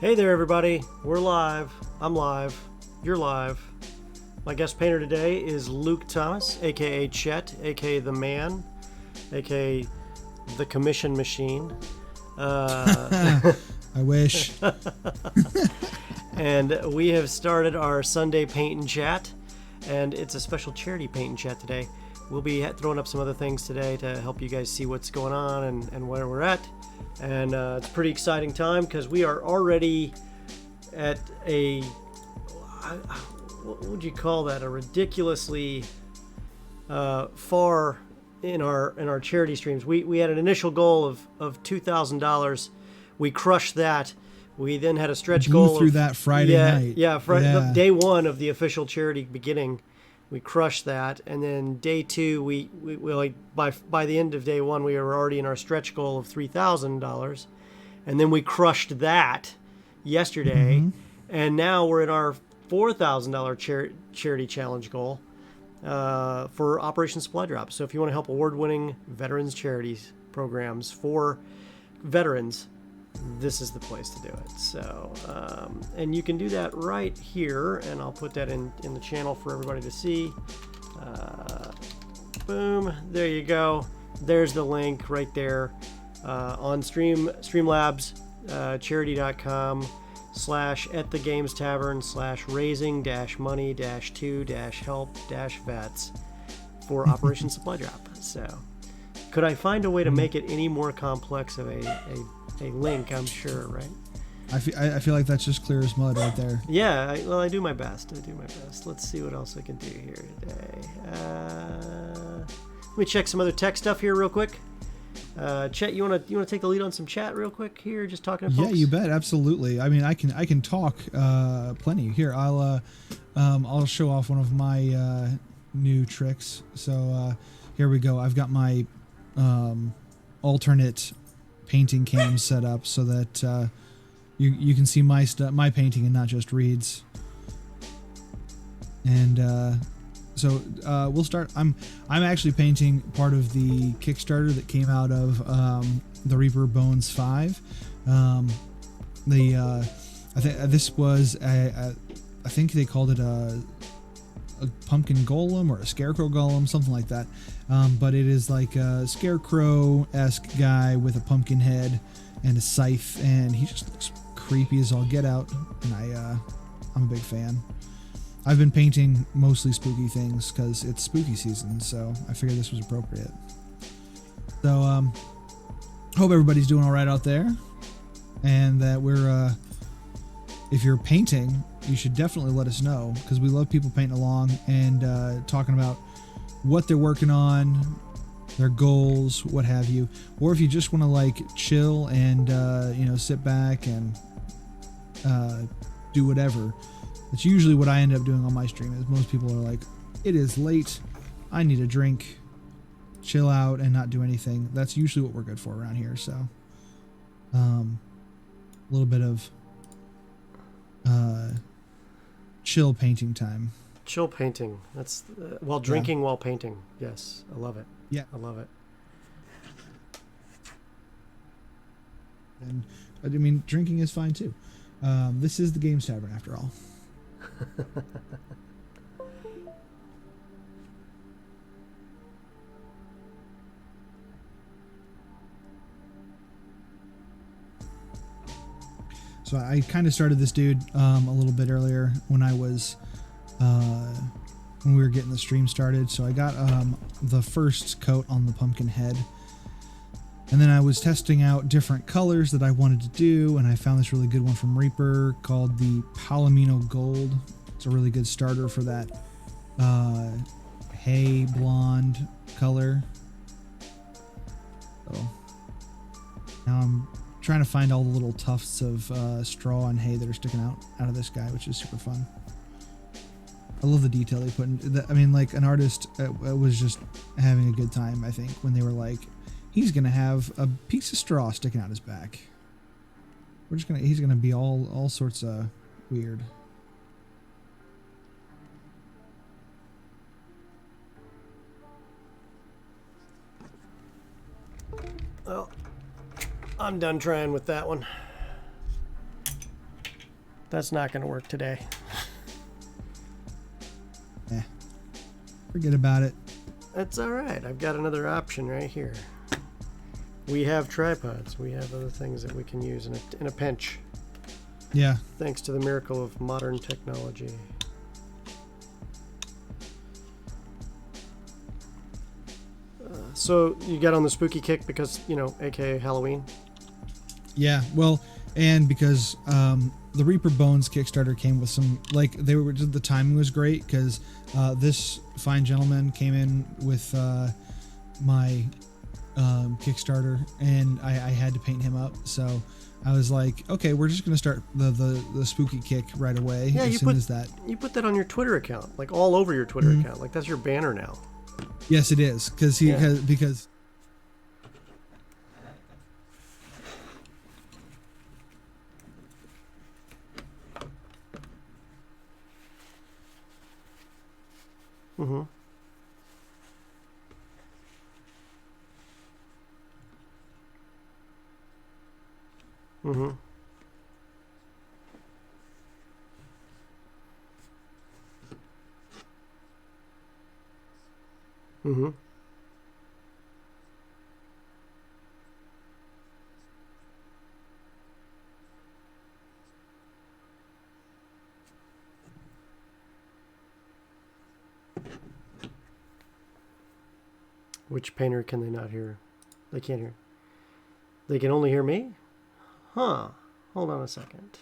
Hey there, everybody. We're live. I'm live. You're live. My guest painter today is Luke Thomas, aka Chet, aka The Man, aka The Commission Machine. I wish. And we have started our Sunday Paint and Chat, and it's a special charity paint and chat today. We'll be throwing up some other things today to help you guys see what's going on and where we're at. And it's a pretty exciting time because we are already at a, what would you call that? A ridiculously far in our charity streams. We had an initial goal of $2,000. We crushed that. We then had a stretch goal through that Friday night. Yeah, day one of the official charity beginning. We crushed that, and then day two, we like by the end of day one, we were already in our stretch goal of $3,000, and then we crushed that yesterday, and now we're in our $4,000 charity challenge goal for Operation Supply Drop. So if you want to help award-winning veterans charities programs for veterans, this is the place to do it. So and you can do that right here, and I'll put that in the channel for everybody to see. Boom, there you go. There's the link right there on Streamlabs charity.com /@thegames tavern /raising-money-to-help-vets for Operation Supply Drop. So could I find a way to make it any more complex of a link? I'm sure, right? I feel like that's just clear as mud right there. Yeah, I do my best. Let's see what else I can do here today. Let me check some other tech stuff here real quick. Chet, you wanna take the lead on some chat real quick here? Just talking to folks? Yeah, you bet, absolutely. I mean, I can talk plenty. Here, I'll show off one of my new tricks. So here we go. I've got my alternate painting cam set up so that you can see my painting and not just Reed's. And so we'll start. I'm actually painting part of the Kickstarter that came out of the Reaper Bones 5. I think this was I think they called it a pumpkin golem or a scarecrow golem, something like that. But it is like a scarecrow-esque guy with a pumpkin head and a scythe, and he just looks creepy as all get out. And I'm a big fan. I've been painting mostly spooky things because it's spooky season, so I figured this was appropriate. So hope everybody's doing all right out there, and that we're if you're painting, you should definitely let us know, because we love people painting along and talking about what they're working on, their goals, what have you. Or if you just want to like chill and sit back and do whatever. That's usually what I end up doing on my stream. Is most people are like, it is late, I need a drink, chill out and not do anything. That's usually what we're good for around here. So a little bit of chill painting time. Chill painting. That's while drinking, while painting. Yes, I love it. Yeah, I love it. And I mean, drinking is fine too. This is the Games Tavern after all. So I kind of started this dude a little bit earlier when I was when we were getting the stream started. So I got the first coat on the pumpkin head, and then I was testing out different colors that I wanted to do, and I found this really good one from Reaper called the Palomino Gold. It's a really good starter for that hay blonde color. So now I'm trying to find all the little tufts of straw and hay that are sticking out of this guy, which is super fun. I love the detail they put in. I mean, like, an artist was just having a good time, I think, when they were like, he's gonna have a piece of straw sticking out his back. He's gonna be all sorts of weird. Well, I'm done trying with that one. that's not going to work today. Forget about it. That's all right. I've got another option right here. We have tripods. We have other things that we can use in a pinch. Yeah. Thanks to the miracle of modern technology. So you got on the spooky kick because, aka Halloween? Yeah, well, and because the Reaper Bones Kickstarter came with some, the timing was great because this fine gentleman came in with my Kickstarter, and I had to paint him up, so I was like, okay, we're just gonna start the spooky kick right away. Yeah, as soon as that. You put that on your Twitter account, like all over your Twitter account, like that's your banner now. Yes, it is because because. Mm-hmm. Mm-hmm. Mm-hmm. Which painter can they not hear? They can't hear. They can only hear me? Huh. Hold on a second.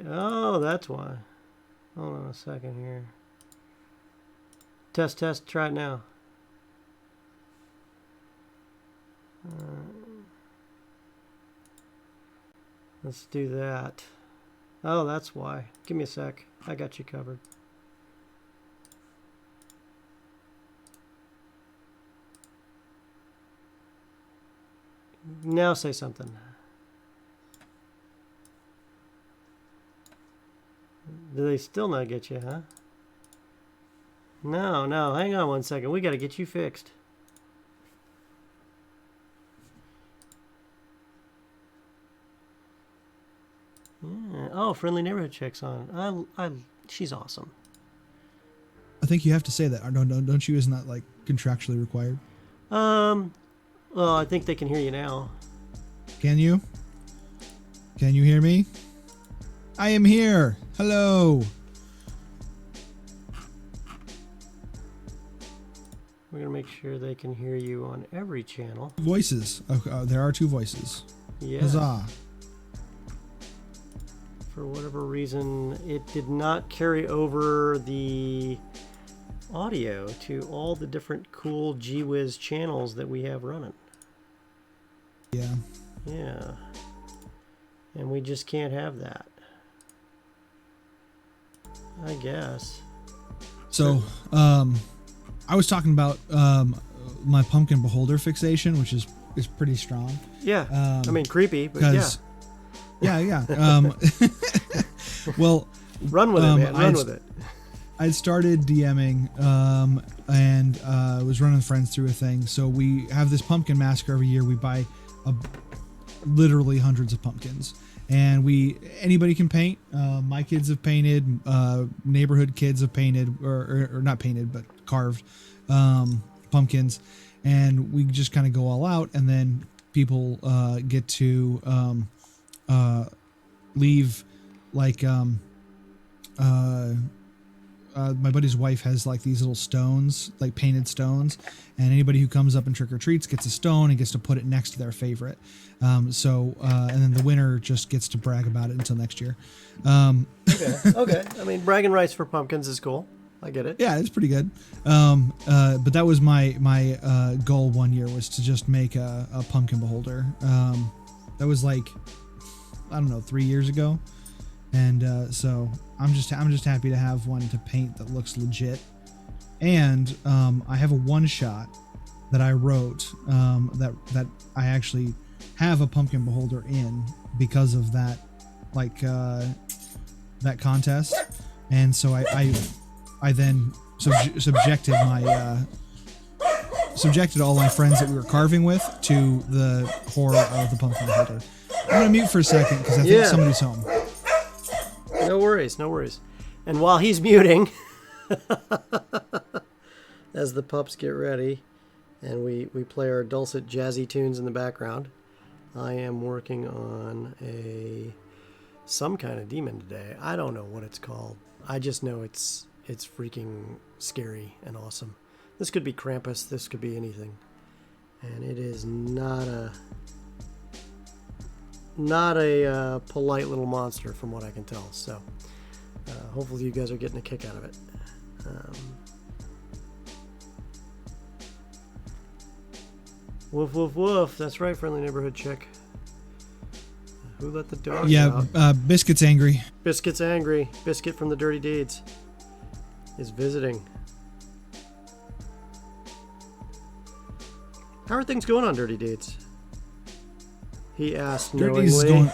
Oh, that's why. Hold on a second here. Test, try it now. Let's do that. Oh, that's why. Give me a sec. I got you covered. Now say something. Do they still not get you, huh? No, hang on one second. We got to get you fixed. Yeah. Oh, friendly neighborhood check's on. She's awesome. I think you have to say that. Don't you? Isn't that like contractually required? Well, I think they can hear you now. Can you? Can you hear me? I am here. Hello. We're going to make sure they can hear you on every channel. Voices. There are two voices. Yeah. Huzzah. For whatever reason, it did not carry over the audio to all the different cool gee-whiz channels that we have running. Yeah. Yeah. And we just can't have that, I guess. So, I was talking about my pumpkin beholder fixation, which is pretty strong. Yeah. I mean, creepy, but yeah. Yeah. Well, run with it, man. Run with it. I'd started DMing and was running friends through a thing. So we have this pumpkin massacre every year. We buy literally hundreds of pumpkins, and anybody can paint. My kids have painted. Neighborhood kids have painted, or not painted, but carved pumpkins, and we just kind of go all out. And then people get to leave like my buddy's wife has like these little stones, like painted stones, and anybody who comes up and trick-or-treats gets a stone and gets to put it next to their favorite. And then the winner just gets to brag about it until next year. Okay. I mean, bragging rights for pumpkins is cool. I get it. Yeah, it's pretty good. But that was my goal one year, was to just make a pumpkin beholder. That was like, I don't know, 3 years ago. And so I'm just happy to have one to paint that looks legit. And I have a one shot that I wrote that I actually have a pumpkin beholder in because of that, like that contest. And so I then subjected subjected all my friends that we were carving with to the horror of the pumpkin holder. I'm gonna mute for a second because I think somebody's home. No worries, no worries. And while he's muting, as the pups get ready, and we play our dulcet jazzy tunes in the background, I am working on some kind of demon today. I don't know what it's called. I just know it's freaking scary and awesome. This could be Krampus. This could be anything, and it is not a polite little monster from what I can tell. So hopefully you guys are getting a kick out of it. Woof, woof, woof. That's right, friendly neighborhood chick. Who let the dogs out? Biscuit's angry. Biscuit's angry. Biscuit from the Dirty Deeds is visiting. How are things going on Dirty Deeds? He asked knowingly.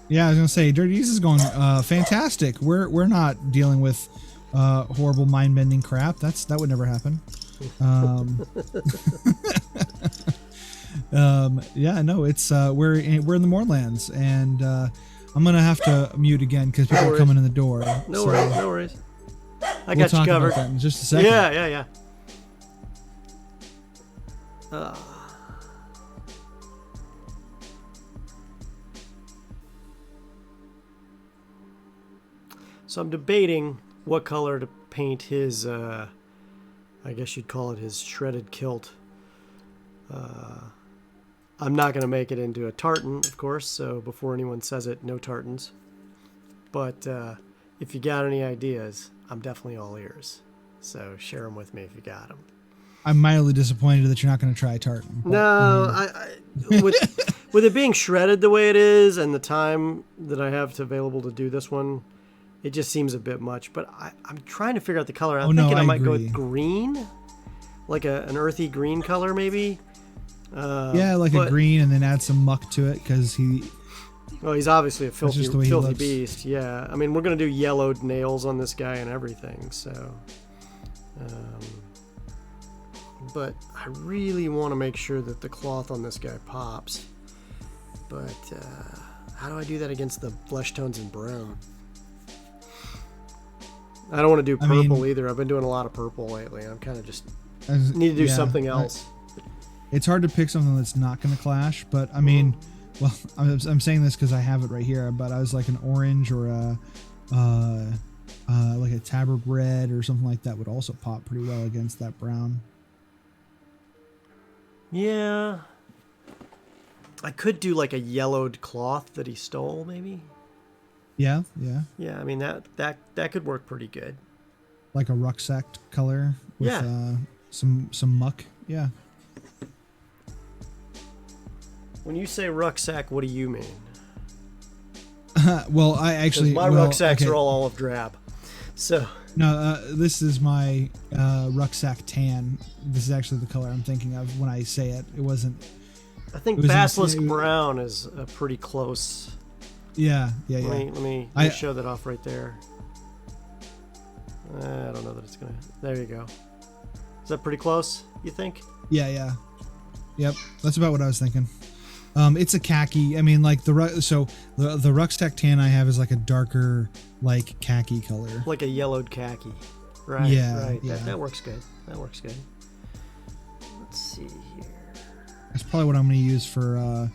Yeah, I was gonna say Dirty Deeds is going fantastic. We're not dealing with horrible mind-bending crap. That would never happen. Yeah, no, it's we're in the Moorlands, and I'm gonna have to mute again because people are coming in the door. No worries. I got you covered. About that in just a second. Yeah. So I'm debating what color to paint his, I guess you'd call it his shredded kilt. I'm not going to make it into a tartan, of course, so before anyone says it, no tartans. But if you got any ideas, I'm definitely all ears. So share them with me if you got them. I'm mildly disappointed that you're not going to try tartan. No, with it being shredded the way it is and the time that I have available to do this one, it just seems a bit much. But I'm trying to figure out the color. I'm thinking I might go with green, like an earthy green color maybe. A green, and then add some muck to it because he's obviously a filthy beast. Yeah, I mean, we're gonna do yellowed nails on this guy and everything. So, but I really want to make sure that the cloth on this guy pops. But how do I do that against the flesh tones in brown? I don't want to do purple either. I've been doing a lot of purple lately. I'm kind of just need to do something else. It's hard to pick something that's not going to clash, but I mean, well, I'm saying this because I have it right here, but I was like an orange or like a tabard red or something like that would also pop pretty well against that brown. Yeah. I could do like a yellowed cloth that he stole, maybe. Yeah. Yeah, I mean, that could work pretty good. Like a rucksack color with some muck. Yeah. When you say rucksack, what do you mean? Well, I actually... My rucksacks are all olive drab. So... No, this is my rucksack tan. This is actually the color I'm thinking of when I say it. It wasn't... I think basilisk brown is a pretty close... Yeah. Let me show that off right there. I don't know that it's going to... There you go. Is that pretty close, you think? Yeah. Yep, that's about what I was thinking. It's a khaki. I mean, like the rucksack tan I have is like a darker, like khaki color, like a yellowed khaki. Right. Yeah. Right. Yeah. That works good. Let's see here. That's probably what I'm going to use for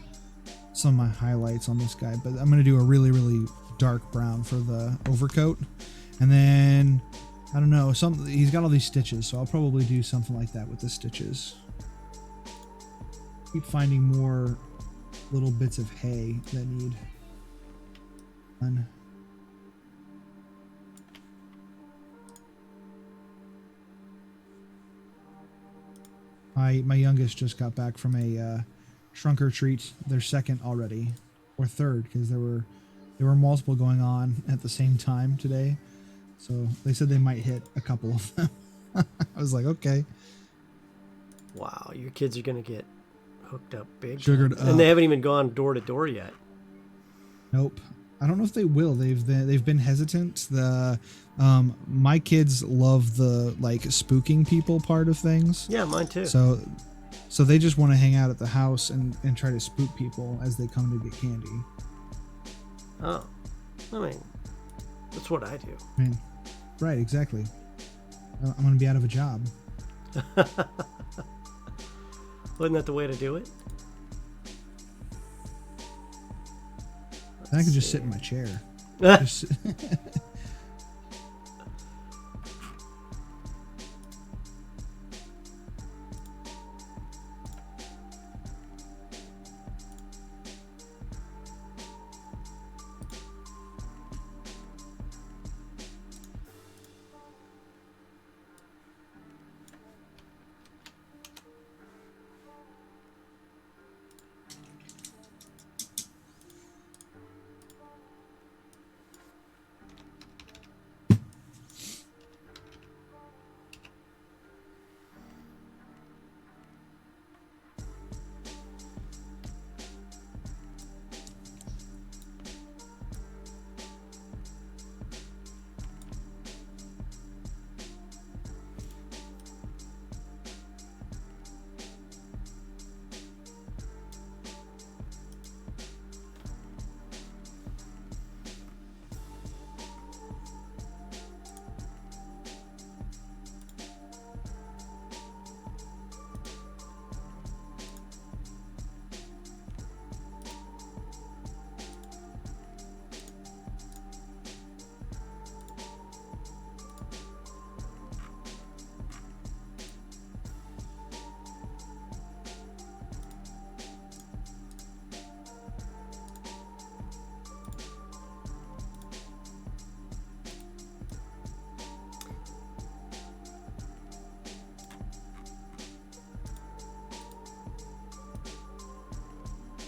some of my highlights on this guy. But I'm going to do a really, really dark brown for the overcoat, and then I don't know. He's got all these stitches, so I'll probably do something like that with the stitches. Keep finding more little bits of hay that need done. My youngest just got back from a trunk or treat, their second already, or third, because there were multiple going on at the same time today. So they said they might hit a couple of them. I was like, okay. Wow, your kids are gonna get hooked up big. Sugared up. And they haven't even gone door to door yet. Nope. I don't know if they will. They've been hesitant. My kids love the like spooking people part of things. Yeah, mine too. So they just want to hang out at the house and try to spook people as they come to get candy. Oh, I mean, that's what I do. I mean, right, exactly. I'm going to be out of a job. Wasn't that the way to do it? Then I could just sit in my chair. Just,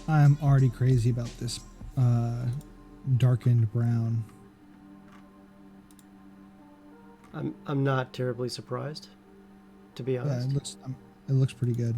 I'm already crazy about this darkened brown. I'm not terribly surprised, to be honest. Yeah, it looks pretty good.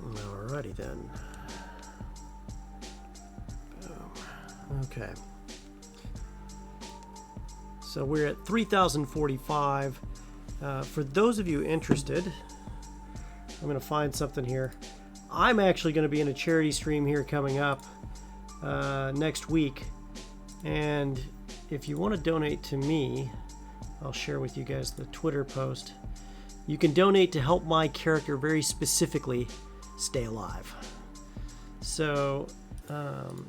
Alrighty then. Boom. Okay. So we're at 3,045. For those of you interested, I'm going to find something here. I'm actually going to be in a charity stream here coming up next week. And if you want to donate to me, I'll share with you guys the Twitter post. You can donate to help my character very specifically stay alive. So, hold on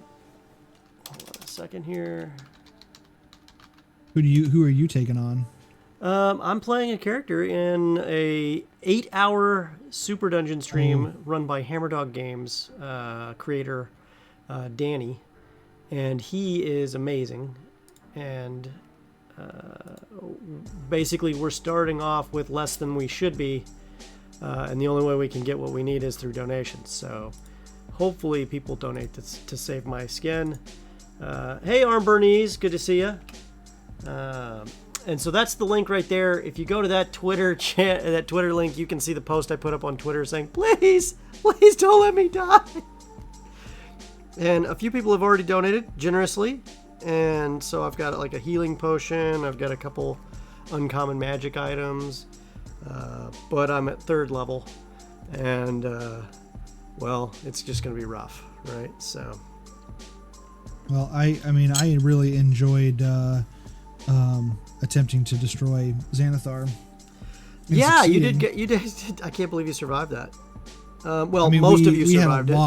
a second here. Who are you taking on? I'm playing a character in a 8-hour Super Dungeon stream run by Hammerdog Games creator Danny, and he is amazing. And basically, we're starting off with less than we should be, and the only way we can get what we need is through donations. So, hopefully, people donate to save my skin. Hey, Arm Bernese, good to see you. And so that's the link right there. If you go to that Twitter link, you can see the post I put up on Twitter saying, please don't let me die. And a few people have already donated generously. And so I've got like a healing potion. I've got a couple uncommon magic items. But I'm at 3rd level. And, well, it's just going to be rough, right? So. Well, I mean, I really enjoyed attempting to destroy Xanathar. Yeah, you did. I can't believe you survived that. Well, I mean, most of you survived it.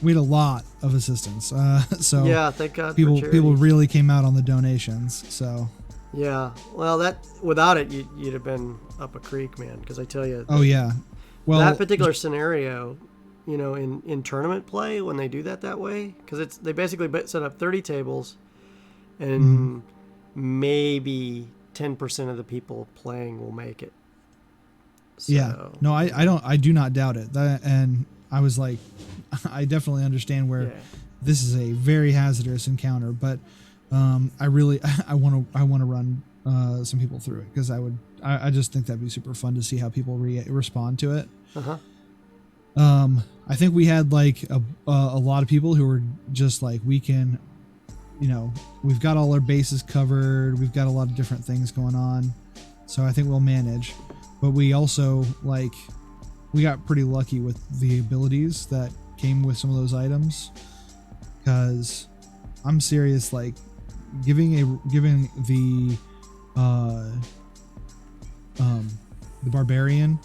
We had a lot of assistance. So yeah, thank God. People really came out on the donations. So yeah, well, that without it, you'd have been up a creek, man. Because I tell you. Oh yeah. Well, that particular scenario, in tournament play when they do that way, because they basically set up 30 tables, and maybe 10% of the people playing will make it. So, yeah. No, I do not doubt it. And I was like, I definitely understand where this is a very hazardous encounter, but I want to run some people through it, because I just think that'd be super fun to see how people respond to it. I think we had like a lot of people who were just like, we can, we've got all our bases covered. We've got a lot of different things going on. So I think we'll manage. But we also we got pretty lucky with the abilities that came with some of those items. Because I'm serious, like giving the barbarian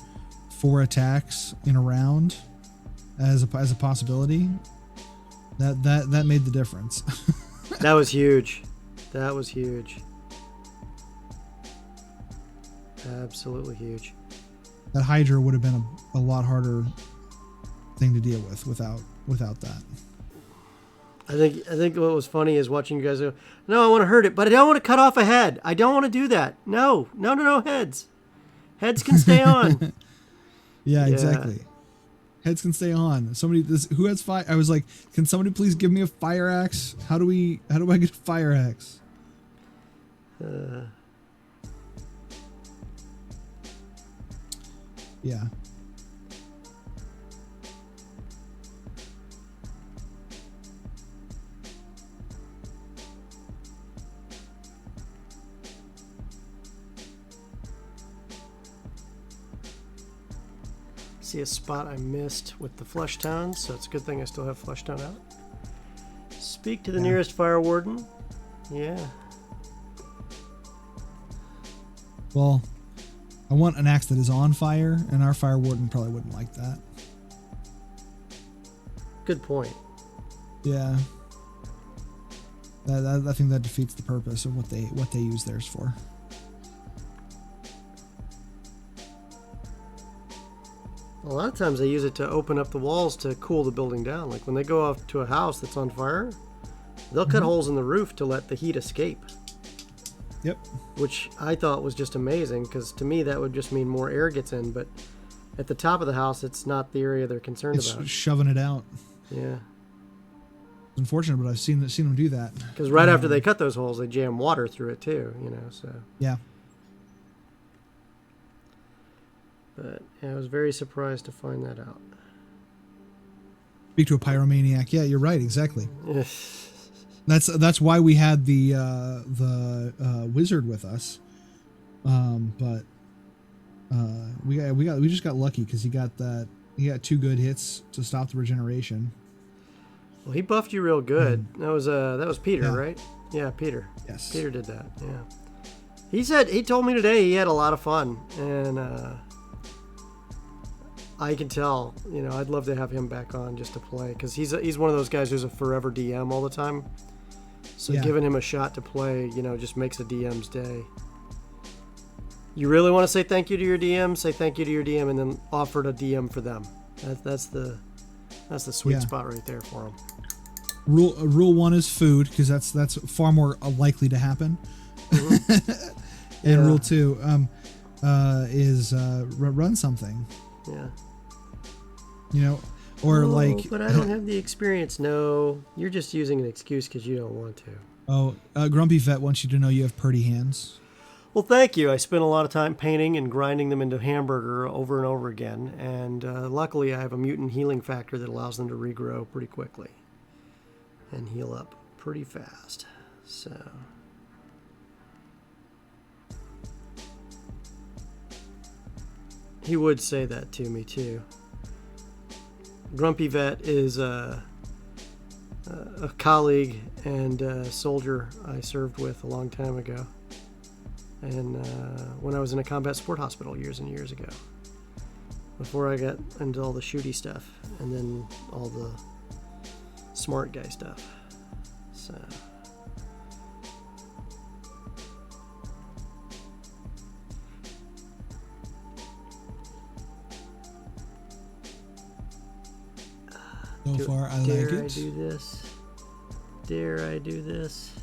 4 attacks in a round as a possibility, that made the difference. That was huge. That was huge. Absolutely huge. That Hydra would have been a lot harder thing to deal with without that. I think what was funny is watching you guys go, no, I want to hurt it, but I don't want to cut off a head. I don't want to do that. No, heads. Heads can stay on. Yeah, exactly. Heads can stay on. Who has fire? I was like, can somebody please give me a fire axe? How do I get a fire axe? Yeah. See a spot I missed with the flesh tones, so it's a good thing I still have flesh tone out. Speak to the nearest fire warden. Yeah. Well, I want an axe that is on fire, and our fire warden probably wouldn't like that. Good point. Yeah. I think that defeats the purpose of what they use theirs for. A lot of times they use it to open up the walls to cool the building down. Like when they go off to a house that's on fire, they'll cut holes in the roof to let the heat escape. Yep. Which I thought was just amazing, because to me that would just mean more air gets in, but at the top of the house it's not the area they're concerned about. It's shoving it out. Yeah. It's unfortunate, but I've seen them do that. Because right after they cut those holes, they jam water through it too, so. Yeah. But I was very surprised to find that out. Speak to a pyromaniac. Yeah, you're right. Exactly. That's why we had the wizard with us. But we just got lucky because he got 2 good hits to stop the regeneration. Well, he buffed you real good. That was Peter, right? Yeah, Peter. Yes. Peter did that. Yeah. He told me today he had a lot of fun, and I can tell, I'd love to have him back on just to play, because he's one of those guys who's a forever DM all the time. So giving him a shot to play, just makes a DM's day. You really want to say thank you to your DM? Say thank you to your DM, and then offer to DM for them. That's the sweet spot right there for him. Rule 1 is food, because that's far more likely to happen. Mm-hmm. And rule 2 is run something. Yeah. But I don't have the experience. No, you're just using an excuse because you don't want to. Grumpy Vet wants you to know you have pretty hands. Well, thank you. I spent a lot of time painting and grinding them into hamburger over and over again, and luckily I have a mutant healing factor that allows them to regrow pretty quickly and heal up pretty fast. So. He would say that to me too. Grumpy Vet is a colleague and a soldier I served with a long time ago, and when I was in a combat support hospital years and years ago, before I got into all the shooty stuff and then all the smart guy stuff. So. So far, I like Dare I it. do this? Dare I do this?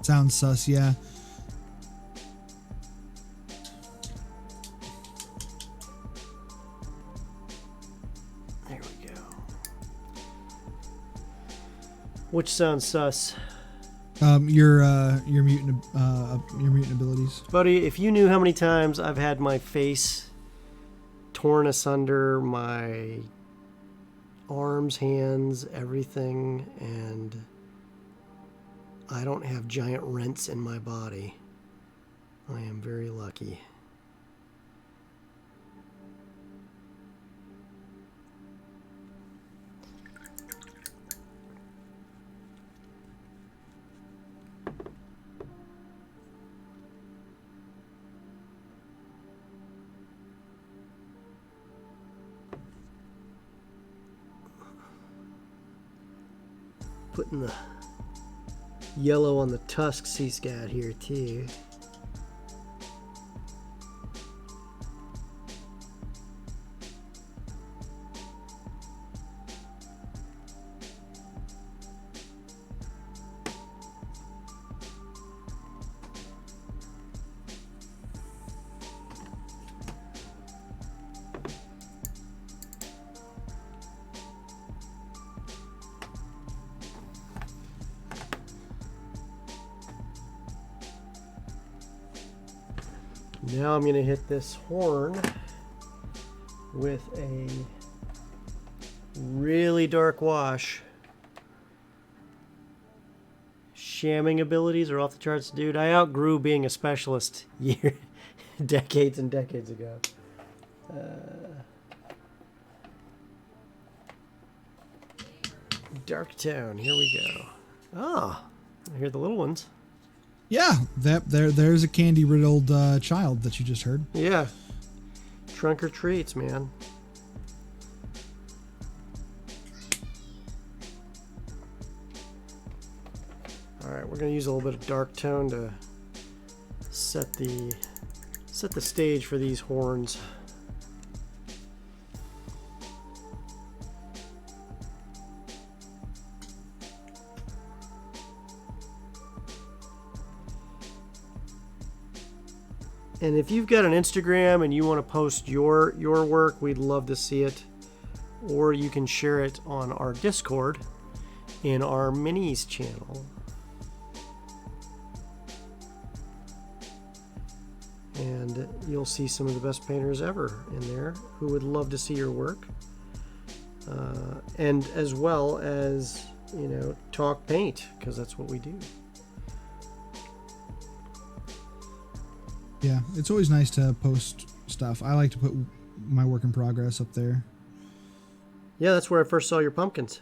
Sounds sus, yeah. There we go. Which sounds sus? Your mutant abilities. Buddy, if you knew how many times I've had my face torn asunder, my arms, hands, everything, and I don't have giant rents in my body. I am very lucky. Putting the yellow on the tusks he's got here too. Now I'm going to hit this horn with a really dark wash. Shamming abilities are off the charts, dude. I outgrew being a specialist decades and decades ago. Dark tone, here we go. Ah, I hear the little ones. Yeah, there's a candy riddled child that you just heard. Yeah. Trunk or treats, man. Alright, we're gonna use a little bit of dark tone to set the stage for these horns. And if you've got an Instagram and you want to post your work, we'd love to see it. Or you can share it on our Discord in our minis channel. And you'll see some of the best painters ever in there who would love to see your work. And as well as, you know, talk paint, because that's what we do. Yeah, it's always nice to post stuff. I like to put my work in progress up there. Yeah, that's where I first saw your pumpkins.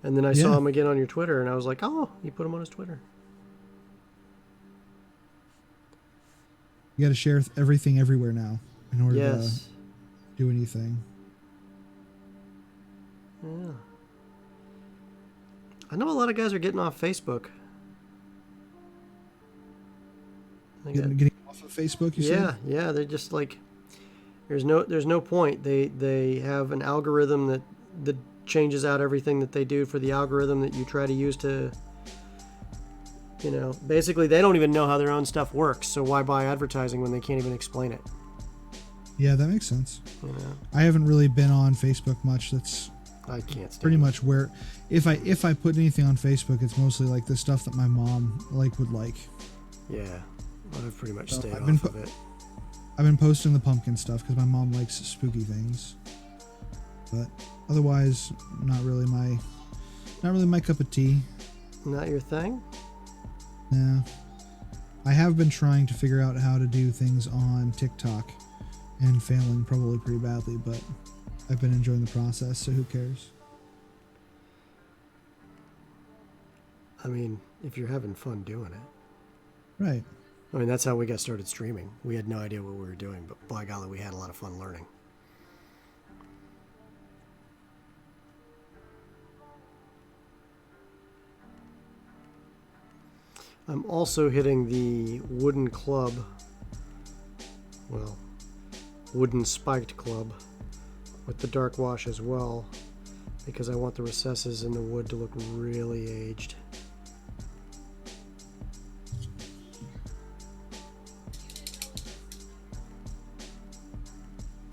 And then I saw them again on your Twitter, and I was like, oh, you put them on his Twitter. You got to share everything everywhere now in order to do anything. Yeah. I know a lot of guys are getting off Facebook. Getting off of Facebook, you said? Yeah, they're just like, there's no point. They have an algorithm that changes out everything that they do for the algorithm that you try to use to, you know, basically they don't even know how their own stuff works, so why buy advertising when they can't even explain it? Yeah, that makes sense. You know? I haven't really been on Facebook much. That's I can't stand pretty it. much where if I put anything on Facebook, it's mostly like the stuff that my mom would like. Yeah. I've pretty much stayed I've off of it. I've been posting the pumpkin stuff because my mom likes spooky things, but otherwise, not really my cup of tea. Not your thing? Nah. I have been trying to figure out how to do things on TikTok, and failing probably pretty badly, but I've been enjoying the process, so who cares? I mean, if you're having fun doing it. Right. I mean, that's how we got started streaming. We had no idea what we were doing, but by golly, we had a lot of fun learning. I'm also hitting the wooden club, well, wooden spiked club with the dark wash as well, because I want the recesses in the wood to look really aged.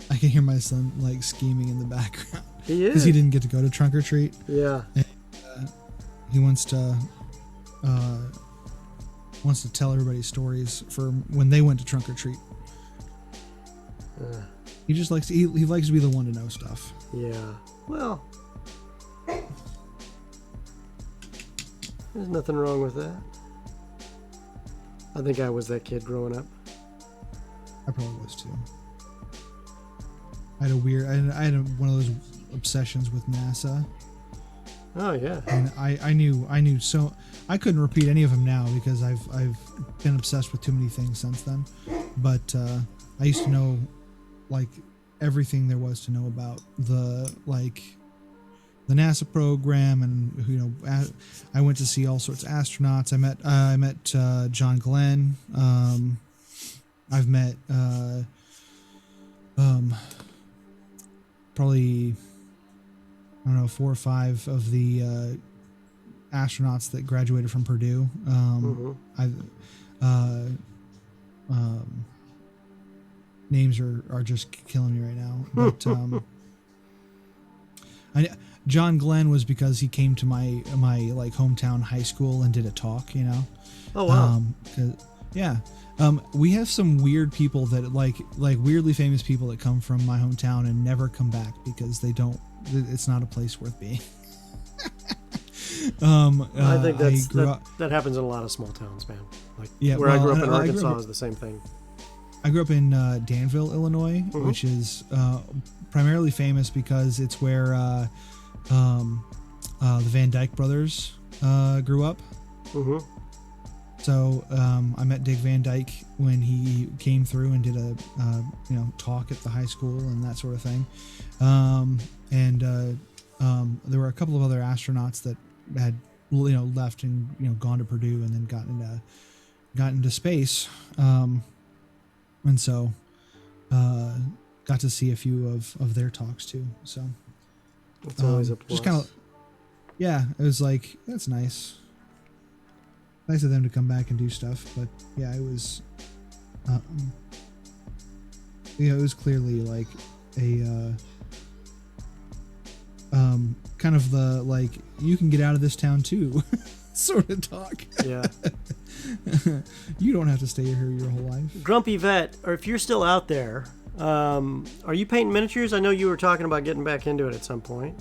I can hear my son like scheming in the background. He is. Because he didn't get to go to trunk or treat. Yeah. And, he wants to tell everybody stories for when they went to trunk or treat. He just likes he likes to be the one to know stuff. Yeah. Well, there's nothing wrong with that. I think I was that kid growing up. I probably was too. I had one of those obsessions with NASA. Oh yeah. And I knew so I couldn't repeat any of them now because I've been obsessed with too many things since then. But I used to know like everything there was to know about the NASA program, and I went to see all sorts of astronauts. I met John Glenn. I've met probably, I don't know, 4 or 5 of the astronauts that graduated from Purdue. Names are just killing me right now. But John Glenn was because he came to my like hometown high school and did a talk. Oh wow. Yeah. We have some weird people that like weirdly famous people that come from my hometown and never come back because it's not a place worth being. I think that happens in a lot of small towns, man. Like where I grew up in Arkansas is the same thing. I grew up in Danville, Illinois, which is primarily famous because it's where the Van Dyke brothers grew up. Mm-hmm. So I met Dick Van Dyke when he came through and did a talk at the high school and that sort of thing. There were a couple of other astronauts that had left and gone to Purdue and then got into space. And so got to see a few of their talks too. So it's always a plus. Just kind of, yeah, it was like, that's nice. Nice of them to come back and do stuff, but yeah, it was, it was clearly like a, kind of the, like, you can get out of this town too sort of talk. Yeah. You don't have to stay here your whole life. Grumpy Vet, or if you're still out there, are you painting miniatures? I know you were talking about getting back into it at some point.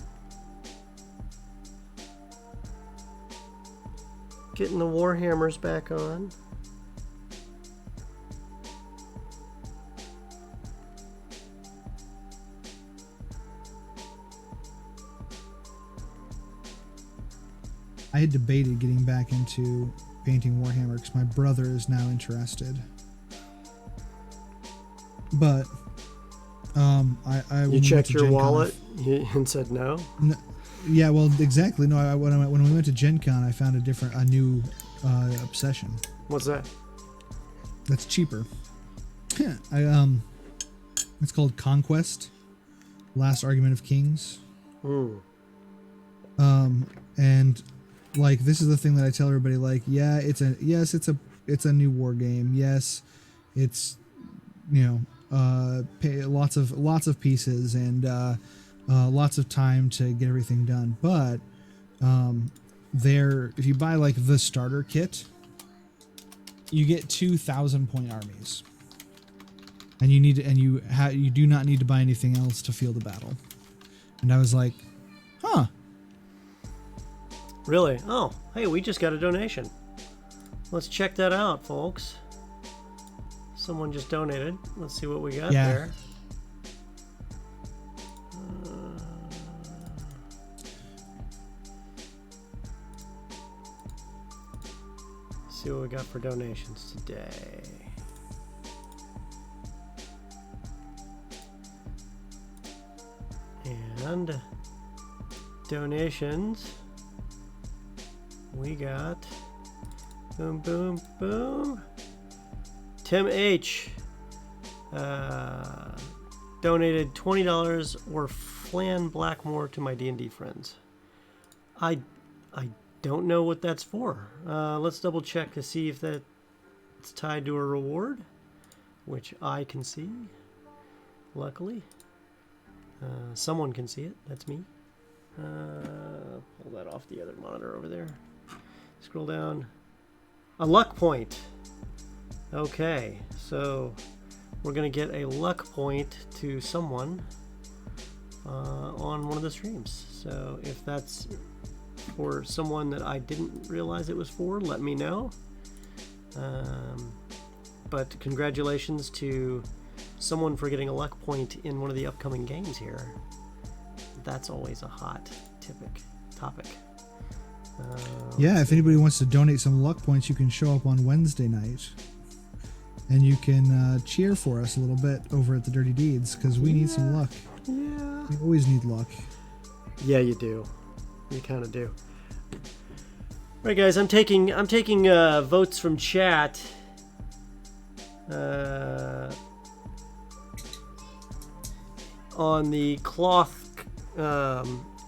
Getting the Warhammers back on. I had debated getting back into painting Warhammer because my brother is now interested. But I you checked your wallet and said no? Yeah, well, exactly. No, when we went to Gen Con, I found a new obsession. What's that? That's cheaper. It's called Conquest: Last Argument of Kings. And like, this is the thing that I tell everybody, like, yeah, it's a new war game. Yes, it's lots of pieces and lots of time to get everything done. But if you buy like the starter kit, you get 2,000 point armies, and you do not need to buy anything else to field the battle. And I was like, huh. Really? Oh, hey, we just got a donation. Let's check that out, folks. Someone just donated. Let's see what we got there. See what we got for donations today. And donations, we got boom, boom, boom. Tim H. donated $20 or Flan Blackmore to my D&D friends. I don't know what that's for. Let's double check to see if that's tied to a reward, which I can see, luckily. Someone can see it. That's me. Pull that off the other monitor over there. Scroll down. A luck point. Okay, so we're going to get a luck point to someone on one of the streams. So if that's for someone that I didn't realize it was for, let me know. But congratulations to someone for getting a luck point in one of the upcoming games here. That's always a hot topic. Yeah, if anybody wants to donate some luck points, you can show up on Wednesday night. And you can cheer for us a little bit over at the Dirty Deeds, because we need some luck. Yeah. We always need luck. Yeah, you do. You kind of do. All right, guys, I'm taking votes from chat. On the cloth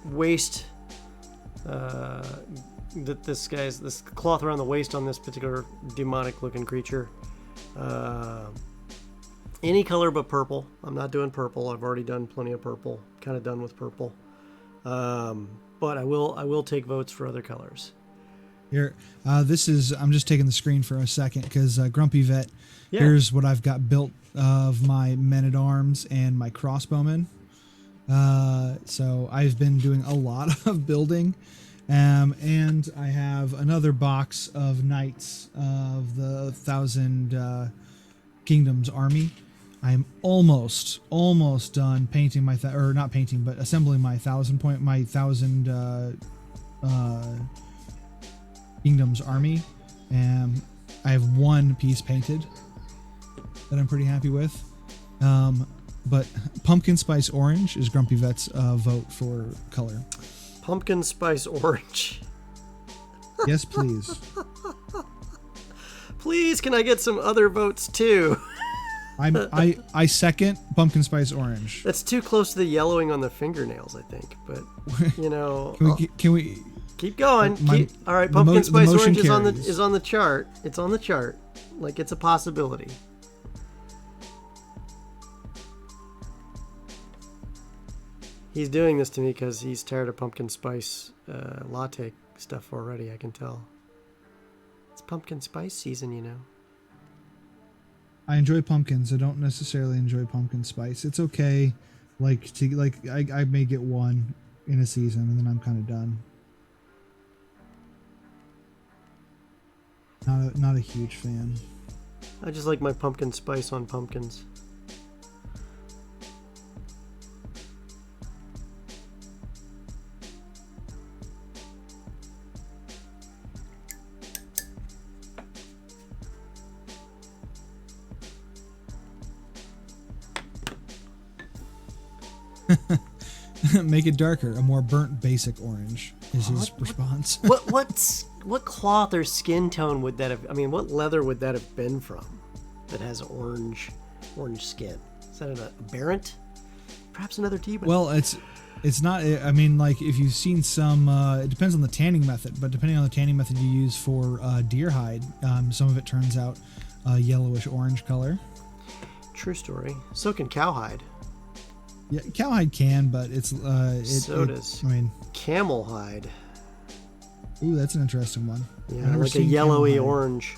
waist, that this cloth around the waist on this particular demonic-looking creature. Any color but purple. I'm not doing purple. I've already done plenty of purple. Kind of done with purple. But I will take votes for other colors. Here, I'm just taking the screen for a second because Grumpy Vet. Yeah. Here's what I've got built of my men-at-arms and my crossbowmen. So I've been doing a lot of building. And I have another box of Knights of the Thousand Kingdoms army. I am almost done painting my not painting, but assembling my thousand Kingdoms army. And I have one piece painted that I'm pretty happy with. But Pumpkin Spice Orange is Grumpy Vet's vote for color. Pumpkin Spice Orange. Yes, please. Please, can I get some other votes too? I second Pumpkin Spice Orange. That's too close to the yellowing on the fingernails, I think. But you know, can we keep going? All right, Pumpkin Spice Orange is on the chart. It's on the chart, like it's a possibility. He's doing this to me because he's tired of pumpkin spice latte stuff already, I can tell. It's pumpkin spice season, you know. I enjoy pumpkins. I don't necessarily enjoy pumpkin spice. It's okay. I may get one in a season and then I'm kind of done. Not a huge fan. I just like my pumpkin spice on pumpkins. Make it darker. A more burnt basic orange is his response. What cloth or skin tone would that have? I mean, what leather would that have been from? That has orange skin. Is that a Barrent? Perhaps another T. Well, it's not. I mean, like if you've seen some. It depends on the tanning method, but depending on the tanning method you use for deer hide, some of it turns out yellowish orange color. True story. So can cowhide. Yeah, cowhide can, but it's does. I mean, camel hide. Ooh, that's an interesting one. Yeah, like a yellowy orange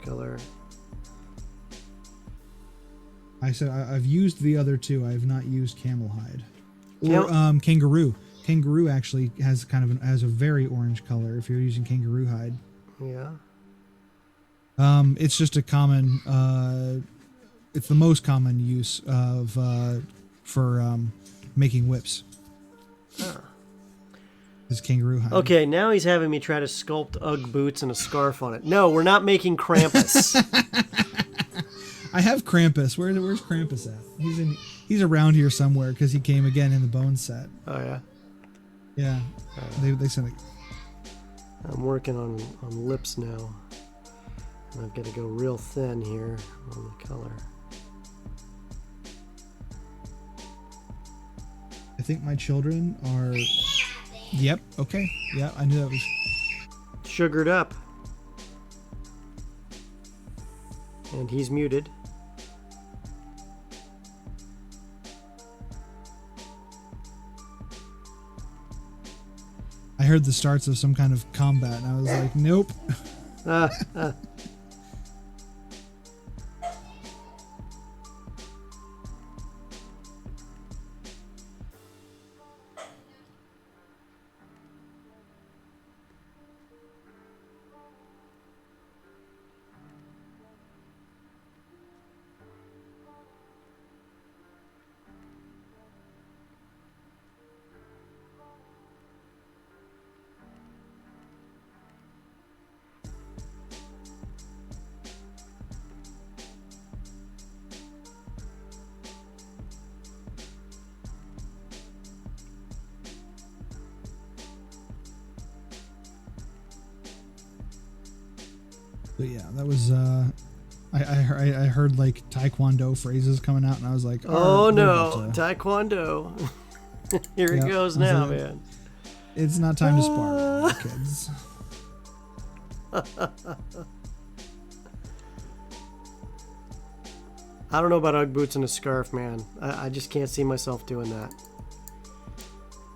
color. I said I've used the other two. I have not used camel hide or kangaroo. Kangaroo actually has has a very orange color if you're using kangaroo hide. Yeah. It's just a common. It's the most common use of for making whips. Ah. Is kangaroo hide. Okay, now he's having me try to sculpt Ugg boots and a scarf on it. No, we're not making Krampus. I have Krampus. Where's Krampus at? He's around here somewhere because he came again in the bone set. Oh yeah. Yeah. They sent it. I'm working on lips now. I've got to go real thin here on the color. think my children are... Yep, okay. Yeah, I knew that was... Sugared up. And he's muted. I heard the starts of some kind of combat, and I was like, nope. But yeah, that was I heard like Taekwondo phrases coming out, and I was like, oh no, Taekwondo. Here it goes now, man. It's not time to spar, kids. I don't know about Ugg boots and a scarf, man. I just can't see myself doing that.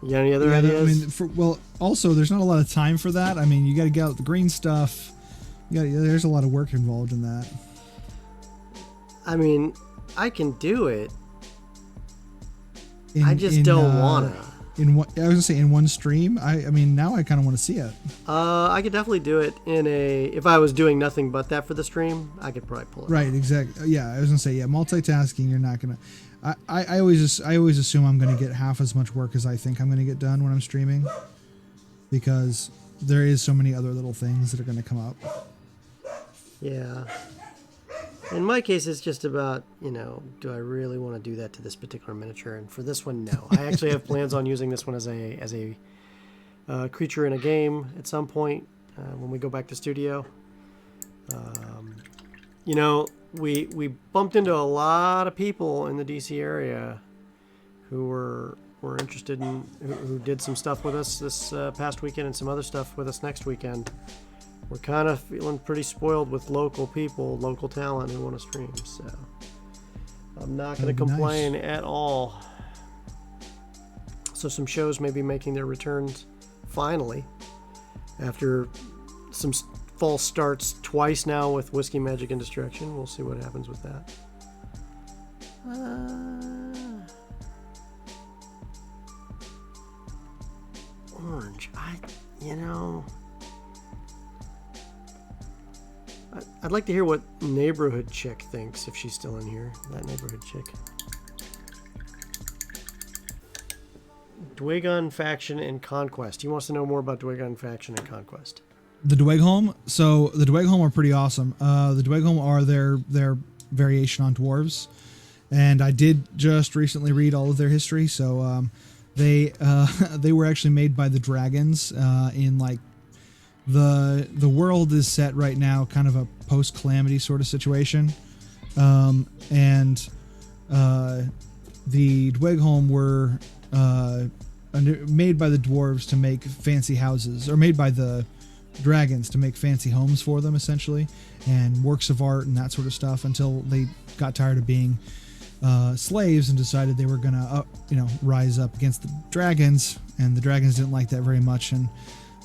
You got any other ideas? I mean, also, there's not a lot of time for that. I mean, you got to get out the green stuff. There's a lot of work involved in that. I mean, I can do it. I just don't wanna. I was gonna say in one stream. I mean, now I kind of want to see it. I could definitely do it if I was doing nothing but that for the stream. I could probably pull it. Right, exactly. Yeah, I was gonna say multitasking. You're not gonna. I always assume I'm gonna get half as much work as I think I'm gonna get done when I'm streaming, because there is so many other little things that are gonna come up. Yeah. In my case, it's just about, do I really want to do that to this particular miniature? And for this one, no. I actually have plans on using this one as a creature in a game at some point when we go back to studio. We bumped into a lot of people in the DC area who were interested in, who did some stuff with us this past weekend and some other stuff with us next weekend. We're kind of feeling pretty spoiled with local people, local talent who want to stream, so I'm not going to complain at all. So some shows may be making their returns finally after some false starts twice now with Whiskey, Magic, and Destruction. We'll see what happens with that. Orange, I'd like to hear what Neighborhood Chick thinks, if she's still in here. That Neighborhood Chick. Dwagon Faction and Conquest. He wants to know more about Dwagon Faction and Conquest. The Dwegholm. So the Dwegholm are pretty awesome. The Dwegholm are their variation on dwarves, and I did just recently read all of their history. So they were actually made by the dragons in like. The world is set right now kind of a post-calamity sort of situation. And the Dwegholm were made by the dwarves to make fancy houses, or made by the dragons to make fancy homes for them, essentially, and works of art and that sort of stuff, until they got tired of being slaves and decided they were going to rise up against the dragons, and the dragons didn't like that very much, and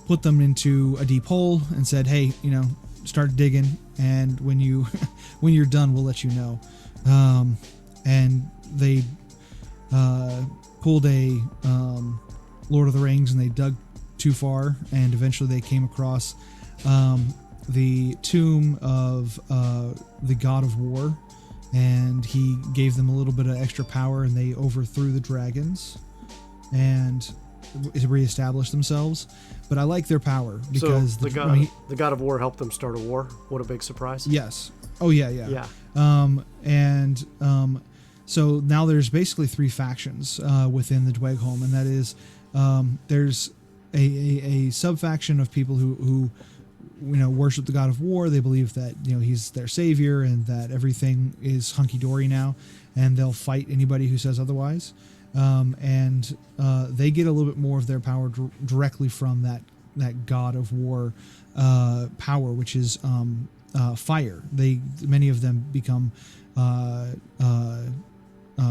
put them into a deep hole and said, hey, start digging, and when you're done, we'll let you know. And they pulled a Lord of the Rings, and they dug too far, and eventually they came across the tomb of the god of war, and he gave them a little bit of extra power, and they overthrew the dragons and reestablished themselves. But I like their power because the god of war helped them start a war. What a big surprise! Yes. Oh yeah. So now there's basically 3 factions within the Dwegholm, and that is there's a sub faction of people who worship the god of war. They believe that he's their savior and that everything is hunky dory now, and they'll fight anybody who says otherwise. And they get a little bit more of their power directly from that god of war power, which is fire. Many of them become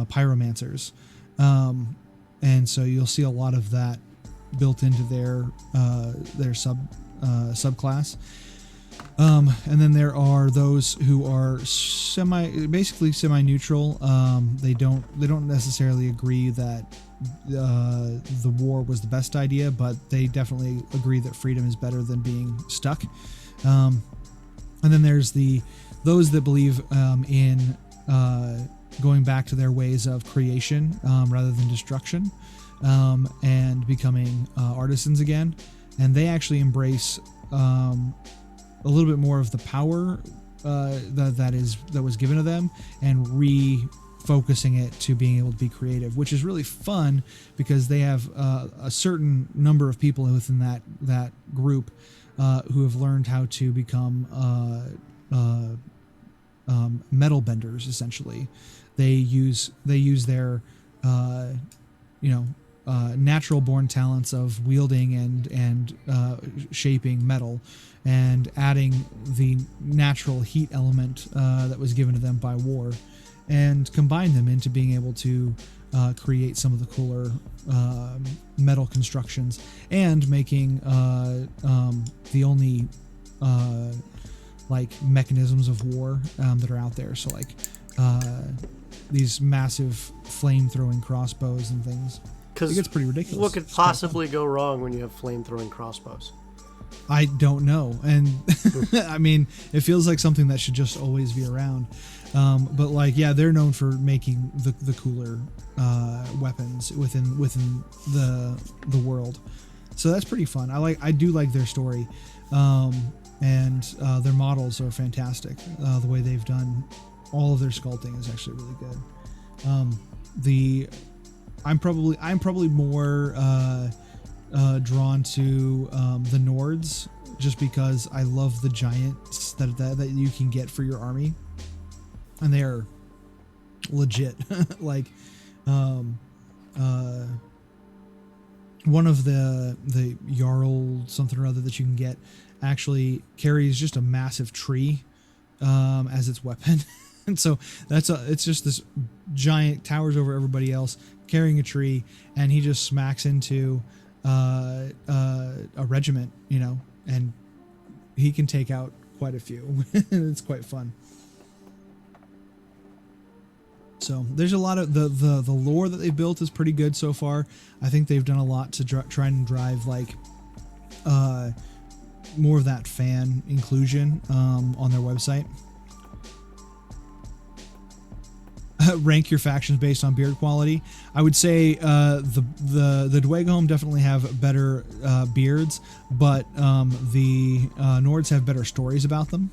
pyromancers, and so you'll see a lot of that built into their subclass. And then there are those who are basically semi-neutral. They don't necessarily agree that the war was the best idea, but they definitely agree that freedom is better than being stuck. And then there's those that believe in going back to their ways of creation rather than destruction, and becoming artisans again. And they actually embrace a little bit more of the power that was given to them, and refocusing it to being able to be creative, which is really fun because they have a certain number of people within that group who have learned how to become metal benders. Essentially, they use their natural born talents of wielding and shaping metal, and adding the natural heat element that was given to them by war, and combine them into being able to create some of the cooler metal constructions, and making the only mechanisms of war that are out there. So these massive flame-throwing crossbows and things. It gets pretty ridiculous. What could possibly go wrong when you have flame-throwing crossbows? I don't know. And I mean, it feels like something that should just always be around. But they're known for making the cooler weapons within the world. So that's pretty fun. I do like their story. And their models are fantastic. The way they've done all of their sculpting is actually really good. I'm probably more drawn to the Nords, just because I love the giants that you can get for your army, and they are legit. One of the Jarl something or other that you can get actually carries just a massive tree as its weapon. And so it's just this giant, towers over everybody else, carrying a tree, and he just smacks into a regiment, and he can take out quite a few. It's quite fun. So there's a lot of the lore that they've built is pretty good so far. I think they've done a lot to try and drive more of that fan inclusion on their website. Rank your factions based on beard quality. I would say the Dweghom definitely have better beards, but the Nords have better stories about them.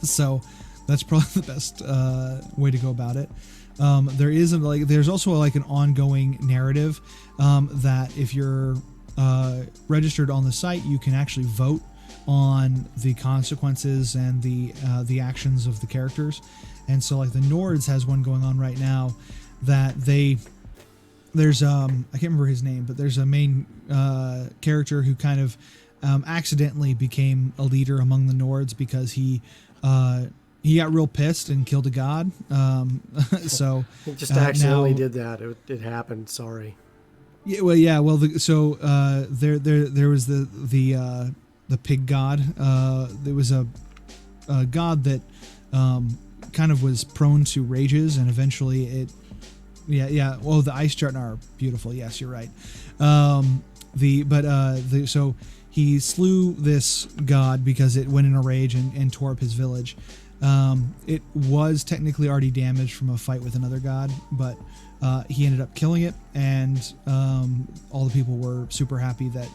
So that's probably the best way to go about it. There's also an ongoing narrative that if you're registered on the site, you can actually vote on the consequences and the actions of the characters. And so the Nords has one going on right now that there's I can't remember his name, but there's a main character who kind of accidentally became a leader among the Nords because he got real pissed and killed a god. So he just accidentally did that. It happened. Sorry. Yeah. Well. Yeah. Well. There was the pig god. There was a god that kind of was prone to rages, and eventually it. Yeah. Well, the ice chart are beautiful. Yes, you're right. So he slew this god because it went in a rage and tore up his village. It was technically already damaged from a fight with another god, but he ended up killing it, and all the people were super happy that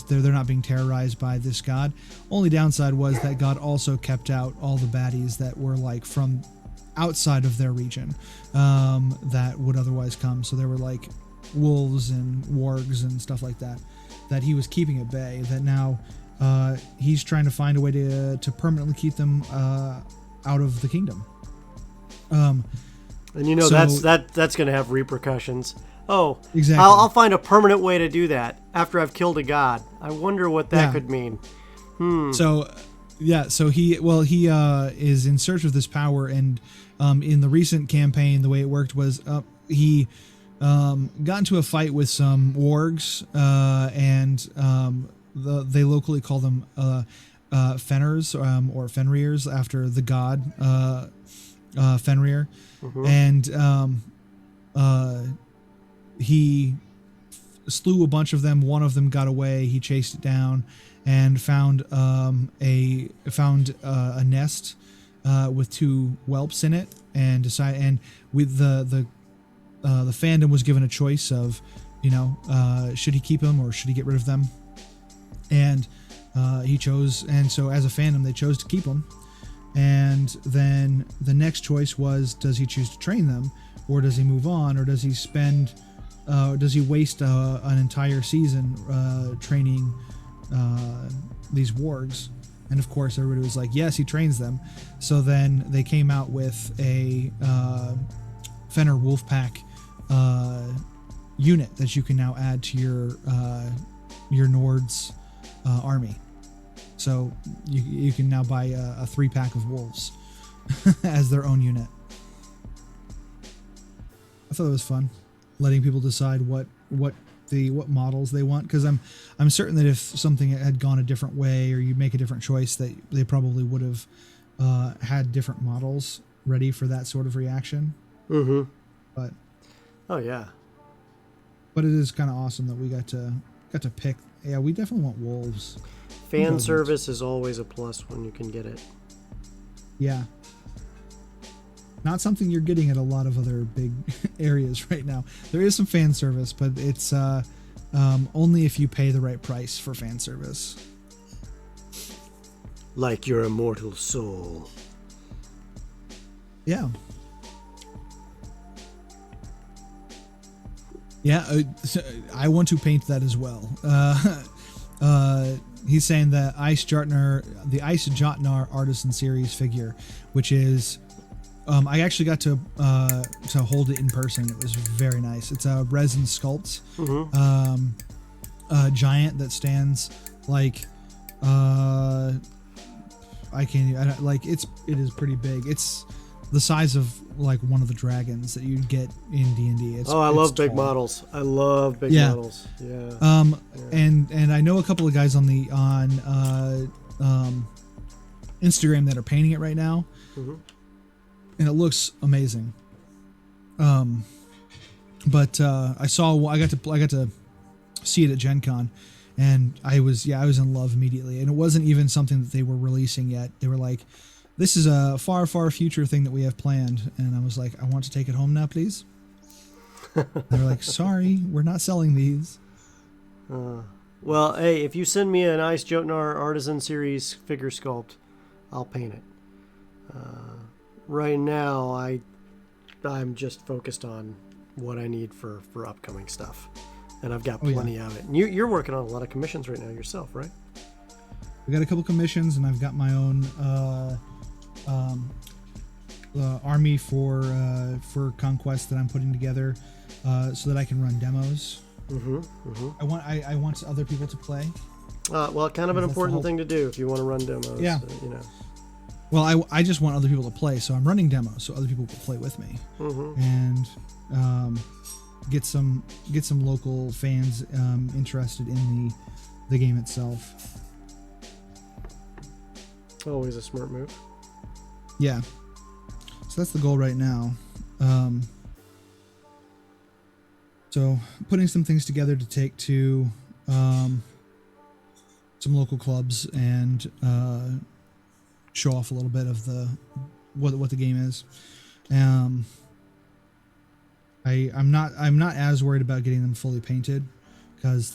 they're not being terrorized by this god. Only downside was that god also kept out all the baddies that were from outside of their region that would otherwise come. So there were wolves and wargs and stuff like that. that he was keeping at bay, that now he's trying to find a way to permanently keep them out of the kingdom. And that's going to have repercussions. Oh, exactly. I'll find a permanent way to do that after I've killed a god. I wonder what that could mean. So he is in search of this power, and in the recent campaign, the way it worked was he got into a fight with some wargs, and they locally call them Fenrirs or Fenrirs after the god Fenrir, and he slew a bunch of them. One of them got away. He chased it down and found a nest with 2 whelps in it, and with the fandom was given a choice of, should he keep them or should he get rid of them, and he chose. And so as a fandom, they chose to keep them. And then the next choice was, does he choose to train them, or does he move on, or does he waste an entire season training these wargs? And of course everybody was like, yes, he trains them. So then they came out with a Fenrir Wolfpack unit that you can now add to your Nord's army. So you can now buy a 3-pack of wolves as their own unit. I thought it was fun, letting people decide what models they want, because I'm certain that if something had gone a different way, or you make a different choice, that they probably would have had different models ready for that sort of reaction. But oh yeah, but it is kind of awesome that we got to pick. Yeah, we definitely want wolves. Fan service is always a plus when you can get it. Yeah. Not something you're getting at a lot of other big areas right now. There is some fan service, but it's only if you pay the right price for fan service. Like your immortal soul. Yeah. Yeah, I want to paint that as well. He's saying the Ice Jotnar Artisan Series figure, which is, I actually got to hold it in person. It was very nice. It's a resin sculpt, giant that stands like, it is pretty big. It's the size of like one of the dragons that you'd get in D&D. I love big models. I love big models. Yeah. And I know a couple of guys on Instagram that are painting it right now, and it looks amazing. But I got to see it at Gen Con, and I was in love immediately. And it wasn't even something that they were releasing yet. They were like, this is a far, far future thing that we have planned. And I was like, I want to take it home now, please. They were like, sorry, we're not selling these. Well, hey, if you send me an Ice Jotnar Artisan Series figure sculpt, I'll paint it. Right now, I'm just focused on what I need for upcoming stuff. And I've got plenty of it. And you're working on a lot of commissions right now yourself, right? We got a couple commissions, and I've got my own army for Conquest that I'm putting together so that I can run demos. I want other people to play. Well, kind of an important thing to do if you want to run demos. Yeah. Well, I just want other people to play, so I'm running demos so other people will play with me, and get some local fans interested in the game itself. Always a smart move. Yeah. So that's the goal right now. So putting some things together to take to some local clubs and show off a little bit of what the game is. I'm not as worried about getting them fully painted, because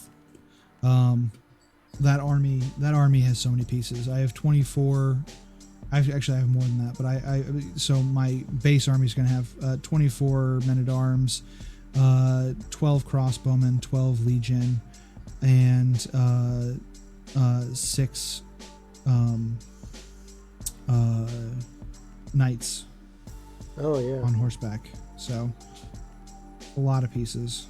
that army has so many pieces. I have 24. I have more than that, but so my base army is going to have 24 men-at-arms, 12 crossbowmen, 12 legion, and 6 knights Oh yeah. on horseback. So a lot of pieces.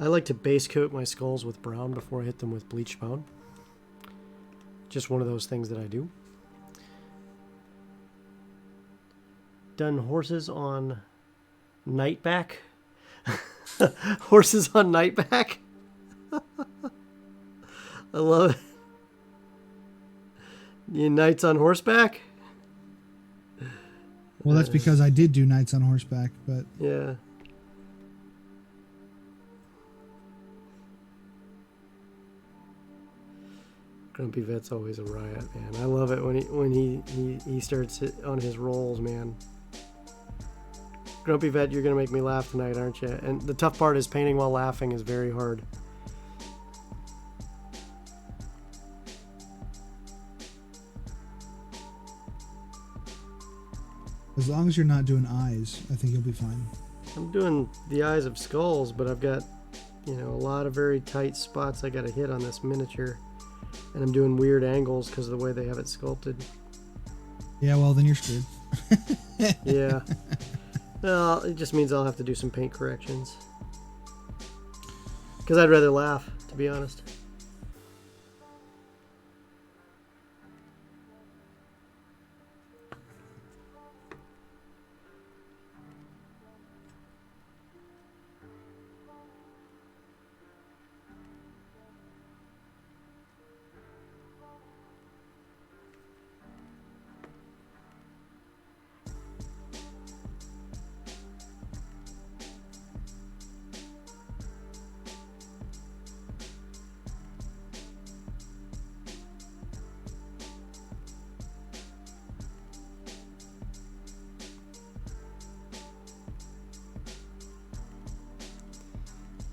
I like to base coat my skulls with brown before I hit them with bleached bone. Just one of those things that I do. Done horses on nightback. Horses on nightback. I love it. You knights on horseback? Well, that's because I did do knights on horseback, but Yeah. Grumpy Vet's always a riot, man. I love it when he starts on his rolls, man. Grumpy Vet, you're gonna make me laugh tonight, aren't you? And the tough part is painting while laughing is very hard. as long as you're not doing eyes, I think you'll be fine. I'm doing the eyes of skulls, but I've got, a lot of very tight spots I gotta hit on this miniature. And I'm doing weird angles because of the way they have it sculpted. Yeah, well, then you're screwed. Yeah. Well, it just means I'll have to do some paint corrections. Because I'd rather laugh, to be honest.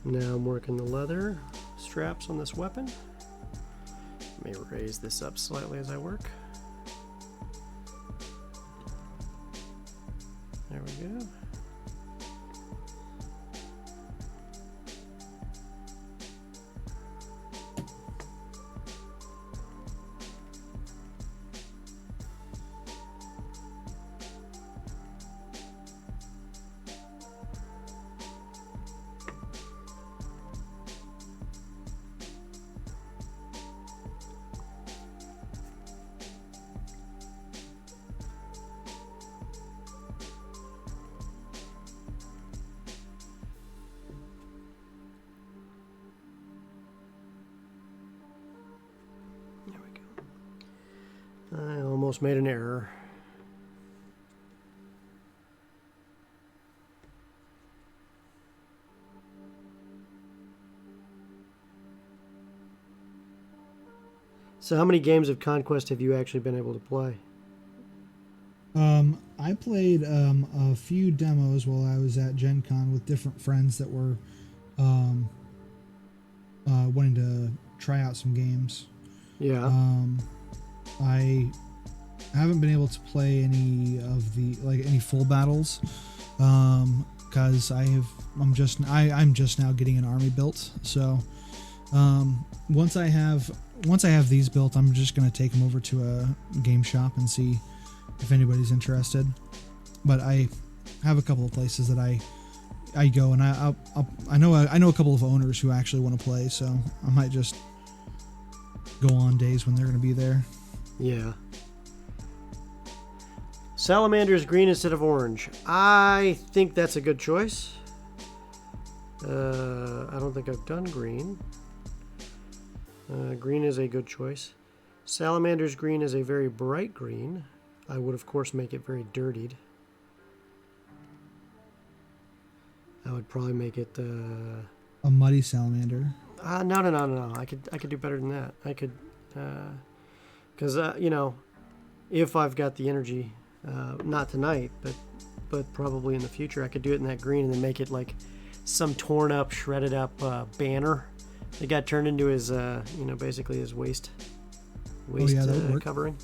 Now I'm working the leather straps on this weapon. Let me raise this up slightly as I work. There we go. I almost made an error. So how many games of Conquest have you actually been able to play? I played a few demos while I was at Gen Con with different friends that were wanting to try out some games. Yeah. I haven't been able to play any of the any full battles because I'm just now getting an army built. So once I have these built, I'm just gonna take them over to a game shop and see if anybody's interested. But I have a couple of places that I go, and I know a couple of owners who actually want to play, so I might just go on days when they're going to be there. Yeah. Salamanders Green instead of orange. I think that's a good choice. I don't think I've done green. Green is a good choice. Salamanders Green is a very bright green. I would, of course, make it very dirtied. I would probably make it... A muddy salamander. No. I could do better than that. I could... Because, you know, if I've got the energy, not tonight, but probably in the future, I could do it in that green and then make it like some torn up, shredded up banner that got turned into his, you know, basically his waist covering.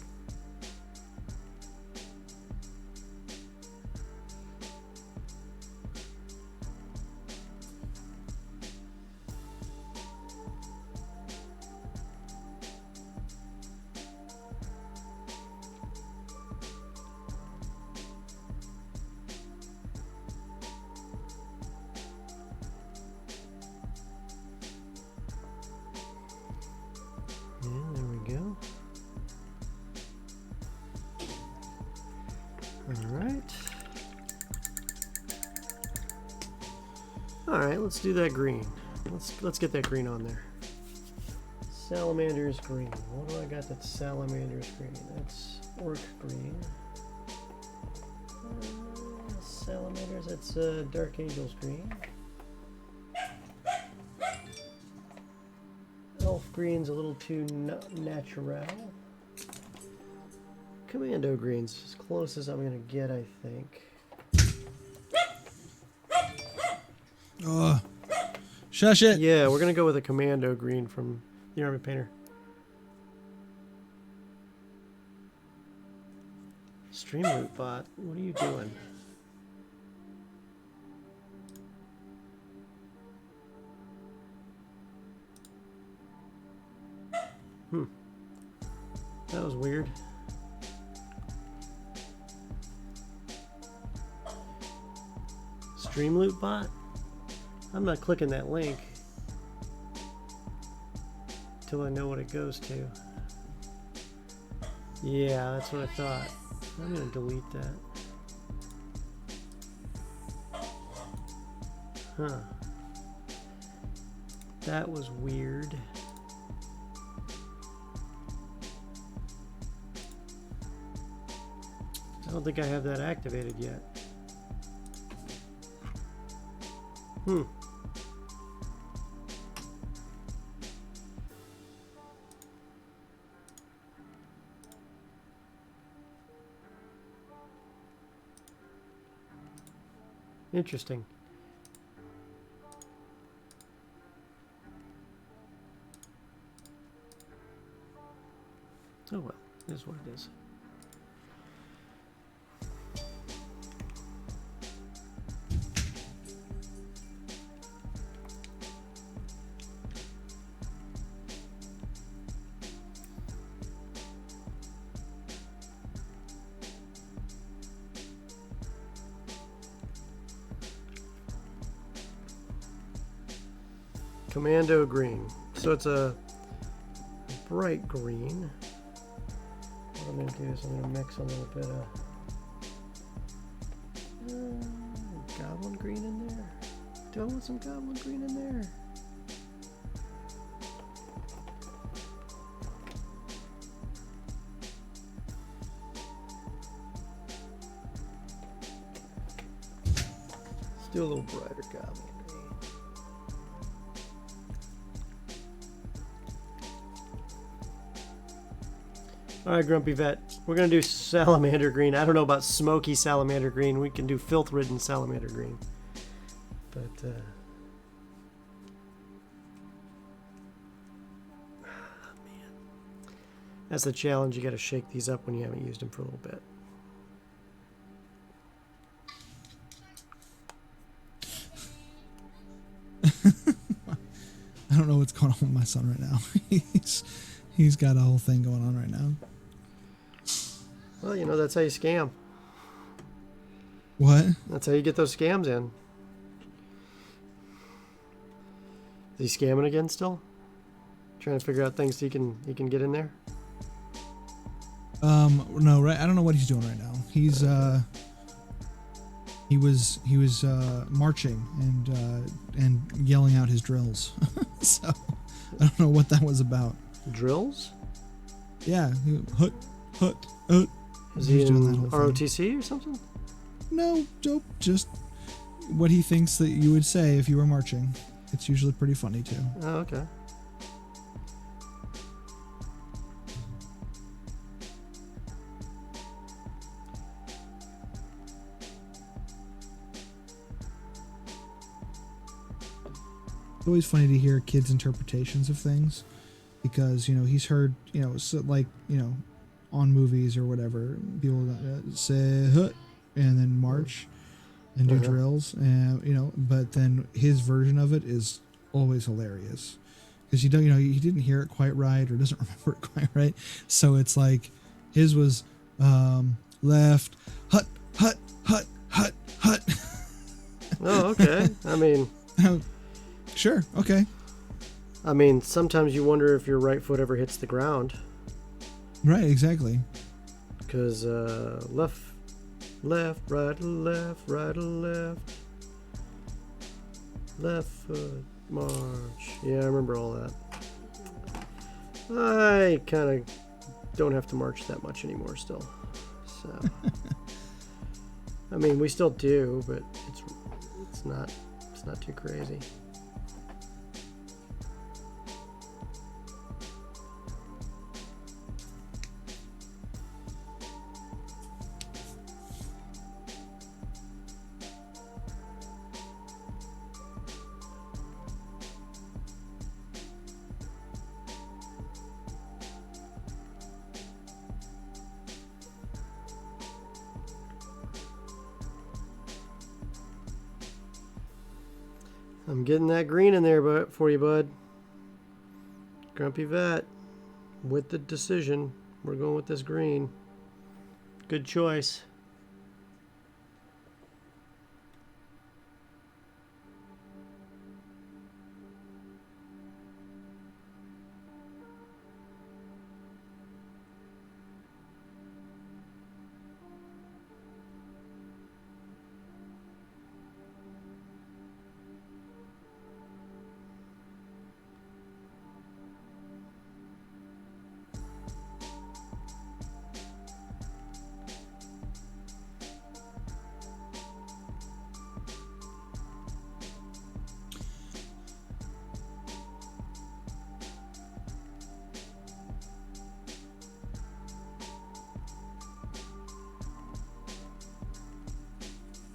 Alright, let's do that green. Let's get that green on there. Salamanders Green. What do I got that's Salamanders Green? That's Orc Green. Salamanders, that's Dark Angels Green. Elf Green's a little too natural. Commando Green's as close as I'm going to get, I think. Shush it. Yeah, we're going to go with a Commando Green from the Army Painter. Streamroot bot, what are you doing? That was weird. Streamloot bot? I'm not clicking that link till I know what it goes to. Yeah, that's what I thought. I'm gonna delete that. Huh. That was weird. I don't think I have that activated yet. Interesting. Oh well, it is what it is. Commando Green. So it's a bright green. What I'm going to do is I'm going to mix a little bit of Goblin Green in there. Do I want some Goblin Green in there? Let's do a little brighter Goblin Green. Alright, Grumpy Vet. We're going to do Salamander Green. I don't know about smoky Salamander Green. We can do filth-ridden Salamander Green. But, man. That's the challenge. You got to shake these up when you haven't used them for a little bit. I don't know what's going on with my son right now. He's got a whole thing going on right now. Well, you know, that's how you scam. What? That's how you get those scams in. Is he scamming again still? Trying to figure out things he can get in there? No, right. I don't know what he's doing right now. He's he was marching and yelling out his drills. So I don't know what that was about. Drills? Yeah, hut, hut, hut. Is he doing that in whole thing. ROTC or something? No, nope. Just what he thinks that you would say if you were marching. It's usually pretty funny too. Oh, okay. It's always funny to hear kids' interpretations of things, because he's heard so like on movies or whatever, people say "hut" and then march and do drills, and but then his version of it is always hilarious, because he didn't hear it quite right or doesn't remember it quite right, so it's like his was left hut hut hut hut hut. Oh, okay. I mean, sure, okay. I mean, sometimes you wonder if your right foot ever hits the ground. Right, exactly. Because left, right, left, left foot, march. Yeah, I remember all that. I kind of don't have to march that much anymore still. So, I mean, we still do, but it's not too crazy. I'm getting that green in there for you, bud. Grumpy Vet. With the decision. We're going with this green. Good choice.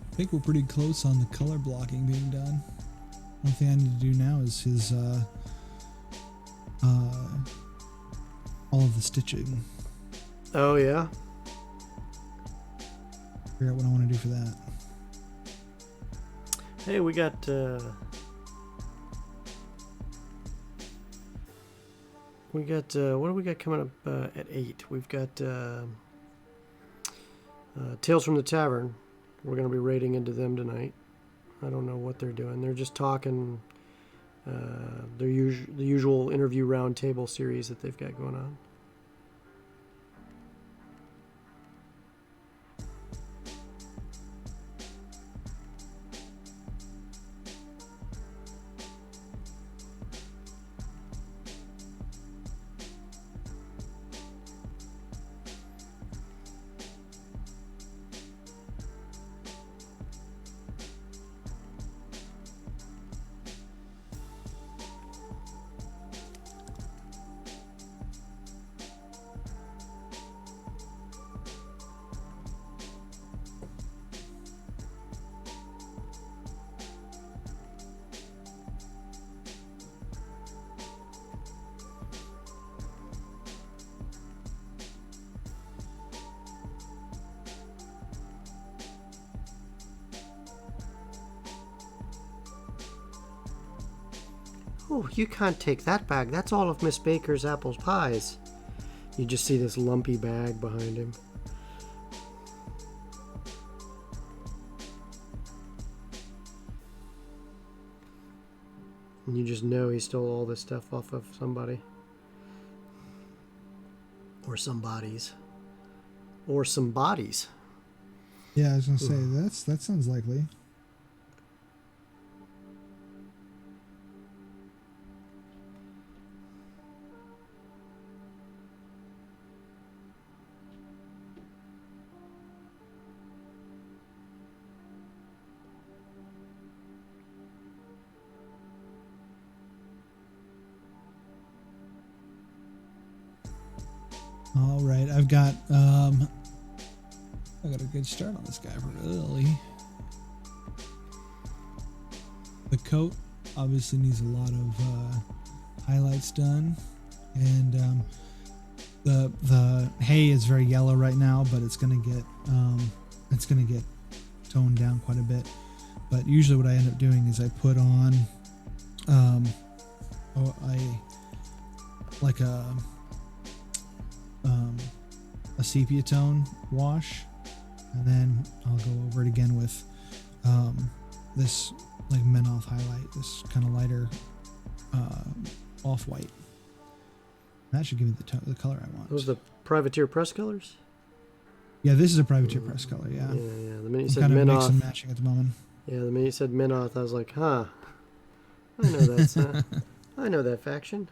I think we're pretty close on the color blocking being done. One thing I need to do now is his all of the stitching. Oh, yeah? Figure out what I want to do for that. Hey, we got... what do we got coming up at 8? We've got Tales from the Tavern. We're going to be raiding into them tonight. I don't know what they're doing. They're just talking the usual interview roundtable series that they've got going on. Oh, you can't take that bag. That's all of Miss Baker's apple pies. You just see this lumpy bag behind him. And you just know he stole all this stuff off of somebody. Or some bodies. Or some bodies. Yeah, I was gonna say that sounds likely. All right, I've got I got a good start on this guy early. The coat obviously needs a lot of highlights done, and the hay is very yellow right now, but it's gonna get toned down quite a bit. But usually, what I end up doing is I put on a sepia tone wash, and then I'll go over it again with this like Menoth highlight, this kind of lighter off-white. That should give me the color I want. Those the Privateer press colors? Yeah, this is a Privateer press color, yeah. Yeah. The minute you I'm said kind of mix Menoth. and matching at the moment. Yeah, the minute you said Menoth, I was like, huh. I know that's I know that faction.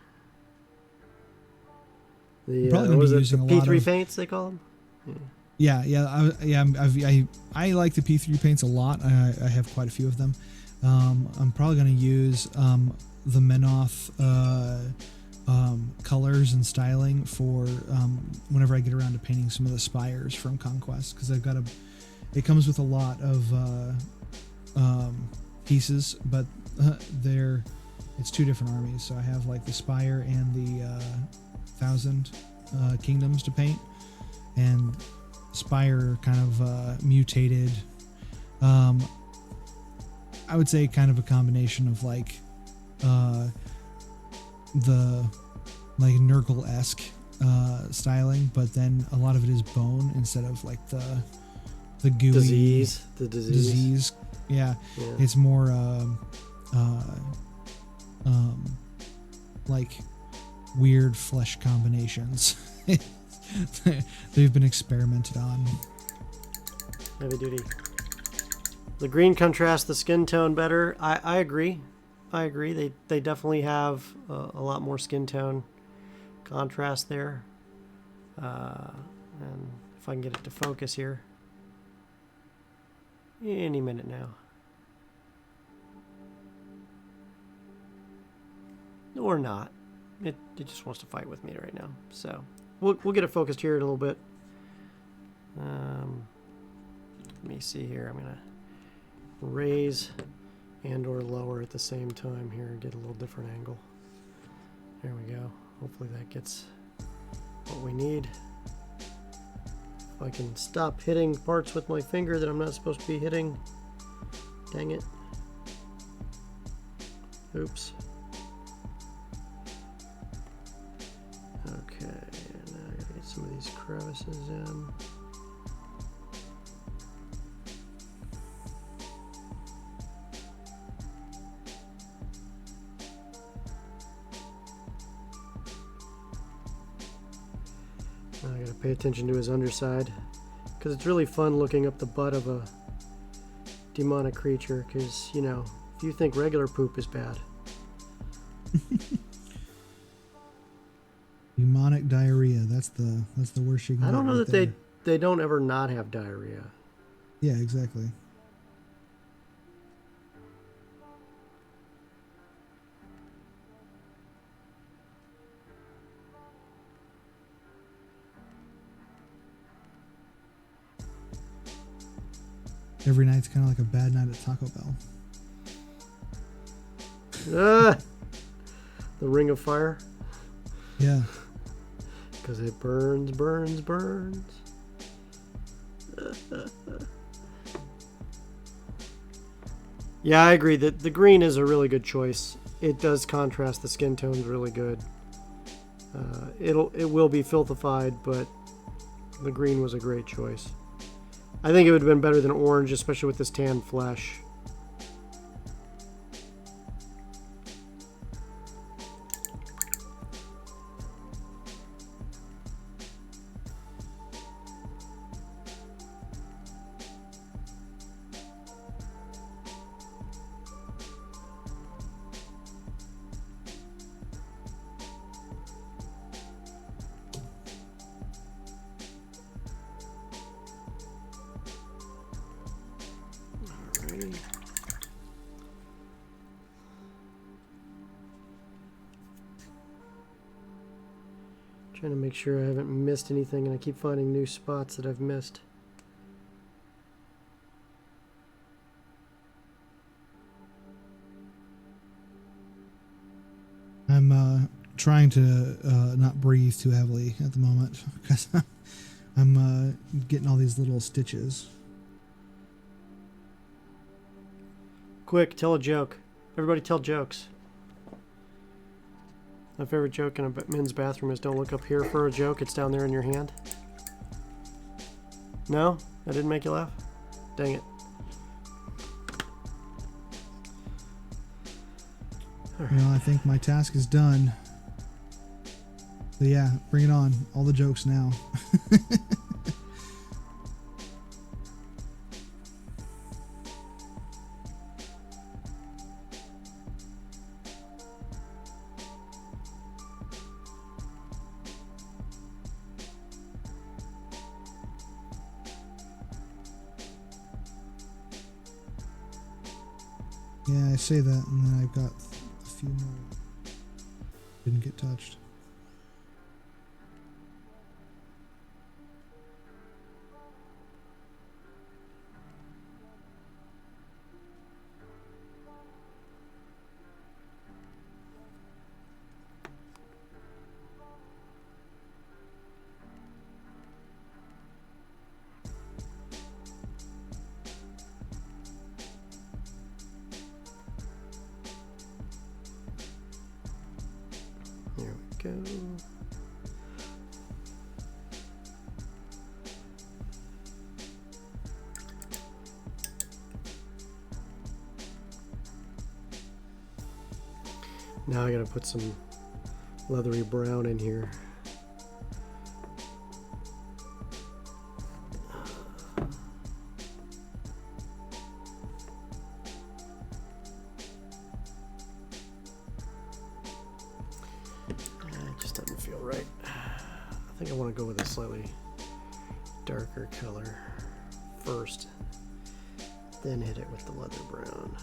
The probably gonna what be is it? using The a lot P3 of- paints they call them. I like the P3 paints a lot. I have quite a few of them. I'm probably going to use the Menoth colors and styling for whenever I get around to painting some of the spires from Conquest, because it comes with a lot of pieces, but it's two different armies. So I have like the Spire and the 1,000 Kingdoms to paint, and Spire kind of mutated. I would say kind of a combination of like the like Nurgle-esque styling, but then a lot of it is bone instead of like the gooey disease. Yeah. It's more like weird flesh combinations. They've been experimented on. Heavy duty. The green contrasts the skin tone better. I agree. They definitely have a lot more skin tone contrast there. And if I can get it to focus here. Any minute now. Or not. It just wants to fight with me right now. So we'll get it focused here in a little bit. Let me see here. I'm gonna raise and or lower at the same time here and get a little different angle. There we go. Hopefully that gets what we need. If I can stop hitting parts with my finger that I'm not supposed to be hitting. Dang it. Oops. Okay, now I gotta get some of these crevices in. Now I gotta pay attention to his underside, because it's really fun looking up the butt of a demonic creature, because, you know, if you think regular poop is bad. Demonic diarrhea. That's the worst you can I don't get know right that there. they don't ever not have diarrhea. Yeah, exactly. Every night's kind of like a bad night at Taco Bell. Ah! The ring of fire. Yeah. Because it burns. Yeah, I agree that the green is a really good choice. It does contrast the skin tones really good. It will be filthified, but the green was a great choice. I think it would have been better than orange, especially with this tan flesh. Alrighty. Trying to make sure I haven't missed anything, and I keep finding new spots that I've missed. I'm trying to not breathe too heavily at the moment because I'm getting all these little stitches. Quick, tell a joke. Everybody tell jokes. My favorite joke in a men's bathroom is don't look up here for a joke. It's down there in your hand. No? I didn't make you laugh? Dang it. Well, I think my task is done. So yeah, bring it on. All the jokes now. Yeah, I say that, and then I've got a few more didn't get touched. There we go. Now I gotta put some leathery brown in here. It just doesn't feel right. I think I want to go with a slightly darker color first, then hit it with the leather brown.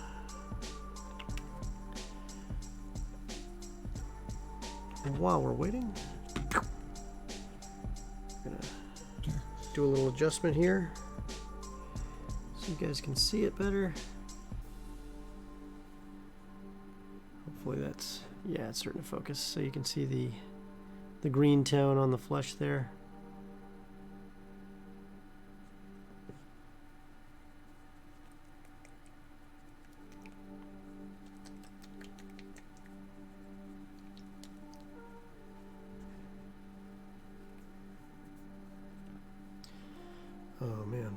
And while we're waiting, I'm gonna do a little adjustment here so you guys can see it better. Hopefully that's, yeah, it's starting to focus so you can see the green tone on the flesh there. Oh man.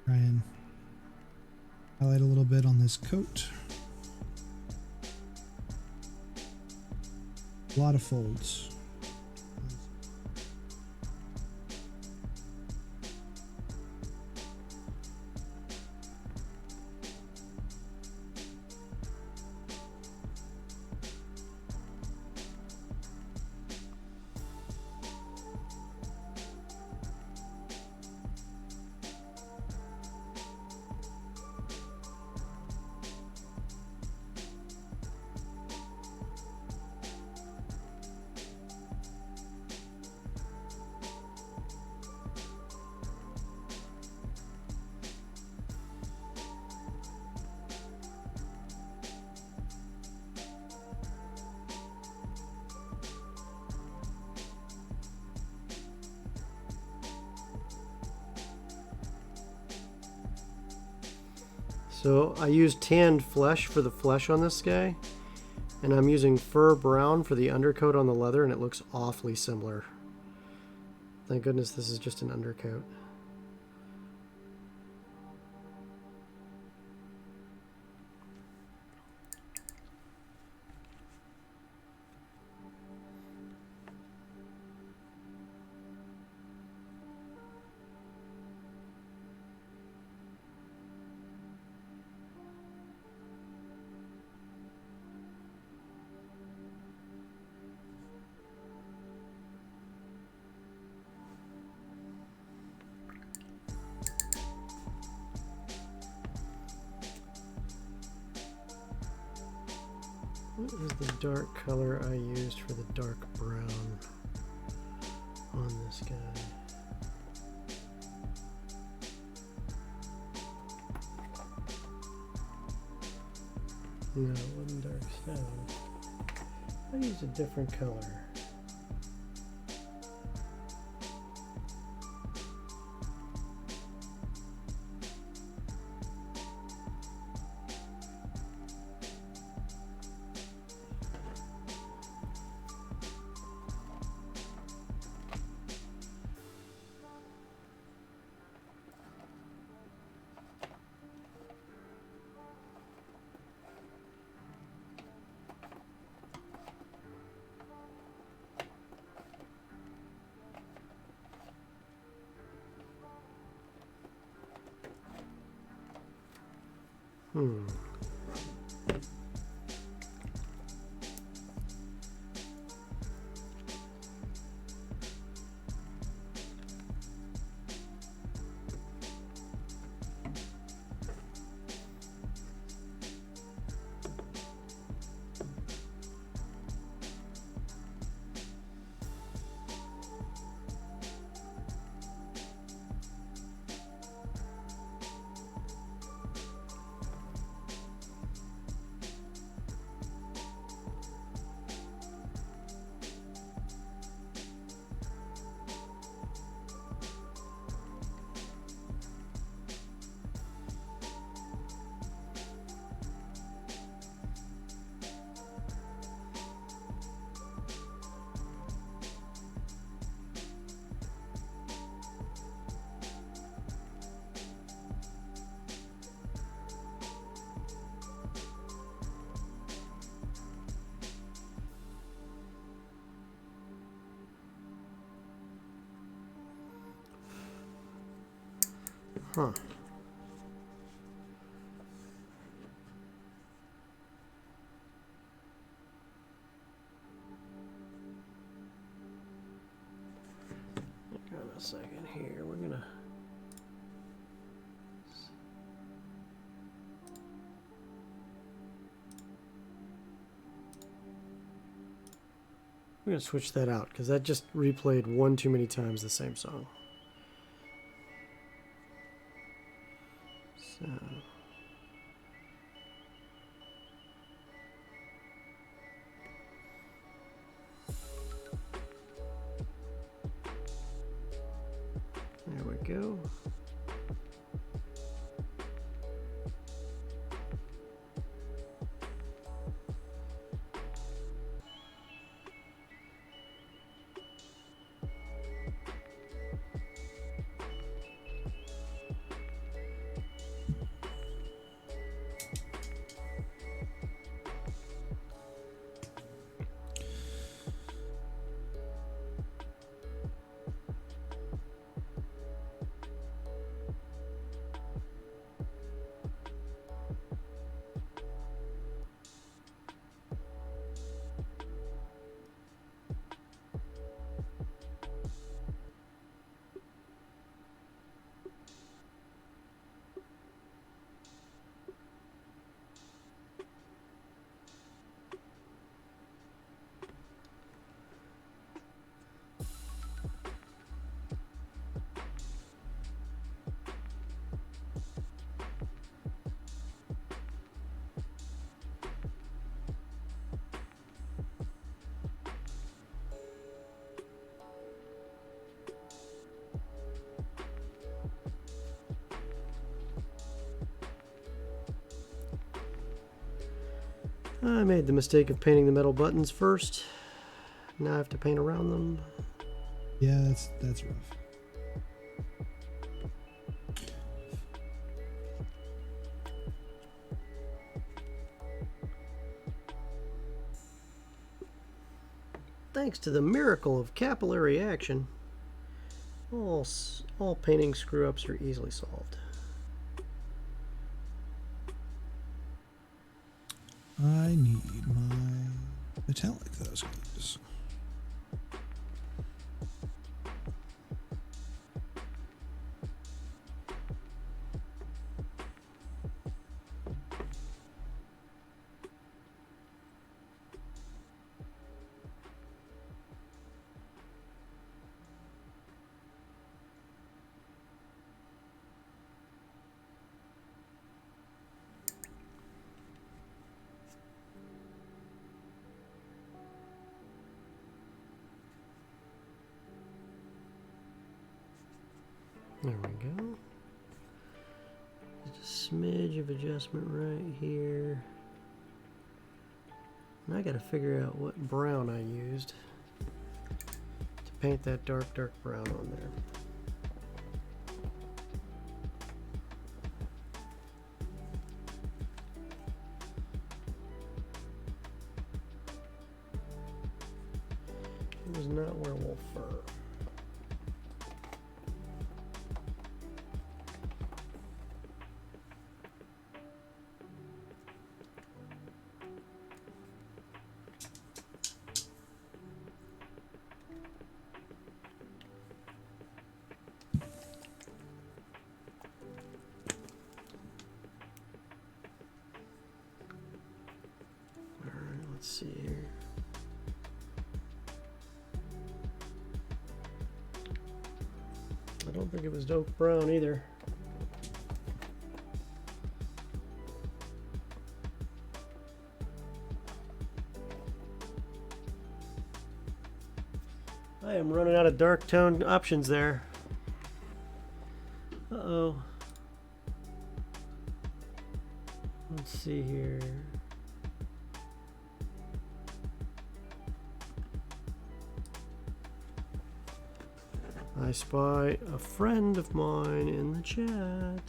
Try and highlight a little bit on this coat. A lot of folds. So I used tanned flesh for the flesh on this guy, and I'm using fur brown for the undercoat on the leather, and it looks awfully similar. Thank goodness this is just an undercoat. What is the dark color I used for the dark brown on this guy? No, it wasn't dark stone. I used a different color. Hmm. Huh. Hang on a second here. We're gonna switch that out because that just replayed one too many times the same song. So there we go. I made the mistake of painting the metal buttons first. Now I have to paint around them. Yeah, that's rough. Thanks to the miracle of capillary action, all painting screw-ups are easily solved. I need my metallic, those guys. There we go. Just a smidge of adjustment right here. And I gotta figure out what brown I used to paint that dark brown on there. It was not werewolf fur. Let's see here. I don't think it was oak brown either. I am running out of dark tone options there. Uh-oh. Let's see here. I spy a friend of mine in the chat.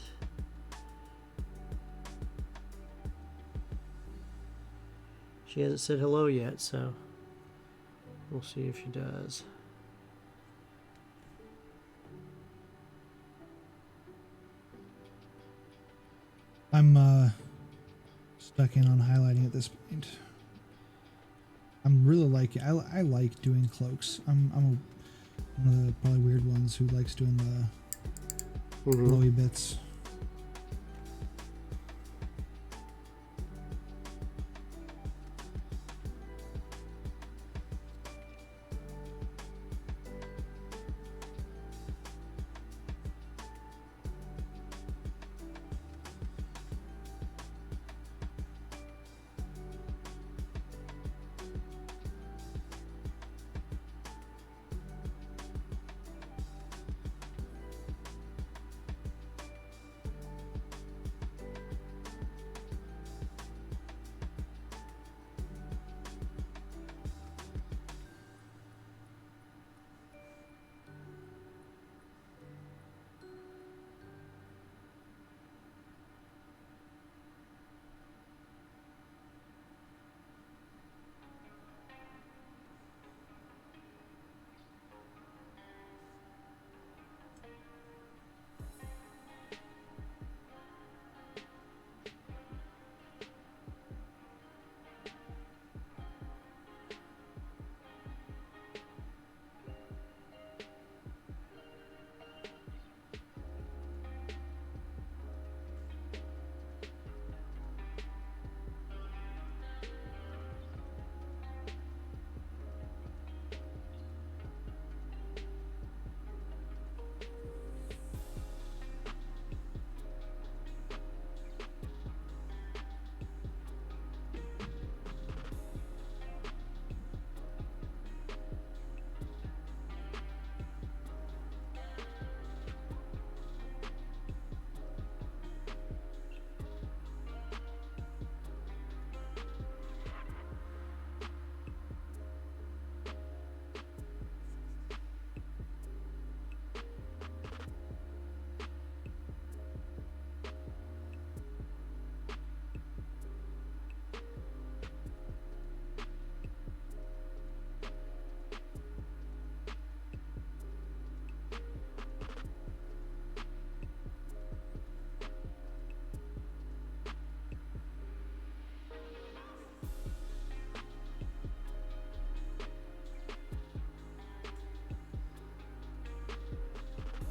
She hasn't said hello yet, so we'll see if she does. I'm stuck in on highlighting at this point. I'm really liking. I like doing cloaks. I'm one of the probably weird ones who likes doing the glowy bits.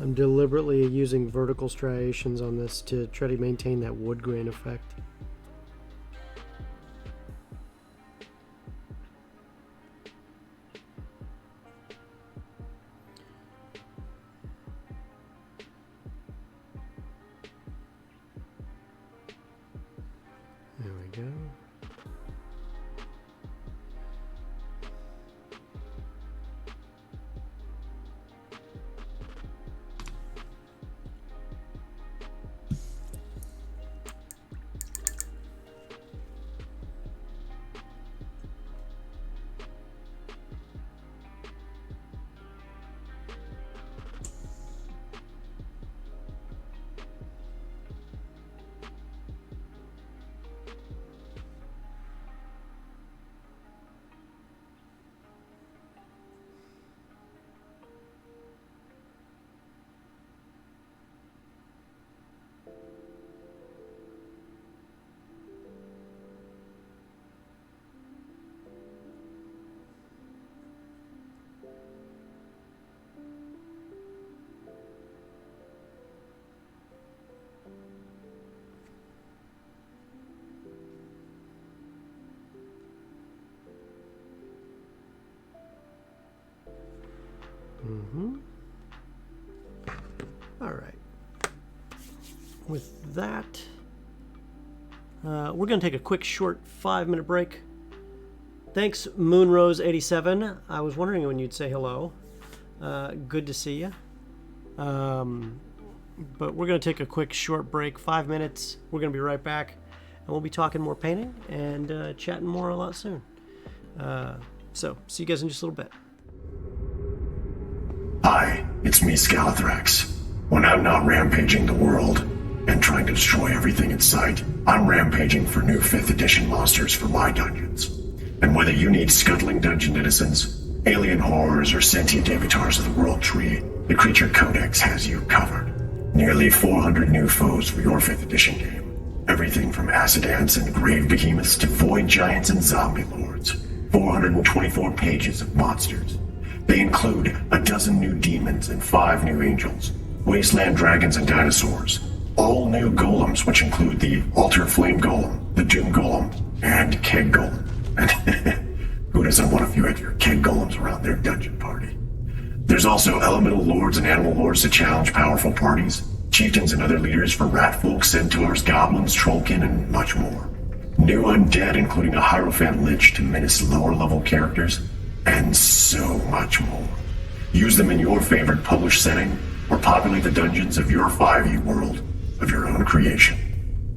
I'm deliberately using vertical striations on this to try to maintain that wood grain effect. There we go. All right. With that, we're going to take a quick, short 5-minute break. Thanks, Moonrose87. I was wondering when you'd say hello. Good to see you. But we're going to take a quick, short break, 5 minutes. We're going to be right back, and we'll be talking more painting and chatting more a lot soon. So, see you guys in just a little bit. Hi, it's me, Scallothrex. When I'm not rampaging the world and trying to destroy everything in sight, I'm rampaging for new 5th edition monsters for my dungeons. And whether you need scuttling dungeon denizens, alien horrors, or sentient avatars of the world tree, the Creature Codex has you covered. Nearly 400 new foes for your 5th edition game. Everything from acid ants and grave behemoths to void giants and zombie lords. 424 pages of monsters. They include a dozen new demons and 5 new angels, wasteland dragons and dinosaurs, all new golems, which include the Altar Flame Golem, the Doom Golem, and Keg Golem. And who doesn't want a few extra Keg Golems around their dungeon party? There's also elemental lords and animal lords to challenge powerful parties, chieftains and other leaders for ratfolk, centaurs, goblins, trollkin, and much more. New undead, including a Hierophant Lich to menace lower-level characters, and so much more. Use them in your favorite published setting, or populate the dungeons of your 5e world of your own creation.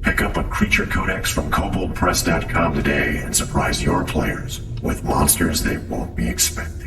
Pick up a Creature Codex from koboldpress.com today and surprise your players with monsters they won't be expecting.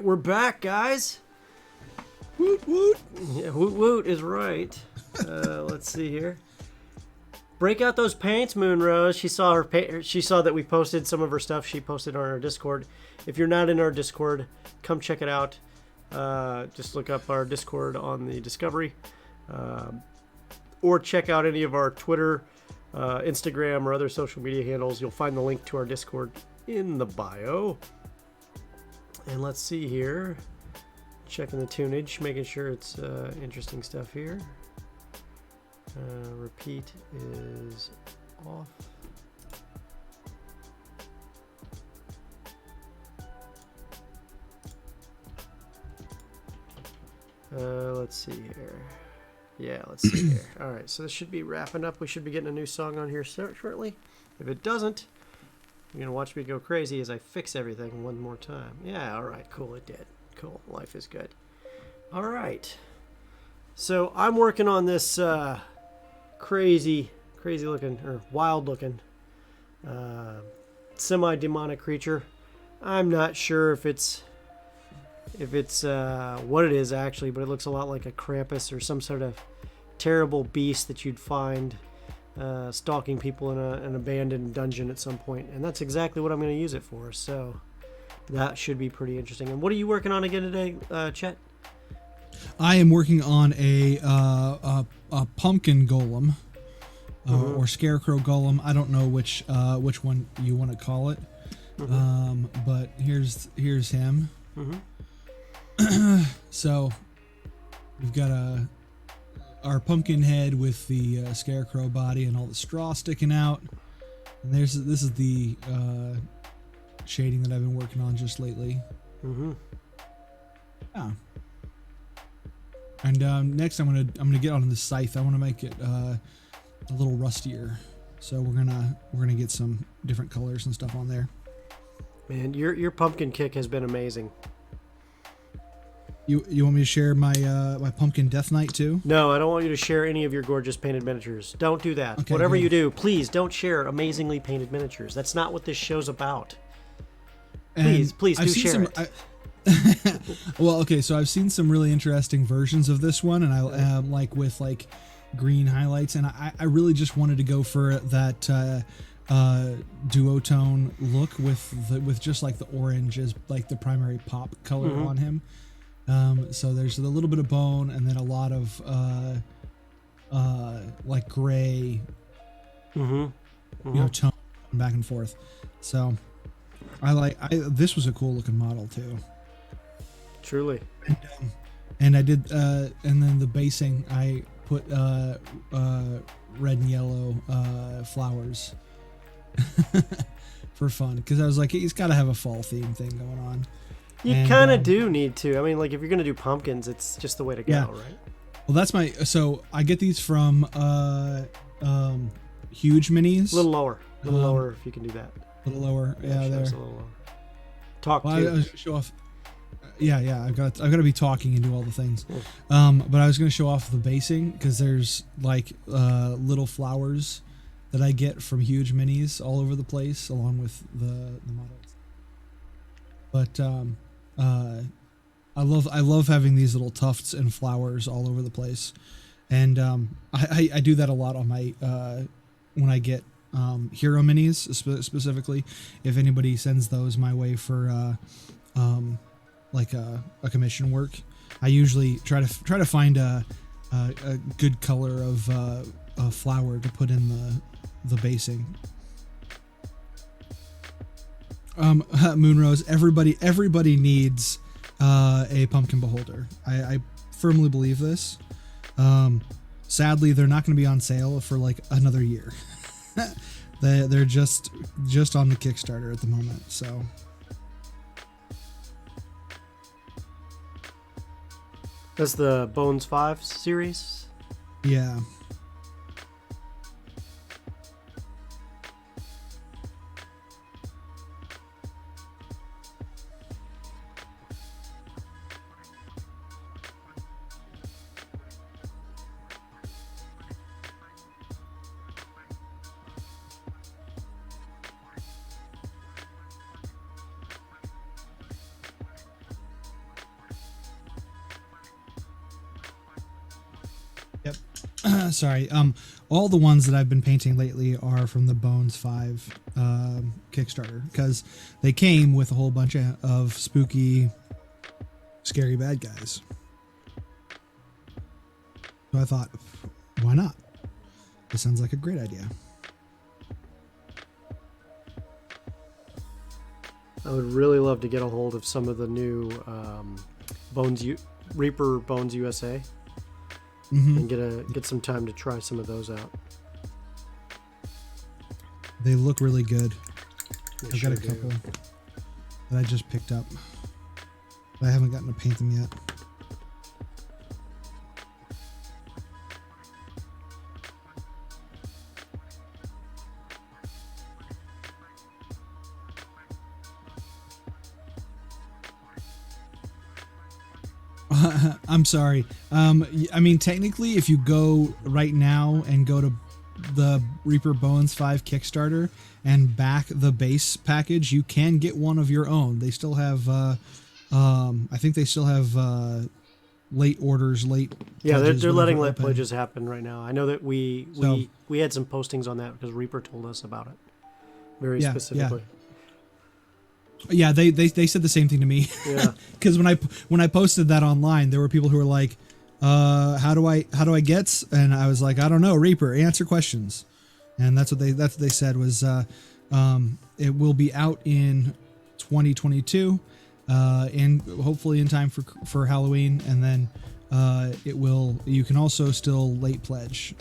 we're back, guys. Woot woot. Yeah, woot woot is right. Let's see here. Break out those paints, Moonrose. She saw that we posted some of her stuff. She posted on our Discord. If you're not in our Discord, come check it out. Just look up our Discord on the Discovery, or check out any of our Twitter, Instagram, or other social media handles. You'll find the link to our Discord in the bio. And let's see here. Checking the tunage, making sure it's interesting stuff here. Repeat is off. Let's see here. Yeah, let's see here. All right, so this should be wrapping up. We should be getting a new song on here shortly. If it doesn't, you're going to watch me go crazy as I fix everything one more time. Yeah, all right, cool, it did. Cool, life is good. All right. So I'm working on this crazy looking, or wild looking, semi-demonic creature. I'm not sure if it's what it is actually, but it looks a lot like a Krampus or some sort of terrible beast that you'd find stalking people in an abandoned dungeon at some point. And that's exactly what I'm going to use it for. So that should be pretty interesting. And what are you working on again today, Chet? I am working on a pumpkin golem, or scarecrow golem. I don't know which one you want to call it, but here's him. So we've got our pumpkin head with the scarecrow body and all the straw sticking out. And this is the shading that I've been working on just lately. Yeah. And next, I'm gonna get on the scythe. I want to make it a little rustier. So we're gonna get some different colors and stuff on there. Man, your pumpkin kick has been amazing. You want me to share my my pumpkin death knight too? No, I don't want you to share any of your gorgeous painted miniatures. Don't do that. Okay, Whatever good. you do, please don't share amazingly painted miniatures. That's not what this show's about. And Please do share it. Well, okay, so I've seen some really interesting versions of this one, and I like with like green highlights, and I really just wanted to go for that duotone look with just like the orange as like the primary pop color on him. So there's a little bit of bone, and then a lot of like gray, you know, tone back and forth. So this was a cool looking model too. Truly. And I did, and then the basing, I put red and yellow flowers for fun, because I was like, he's got to have a fall theme thing going on. You kind of do need to. I mean, like if you're gonna do pumpkins, it's just the way to go, right? Well, that's so I get these from huge minis. A little lower if you can do that. A little lower, yeah, there. A little lower. Talk to. I was gonna show off. Yeah, I've got to be talking and do all the things. But I was gonna show off the basing, because there's like little flowers that I get from huge minis all over the place, along with the models. But I love having these little tufts and flowers all over the place, and I do that a lot on my when I get hero minis specifically. If anybody sends those my way for like a commission work, I usually try to find a good color of a flower to put in the basing. Moonrose, everybody needs a pumpkin beholder. I firmly believe this. Sadly, they're not going to be on sale for like another year. They're just on the Kickstarter at the moment. So that's the Bones 5 series. Yeah. Sorry. All the ones that I've been painting lately are from the Bones 5 Kickstarter, because they came with a whole bunch of spooky, scary bad guys. So I thought, why not? This sounds like a great idea. I would really love to get a hold of some of the new Reaper Bones USA. And get some time to try some of those out. They look really good. They I've got a couple that I just picked up, but I haven't gotten to paint them yet. I'm sorry. I mean, technically, if you go right now and go to the Reaper Bones 5 Kickstarter and back the base package, you can get one of your own. They still have, I think they still have late orders, late. Yeah, pledges, they're letting whatever, open. pledges happen right now. I know that we had some postings on that because Reaper told us about it very specifically. Yeah, they said the same thing to me. Yeah. Because when I posted that online, there were people who were like, how do I get? And I was like, I don't know, Reaper, answer questions. And that's what they said was it will be out in 2022 and hopefully in time for Halloween, and then you can also still late pledge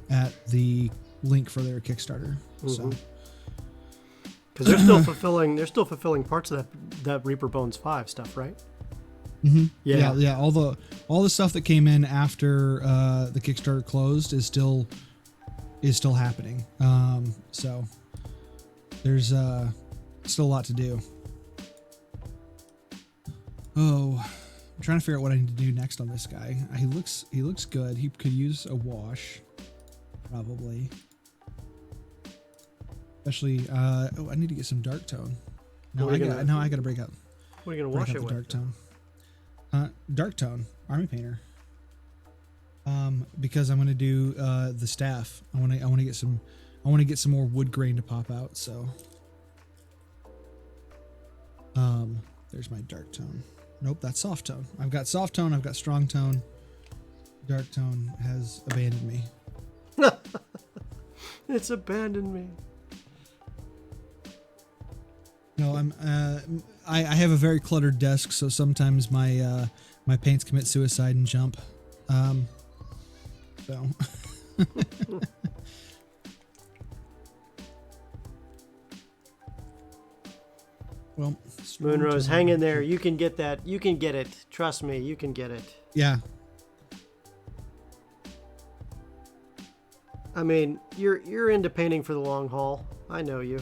at the link for their Kickstarter. Mm-hmm. So because they're still fulfilling parts of that Reaper Bones 5 stuff, right? Mm-hmm. Yeah. All the stuff that came in after the Kickstarter closed is still happening. So there's still a lot to do. Oh, I'm trying to figure out what I need to do next on this guy. He looks good. He could use a wash, probably. Especially, I need to get some dark tone. I got to break out. What are you gonna wash it with? Dark tone. Dark tone, army painter. Because I'm gonna do the staff. I want to get some more wood grain to pop out. So, there's my dark tone. Nope, that's soft tone. I've got soft tone. I've got strong tone. Dark tone has abandoned me. It's abandoned me. No, I have a very cluttered desk, so sometimes my paints commit suicide and jump. So. Well, Moonrose, hang in there. You can get that. You can get it. Trust me, you can get it. Yeah. I mean, you're into painting for the long haul. I know you.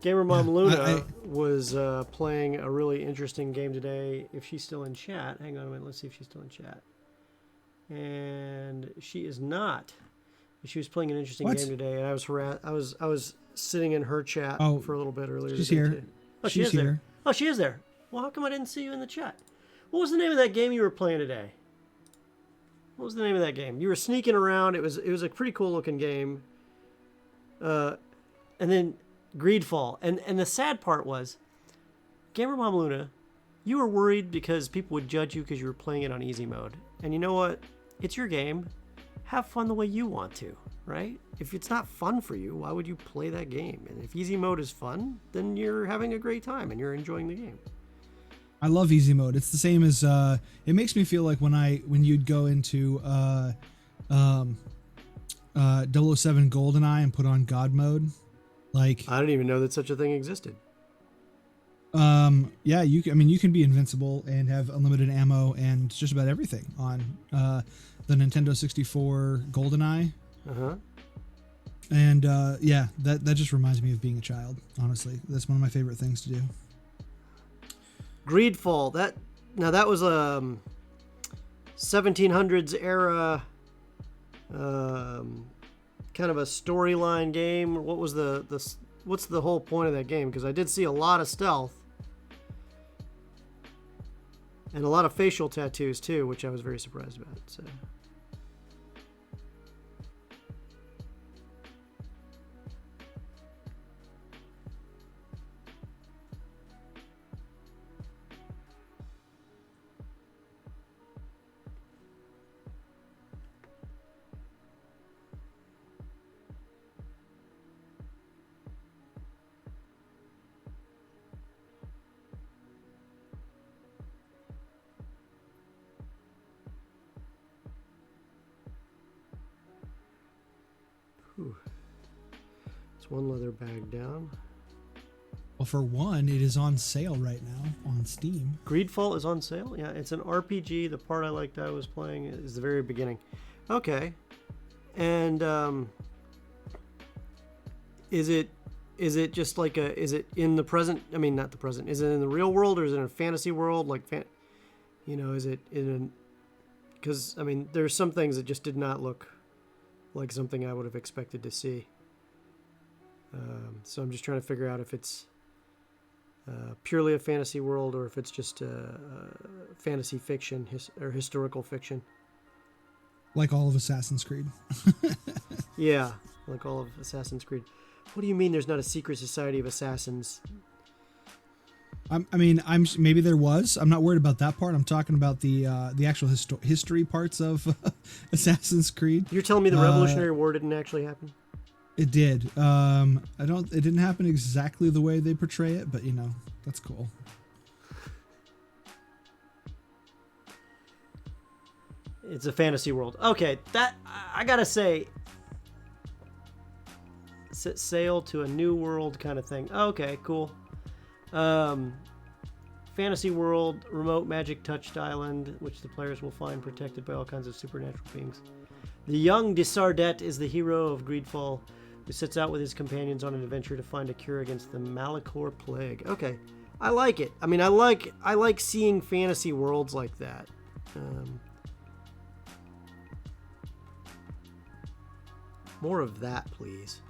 Gamer Mom Luna was playing a really interesting game today. If she's still in chat, hang on a minute. Let's see if she's still in chat. And she is not. She was playing an interesting game today, and I was sitting in her chat for a little bit earlier. She's today here. Too. Oh, she's here. There. Oh, she is there. Well, how come I didn't see you in the chat? What was the name of that game you were playing today? What was the name of that game? You were sneaking around. It was a pretty cool looking game. And then Greedfall. And the sad part was, Gamer Mom Luna, you were worried because people would judge you because you were playing it on easy mode. And you know what? It's your game. Have fun the way you want to, right? If it's not fun for you, why would you play that game? And if easy mode is fun, then you're having a great time and you're enjoying the game. I love easy mode. It's the same as it makes me feel like when you'd go into 007 GoldenEye and put on God mode. Like, I didn't even know that such a thing existed. Yeah, you can be invincible and have unlimited ammo and just about everything on the Nintendo 64 GoldenEye. Uh-huh. And yeah, that just reminds me of being a child. Honestly, that's one of my favorite things to do. Greedfall. That was 1700s era, kind of a storyline game. What was what's the whole point of that game? Because I did see a lot of stealth. And a lot of facial tattoos too, which I was very surprised about. So. Whew. It's one leather bag down. Well, for one, it is on sale right now on Steam. Greedfall is on sale? Yeah, it's an RPG. The part I liked I was playing is the very beginning. Okay. And is it just like is it in the present? I mean, not the present. Is it in the real world or is it in a fantasy world? Like, is it in because, I mean, there's some things that just did not look like something I would have expected to see. So I'm just trying to figure out if it's purely a fantasy world or if it's just fantasy fiction or historical fiction. Like all of Assassin's Creed. Yeah, like all of Assassin's Creed. What do you mean there's not a secret society of assassins? Maybe there was. I'm not worried about that part. I'm talking about the actual history parts of Assassin's Creed. You're telling me the Revolutionary War didn't actually happen? It did. It didn't happen exactly the way they portray it, but that's cool. It's a fantasy world. Okay, that I gotta say, set sail to a new world kind of thing. Okay, cool. Fantasy world, remote magic touched island, which the players will find protected by all kinds of supernatural beings. The young de Sardet is the hero of Greedfall, who sets out with his companions on an adventure to find a cure against the Malachor plague. Okay, I like it. I mean, I like seeing fantasy worlds like that. More of that, please.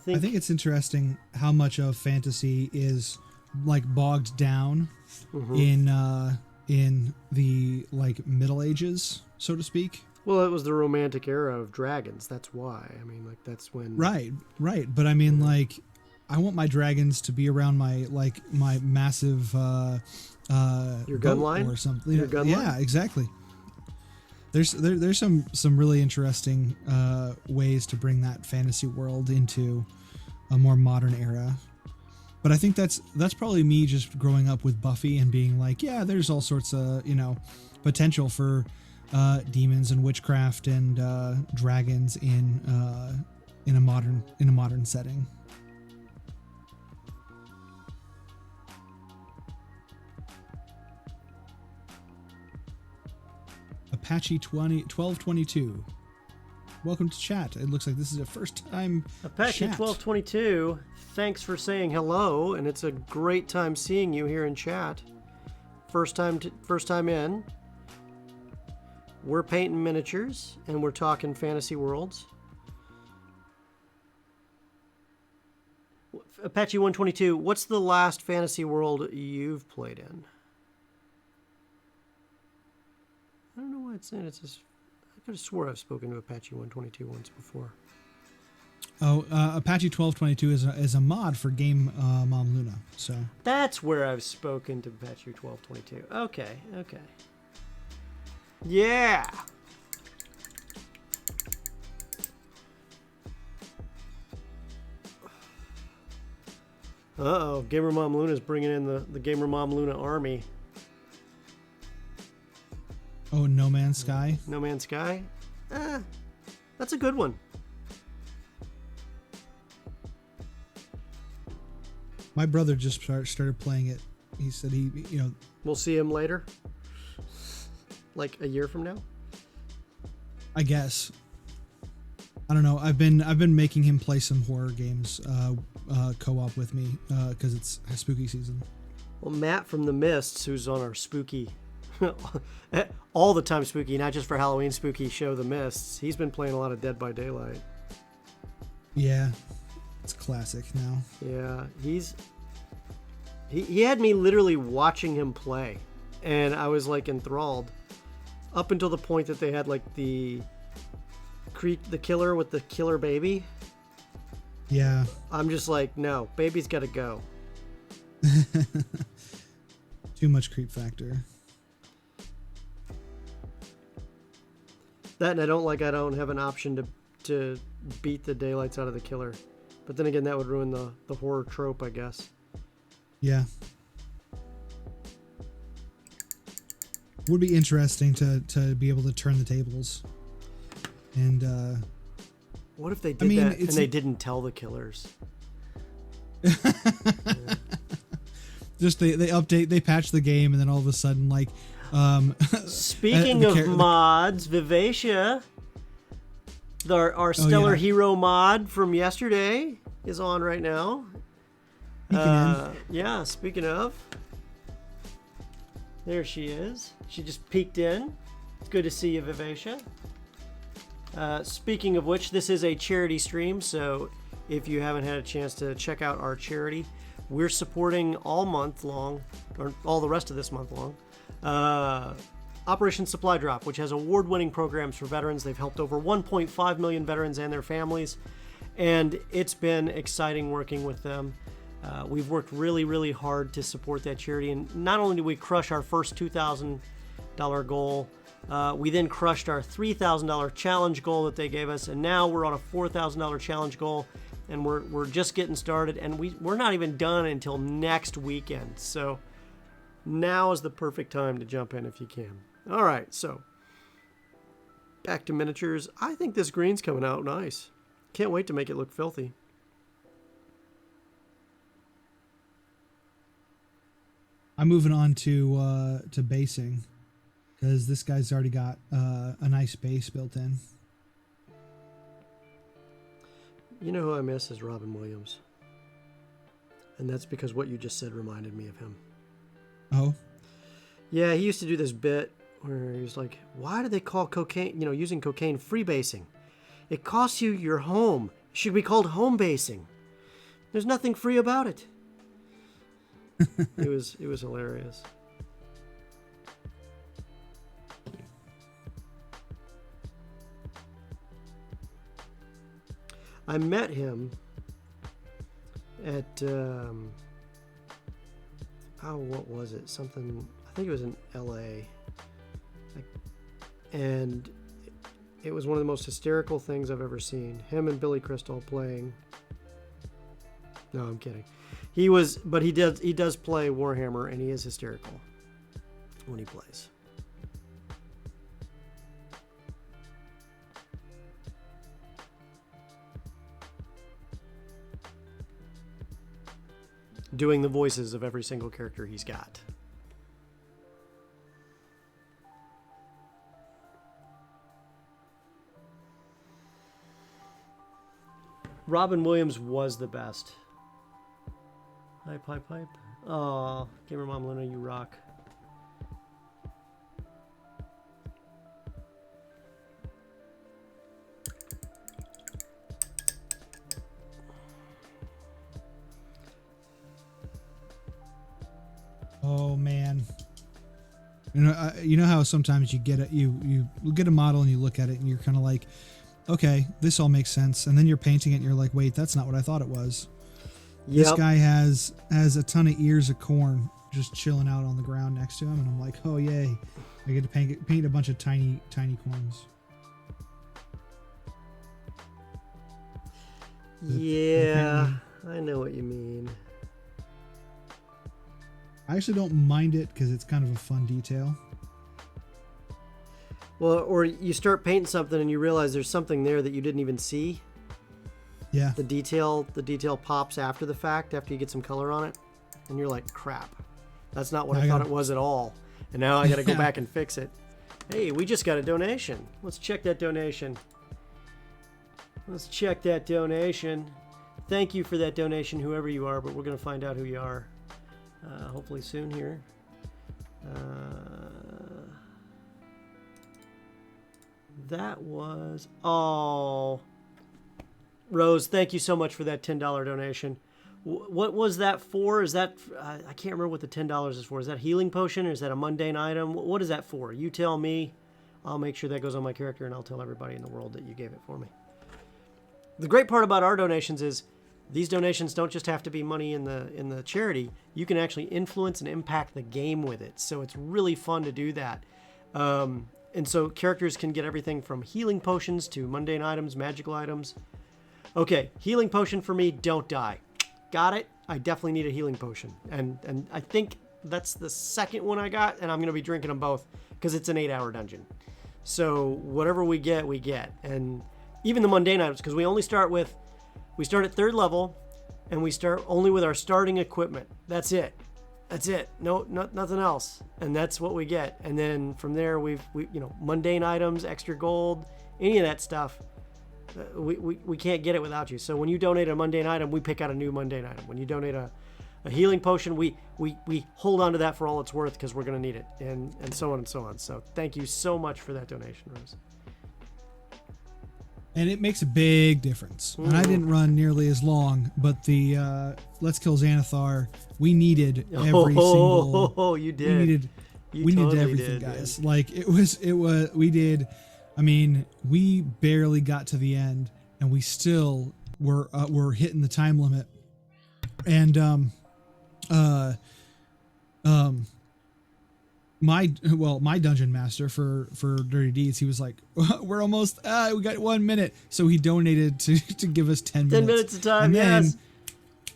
I think it's interesting how much of fantasy is like bogged down in the like Middle Ages, so to speak. Well, it was the romantic era of dragons. That's why. I mean, like that's when. Right. But I mean, like, I want my dragons to be around my massive your gun line or something. Your gun line? Yeah, exactly. There's some really interesting ways to bring that fantasy world into a more modern era. But I think that's probably me just growing up with Buffy and being like, yeah, there's all sorts of potential for demons and witchcraft and dragons in a modern setting. Apache 1222. Welcome to chat. It looks like this is a first time Apache chat. 1222. Thanks for saying hello, and it's a great time seeing you here in chat. First time in. We're painting miniatures and we're talking fantasy worlds. Apache 122, what's the last fantasy world you've played in? I don't know why it's saying it's just, I could have swore I've spoken to Apache 122 once before. Oh, Apache 1222 is a mod for Game Mom Luna. So that's where I've spoken to Apache 1222. Okay. Yeah. Uh-oh, Gamer Mom Luna's bringing in the Gamer Mom Luna army. Oh, No Man's Sky? No Man's Sky? That's a good one. My brother just started playing it. He said We'll see him later? Like a year from now? I guess. I don't know. I've been making him play some horror games co-op with me because it's spooky season. Well, Matt from the Mists, who's on our spooky, all the time spooky, not just for Halloween spooky show, The Mists, he's been playing a lot of Dead by Daylight. Yeah, it's classic now. Yeah, he had me literally watching him play, and I was like enthralled up until the point that they had like the killer with the killer baby. Yeah. I'm just like, no, baby's got to go. Too much creep factor. That, and I don't have an option to beat the daylights out of the killer. But then again, that would ruin the horror trope, I guess. Yeah. Would be interesting to be able to turn the tables. And what if they did that and they didn't tell the killers? Just they patch the game, and then all of a sudden, like, speaking of mods, Vivacia, our stellar hero mod from yesterday, is on right now. Yeah, speaking of, there she is. She just peeked in. It's good to see you, Vivacia. Speaking of which, this is a charity stream, so if you haven't had a chance to check out our charity, we're supporting all month long, or all the rest of this month long, Operation Supply Drop, which has award-winning programs for veterans. They've helped over 1.5 million veterans and their families, and it's been exciting working with them. We've worked really, really hard to support that charity, and not only did we crush our first $2,000 goal, we then crushed our $3,000 challenge goal that they gave us, and now we're on a $4,000 challenge goal, and we're just getting started, and we're not even done until next weekend. So now is the perfect time to jump in if you can. All right, so back to miniatures. I think this green's coming out nice. Can't wait to make it look filthy. I'm moving on to basing, because this guy's already got a nice base built in. You know who I miss is Robin Williams. And that's because what you just said reminded me of him. Oh? Yeah, he used to do this bit where he was like, why do they call cocaine, using cocaine freebasing? It costs you your home. It should be called home basing. There's nothing free about it. It was hilarious. I met him at what was it? Something, I think it was in LA. And it was one of the most hysterical things I've ever seen. Him and Billy Crystal playing. No, I'm kidding. He does play Warhammer, and he is hysterical when he plays. Doing the voices of every single character he's got. Robin Williams was the best. Hype, hype, hype. Aw, Gamer Mom Luna, you rock. Oh man. You know how sometimes you get you get a model and you look at it and you're kind of like, okay, this all makes sense, and then you're painting it and you're like, wait, that's not what I thought it was. Yep. This guy has a ton of ears of corn just chilling out on the ground next to him, and I'm like, oh yay, I get to paint a bunch of tiny corns. Yeah, I know what you mean. I actually don't mind it because it's kind of a fun detail. Well, or you start painting something and you realize there's something there that you didn't even see. Yeah. The detail pops after the fact, after you get some color on it, and you're like, crap, that's not what I thought it was at all. And now I got to go back and fix it. Hey, we just got a donation. Let's check that donation. thank you for that donation, whoever you are, but we're going to find out who you are hopefully soon here. That was... Oh, Rose, thank you so much for that $10 donation. What was that for? Is that... I can't remember what the $10 is for. Is that healing potion or is that a mundane item? What is that for? You tell me. I'll make sure that goes on my character, and I'll tell everybody in the world that you gave it for me. The great part about our donations is these donations don't just have to be money in the charity. You can actually influence and impact the game with it. So it's really fun to do that. And so characters can get everything from healing potions to mundane items, magical items. Okay, healing potion for me, don't die. Got it? I definitely need a healing potion. And I think that's the second one I got, and I'm going to be drinking them both because it's an 8-hour dungeon. So whatever we get, we get. And even the mundane items, because we start at 3rd level, and we start only with our starting equipment. That's it. No, nothing else. And that's what we get. And then from there, we mundane items, extra gold, any of that stuff. We can't get it without you. So when you donate a mundane item, we pick out a new mundane item. When you donate a healing potion, we hold on to that for all it's worth because we're going to need it, and so on and so on. So thank you so much for that donation, Rose. And it makes a big difference. And I didn't run nearly as long, but the Let's Kill Xanathar, we needed every single... Oh, you did. We needed everything, guys. Like, we did... I mean, we barely got to the end, and we still were hitting the time limit. And my dungeon master for Dirty Deeds, he was like, we're almost we got 1 minute, so he donated to give us 10 minutes. 10 minutes of time. Yes.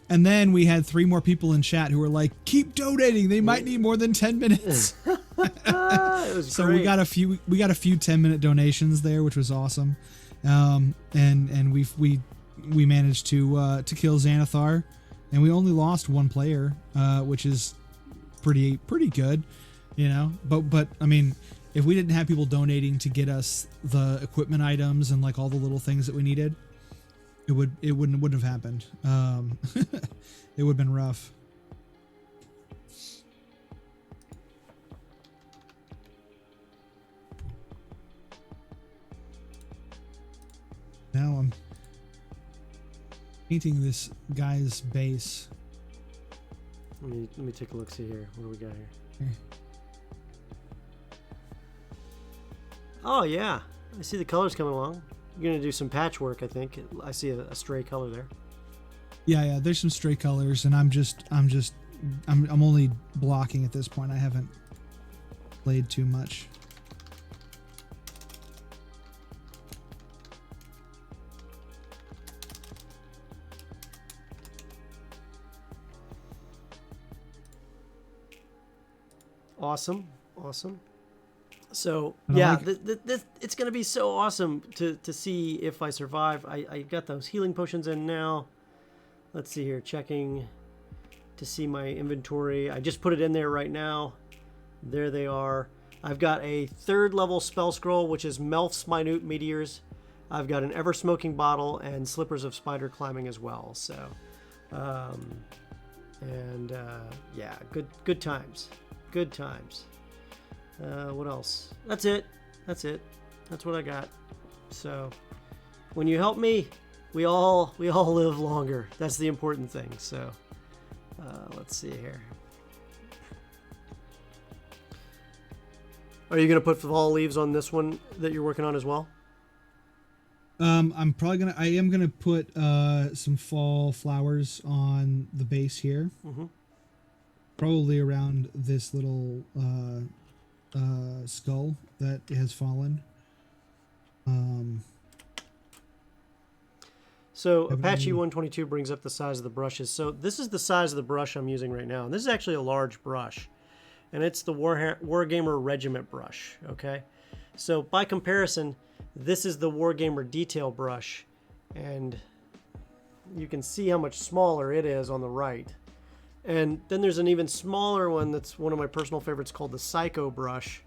And then we had 3 more people in chat who were like, keep donating, they might need more than 10 minutes. It was so great. we got a few 10-minute donations there, which was awesome. And we managed to kill Xanathar, and we only lost 1 player, which is pretty good, you know. But I mean, if we didn't have people donating to get us the equipment items and like all the little things that we needed, it wouldn't have happened. It would have been rough. Now I'm painting this guy's base. Let me take a look. See here. What do we got here? Oh yeah, I see the colors coming along. You're gonna do some patchwork, I think. I see a stray color there. Yeah. There's some stray colors, and I'm only blocking at this point. I haven't played too much. Awesome. So yeah, it's gonna be so awesome to see if I survive. I got those healing potions in now. Let's see here, checking to see my inventory. I just put it in there right now. There they are. I've got a 3rd level spell scroll, which is Melf's Minute Meteors. I've got an ever smoking bottle and slippers of spider climbing as well. So, yeah, good times. Good times. What else? That's it. That's what I got. So, when you help me, we all live longer. That's the important thing. So, let's see here. Are you gonna put fall leaves on this one that you're working on as well? I am gonna put some fall flowers on the base here. Mm-hmm. Probably around this little skull that has fallen. So Apache 122 brings up the size of the brushes. So this is the size of the brush I'm using right now. And this is actually a large brush. And it's the Wargamer Regiment brush, okay? So by comparison, this is the Wargamer Detail brush. And you can see how much smaller it is on the right. And then there's an even smaller one that's one of my personal favorites called the Psycho brush,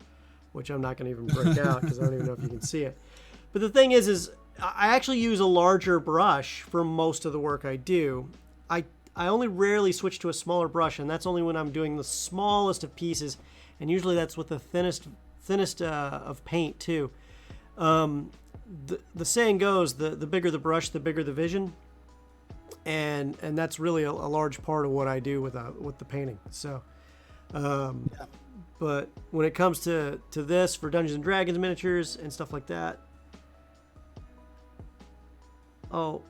which I'm not going to even break out because I don't even know if you can see it. But the thing is I actually use a larger brush for most of the work I do. I only rarely switch to a smaller brush, and that's only when I'm doing the smallest of pieces, and usually that's with the thinnest of paint too. The saying goes, the bigger the brush, the bigger the vision, and that's really a large part of what I do with the painting. So, but when it comes to this for Dungeons and Dragons miniatures and stuff like that, oh,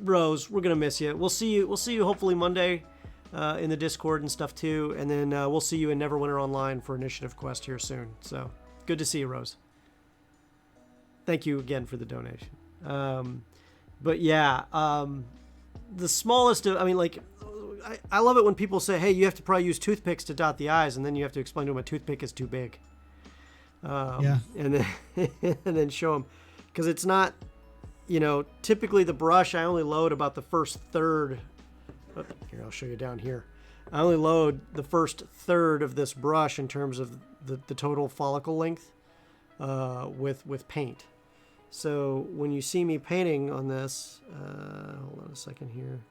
Rose, we're gonna miss you. We'll see you hopefully Monday in the Discord and stuff too, and then we'll see you in Neverwinter Online for Initiative Quest here soon. So good to see you, Rose. Thank you again for the donation. But yeah, the smallest of, I mean, like, I love it when people say, hey, you have to probably use toothpicks to dot the I's, and then you have to explain to them a toothpick is too big. And then and then show them, because it's not, typically the brush, I only load about the first third. Oh, here, I'll show you down here. I only load the first third of this brush in terms of the total follicle length with paint. So when you see me painting on this, hold on a second here.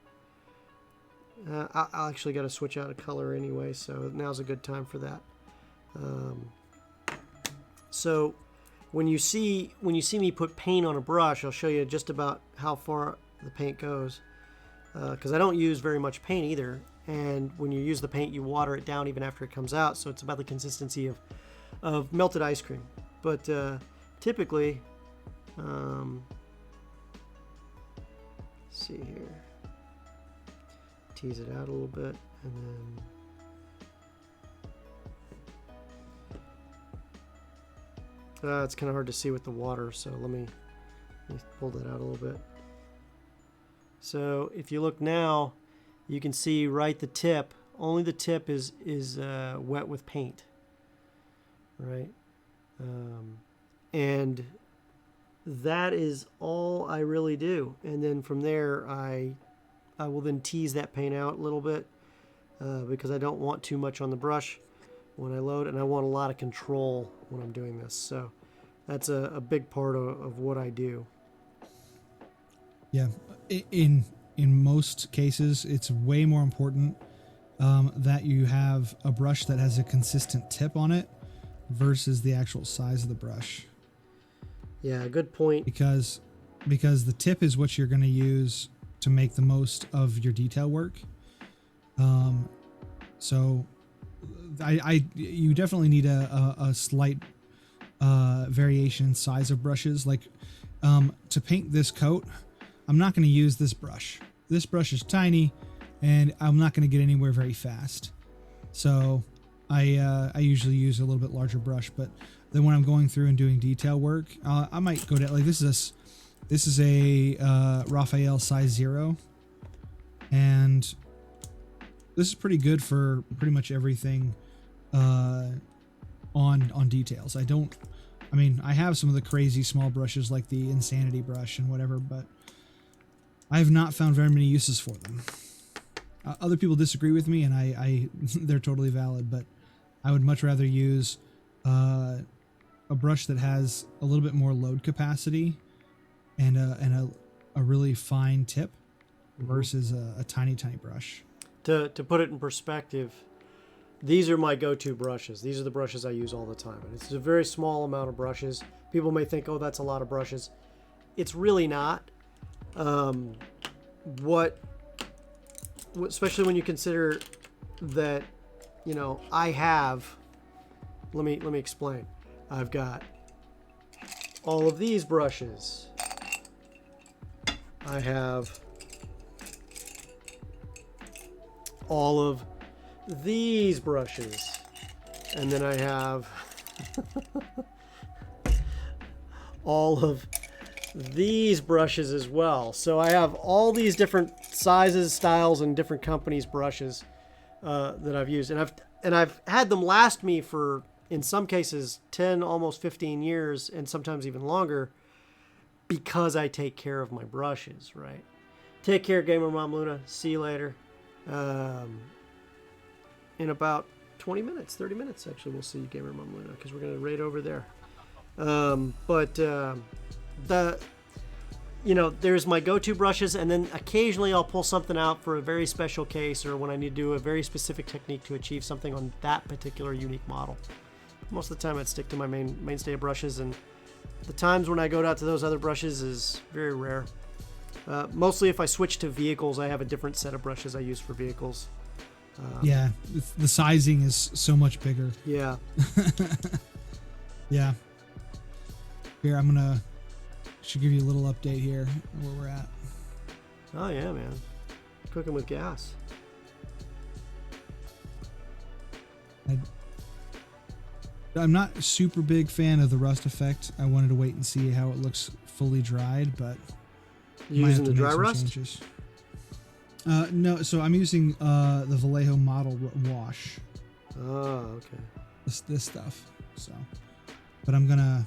I actually got to switch out a color anyway, so now's a good time for that. So when you see me put paint on a brush, I'll show you just about how far the paint goes, because I don't use very much paint either. And when you use the paint, you water it down even after it comes out, so it's about the consistency of melted ice cream. But typically, let's see here, tease it out a little bit, and then it's kind of hard to see with the water, so let me pull that out a little bit. So if you look now, you can see right the tip. Only the tip is wet with paint, right? And that is all I really do. And then from there, I will then tease that paint out a little bit because I don't want too much on the brush when I load, and I want a lot of control when I'm doing this. So that's a big part of what I do. Yeah, in most cases, it's way more important that you have a brush that has a consistent tip on it versus the actual size of the brush. Yeah, good point. Because the tip is what you're going to use to make the most of your detail work. So you definitely need a slight variation in size of brushes. Like to paint this coat, I'm not going to use this brush. This brush is tiny, and I'm not going to get anywhere very fast. So I usually use a little bit larger brush. But then when I'm going through and doing detail work, I might go down. Like this is a Raphael size 0, and this is pretty good for pretty much everything on details. I have some of the crazy small brushes like the Insanity brush and whatever, but I have not found very many uses for them. Other people disagree with me, and I they're totally valid, but I would much rather use a brush that has a little bit more load capacity and a really fine tip versus a tiny brush. To put it in perspective, these are my go-to brushes. These are the brushes I use all the time. And it's a very small amount of brushes. People may think, oh, that's a lot of brushes. It's really not. Especially when you consider that, I have, let me explain. I've got all of these brushes. I have all of these brushes, and then I have all of these brushes as well. So I have all these different sizes, styles, and different companies' brushes that I've used, and I've had them last me for, in some cases, 10, almost 15 years, and sometimes even longer, because I take care of my brushes, right? Take care, Gamer Mom Luna. See you later. In about 20 minutes, 30 minutes, actually, we'll see Gamer Mom Luna, because we're going to raid over there. there's my go-to brushes, and then occasionally I'll pull something out for a very special case or when I need to do a very specific technique to achieve something on that particular unique model. Most of the time I'd stick to my mainstay of brushes, and the times when I go out to those other brushes is very rare. Mostly if I switch to vehicles, I have a different set of brushes I use for vehicles. Yeah, the sizing is so much bigger. Yeah. Yeah. Here, should give you a little update here where we're at. Oh yeah, man. Cooking with gas. I'm not a super big fan of the rust effect. I wanted to wait and see how it looks fully dried, but You using the dry rust? Changes. No, so I'm using the Vallejo model wash. Oh, okay. This stuff. So, but I'm gonna.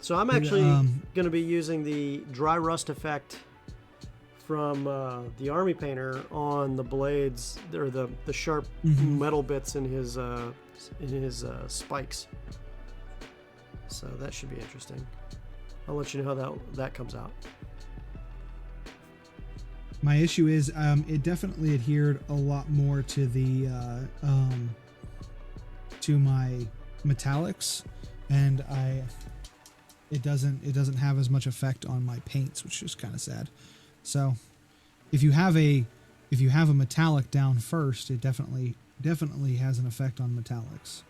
So I'm actually gonna be using the dry rust effect from the Army Painter on the blades, or the sharp metal bits in his spikes. So that should be interesting. I'll let you know how that comes out. My issue is it definitely adhered a lot more to the to my metallic, and it doesn't have as much effect on my paints, which is kind of sad. So if you have a metallic down first, it definitely has an effect on metallics.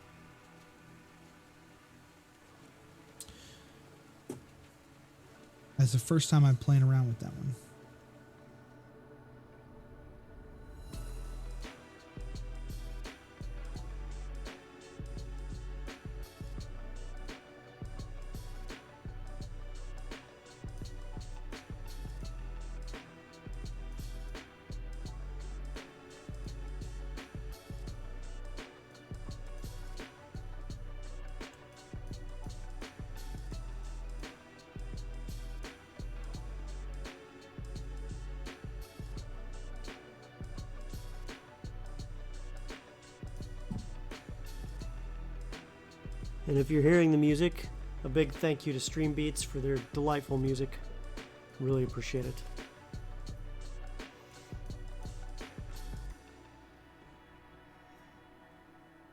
That's the first time I'm playing around with that one. And if you're hearing the music, a big thank you to Stream Beats for their delightful music. Really appreciate it.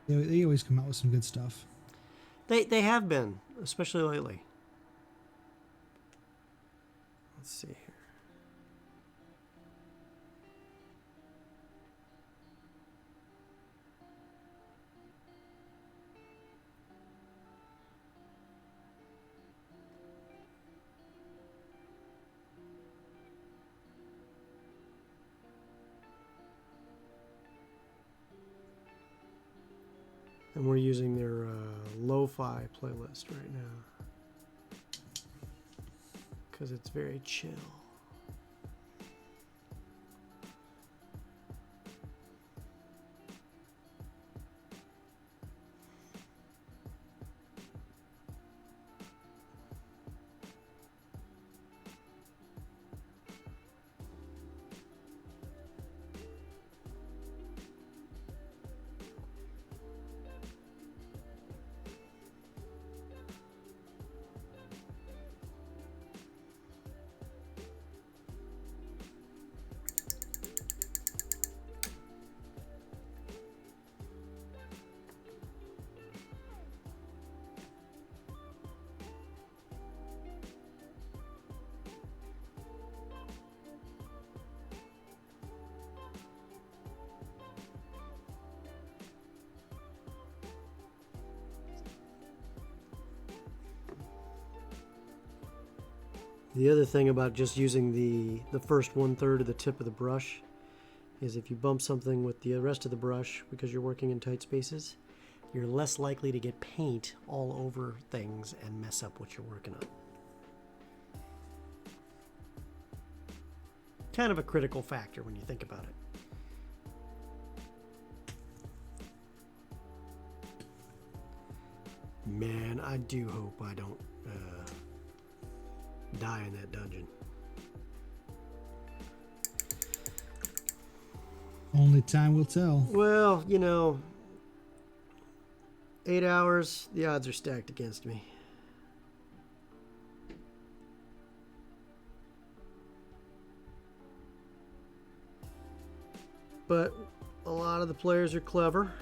They always come out with some good stuff. They have been, especially lately. Let's see here. And we're using their lo-fi playlist right now because it's very chill. The other thing about just using the first 1/3 of the tip of the brush is if you bump something with the rest of the brush because you're working in tight spaces, you're less likely to get paint all over things and mess up what you're working on. Kind of a critical factor when you think about it. Man, I do hope I don't die in that dungeon. Only time will tell. Well, 8 hours, the odds are stacked against me. but a lot of the players are clever.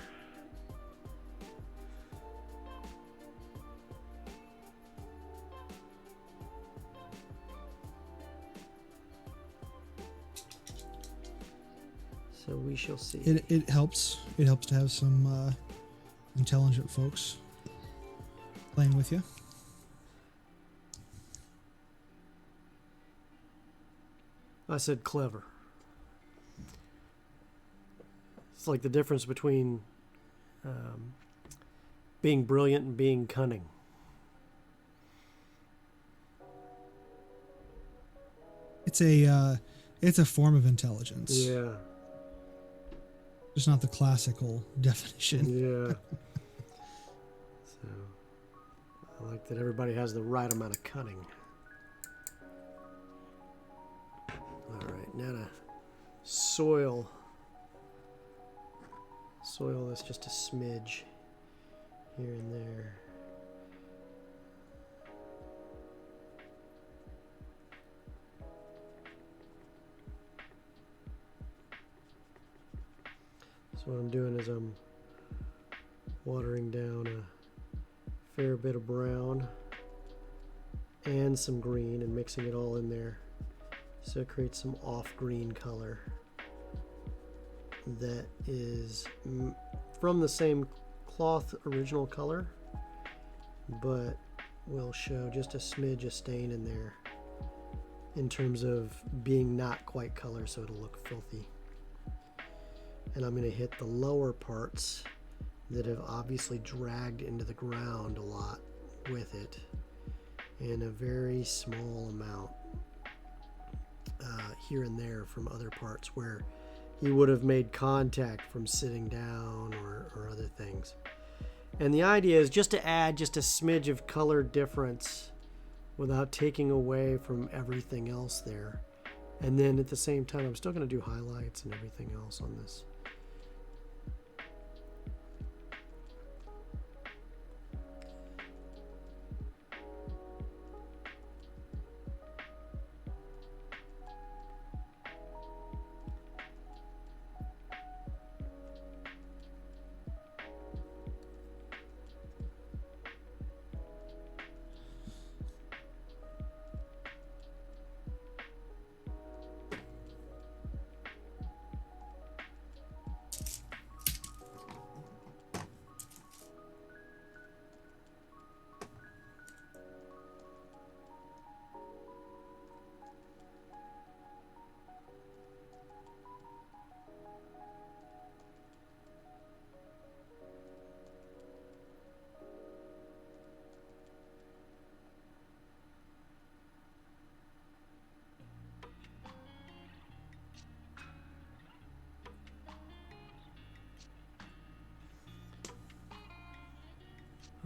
So we shall see. It helps. It helps to have some intelligent folks playing with you. I said clever. It's like the difference between being brilliant and being cunning. It's a form of intelligence. Yeah. Just not the classical definition. Yeah. So I like that everybody has the right amount of cunning. All right, now to soil this just a smidge here and there. So what I'm doing is I'm watering down a fair bit of brown and some green and mixing it all in there. So it creates some off-green color that is from the same cloth original color, but will show just a smidge of stain in there in terms of being not quite color, so it'll look filthy. And I'm going to hit the lower parts that have obviously dragged into the ground a lot with it in a very small amount. Here and there from other parts where he would have made contact from sitting down or other things. And the idea is just to add just a smidge of color difference without taking away from everything else there. And then at the same time, I'm still going to do highlights and everything else on this.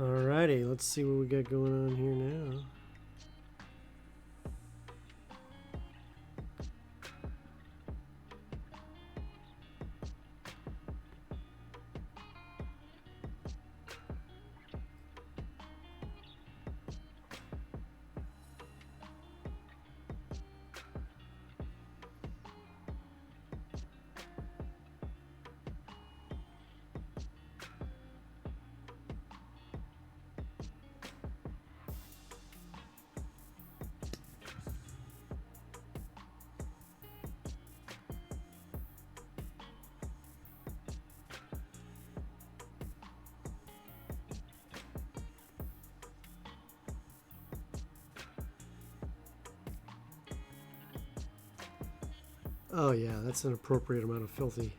Alrighty, let's see what we got going on here now. Oh yeah, that's an appropriate amount of filthy.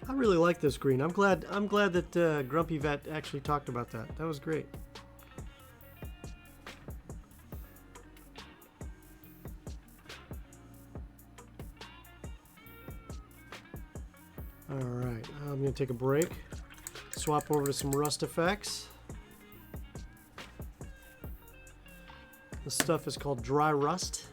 I really like this green. I'm glad that Grumpy Vet actually talked about that. That was great. All right, I'm going to take a break. Swap over to some rust effects. This stuff is called Dry Rust.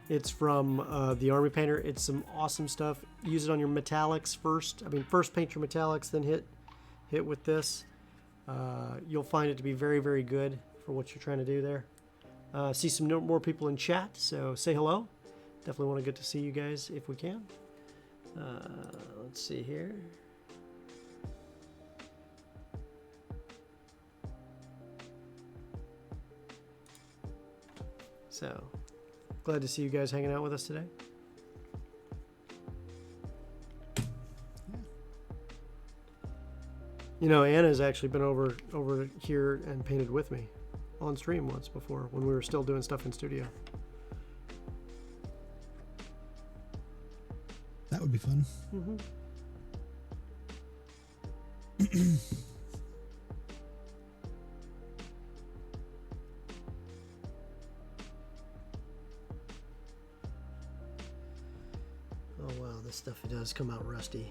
It's from the Army Painter. It's some awesome stuff. Use it on your metallics first. First paint your metallics, then hit with this. You'll find it to be very, very good for what you're trying to do there. See some more people in chat, so say hello. Definitely want to get to see you guys if we can. Let's see here. So, glad to see you guys hanging out with us today. You know, Anna's actually been over here and painted with me on stream once before when we were still doing stuff in studio. That would be fun. Mm-hmm. Oh wow, this stuff does come out rusty.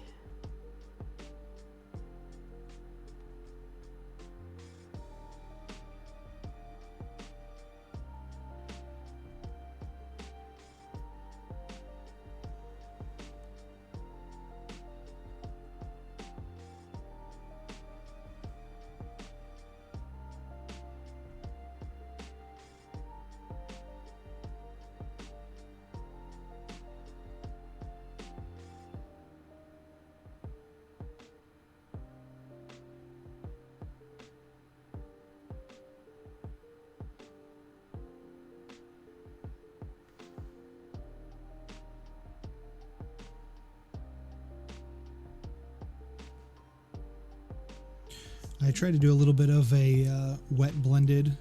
I tried to do a little bit of a wet blended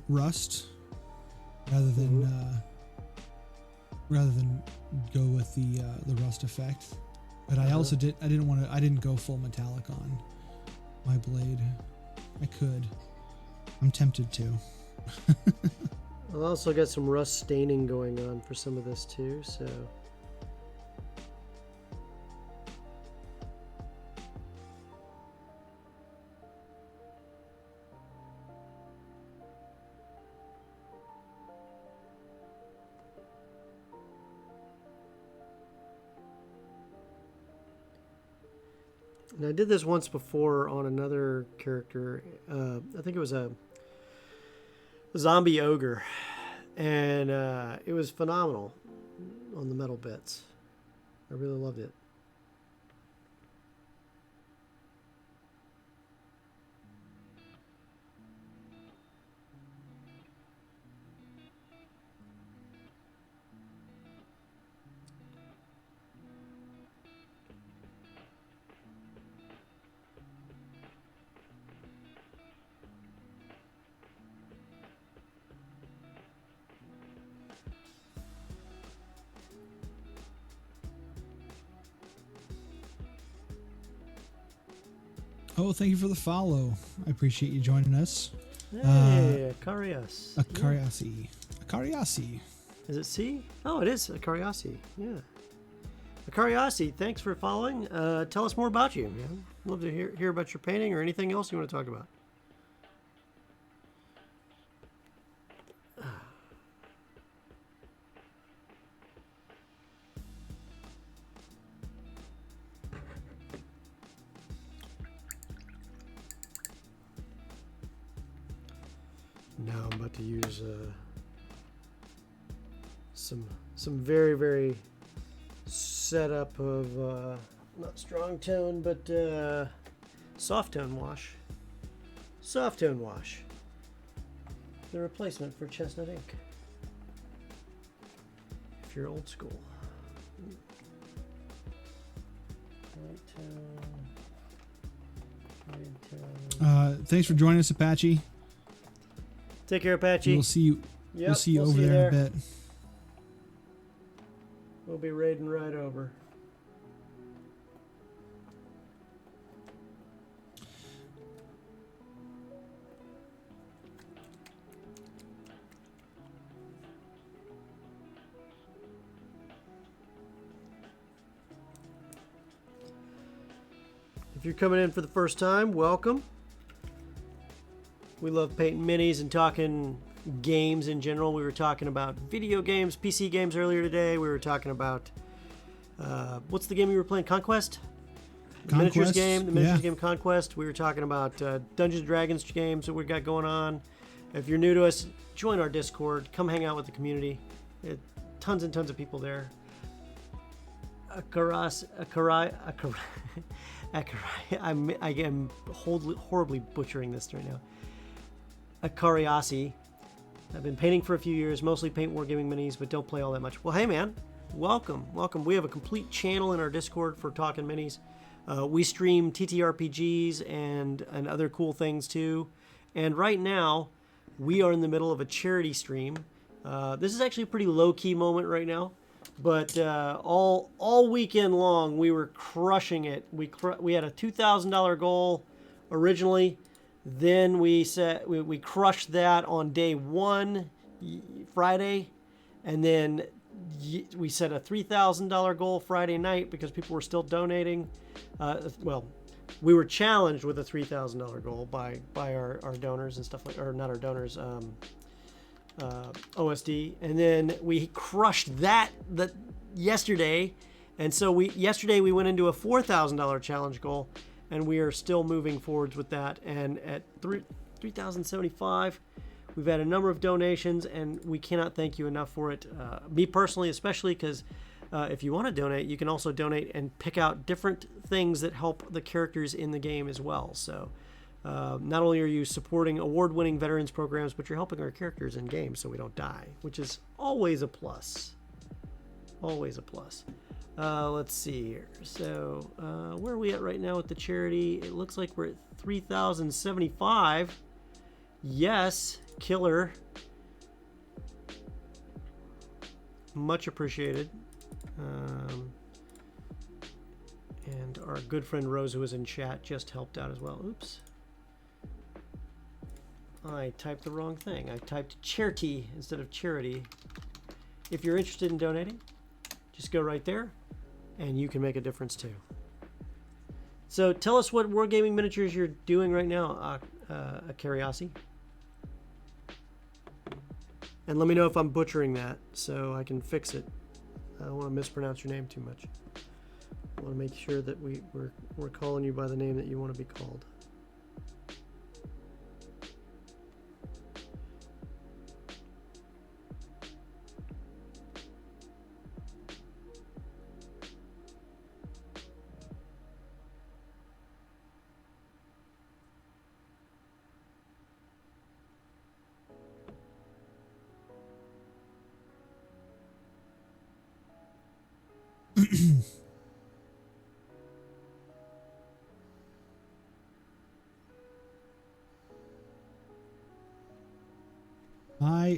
rust rather than go with the rust effect. But I also didn't go full metallic on my blade. I could. I'm tempted to. I've also got some rust staining going on for some of this too, so. And I did this once before on another character. I think it was a zombie ogre, and it was phenomenal on the metal bits. I really loved it. Oh, thank you for the follow. I appreciate you joining us. Hey, Akarias. Akariasi. Akariasi. Is it C? Oh, it is Akariasi. Yeah. Akariasi, thanks for following. Tell us more about you, man. Love to hear about your painting or anything else you want to talk about. Now I'm about to use some very, very setup of not strong tone, but soft tone wash. Soft tone wash. The replacement for chestnut ink. If you're old school. Light tone. Light tone. Thanks for joining us, Apache. Take care, Apache. We'll see you. Yep, we'll see you over there in a bit. We'll be raiding right over. If you're coming in for the first time, welcome. We love painting minis and talking games in general. We were talking about video games, PC games earlier today. We were talking about what's the game you were playing? Conquest? The miniatures game Conquest. We were talking about Dungeons and Dragons games that we got going on. If you're new to us, join our Discord. Come hang out with the community. Tons and tons of people there. I am horribly butchering this right now. Akariasi. I've been painting for a few years, mostly paint wargaming minis, but don't play all that much. Well, hey man, welcome. We have a complete channel in our Discord for talking minis. We stream TTRPGs and other cool things too. And right now, we are in the middle of a charity stream. This is actually a pretty low-key moment right now, but all weekend long we were crushing it. We had a $2,000 goal originally. Then we crushed that on day one, Friday, and then we set a $3,000 goal Friday night because people were still donating. We were challenged with a $3,000 goal by our donors and stuff or not our donors, OSD, and then we crushed that yesterday, and so yesterday we went into a $4,000 challenge goal, and we are still moving forwards with that. And at 3,075, we've had a number of donations, and we cannot thank you enough for it. Me personally, especially because. If you want to donate, you can also donate and pick out different things that help the characters in the game as well. So not only are you supporting award-winning veterans programs, but you're helping our characters in game so we don't die, which is always a plus. Always a plus. Let's see here. So where are we at right now with the charity? It looks like we're at 3,075. Yes, killer. Much appreciated. And our good friend Rose, who was in chat, just helped out as well. Oops. I typed the wrong thing. I typed charity instead of charity. If you're interested in donating, just go right there, and you can make a difference too. So tell us what wargaming miniatures you're doing right now, Akariasi. And let me know if I'm butchering that so I can fix it. I don't want to mispronounce your name too much. I want to make sure that we're calling you by the name that you want to be called.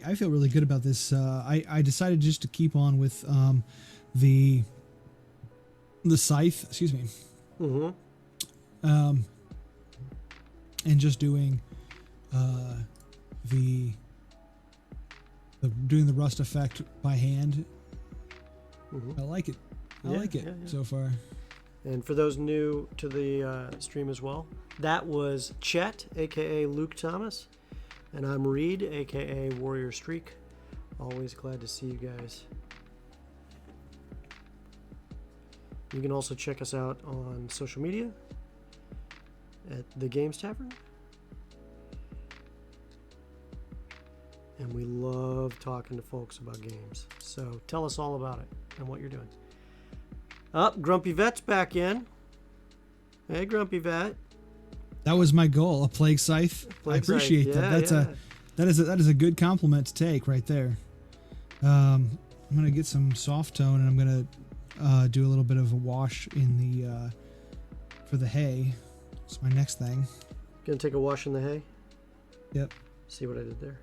I feel really good about this. I decided just to keep on with the scythe, excuse me. Mm-hmm. And just doing doing the rust effect by hand. Mm-hmm. I like it. I like it so far. And for those new to the stream as well, that was Chet, aka Luke Thomas. And I'm Reed, aka Warrior Streak. Always glad to see you guys. You can also check us out on social media at the Games Tavern. And we love talking to folks about games. So tell us all about it and what you're doing. Grumpy Vet's back in. Hey, Grumpy Vet. That was my goal, a plague scythe. I appreciate that. That is a good compliment to take right there. I'm gonna get some soft tone, and I'm gonna do a little bit of a wash in the for the hay. It's my next thing. Gonna take a wash in the hay. Yep. See what I did there.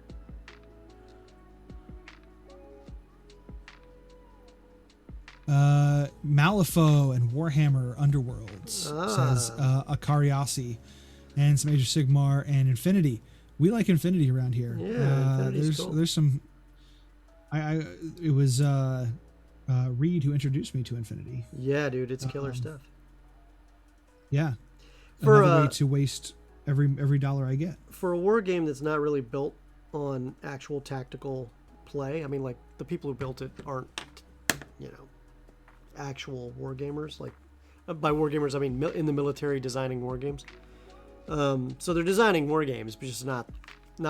Malifaux and Warhammer Underworlds says Akariasi, and some Age of Sigmar and Infinity. We like Infinity around here. Yeah, there's some. It was Reed who introduced me to Infinity. Yeah, dude, it's killer stuff. Yeah. another way to waste every dollar I get. For a war game that's not really built on actual tactical play, I mean, like, the people who built it aren't, actual war gamers. Like, by war gamers, I mean in the military designing war games. So they're designing war games, but just not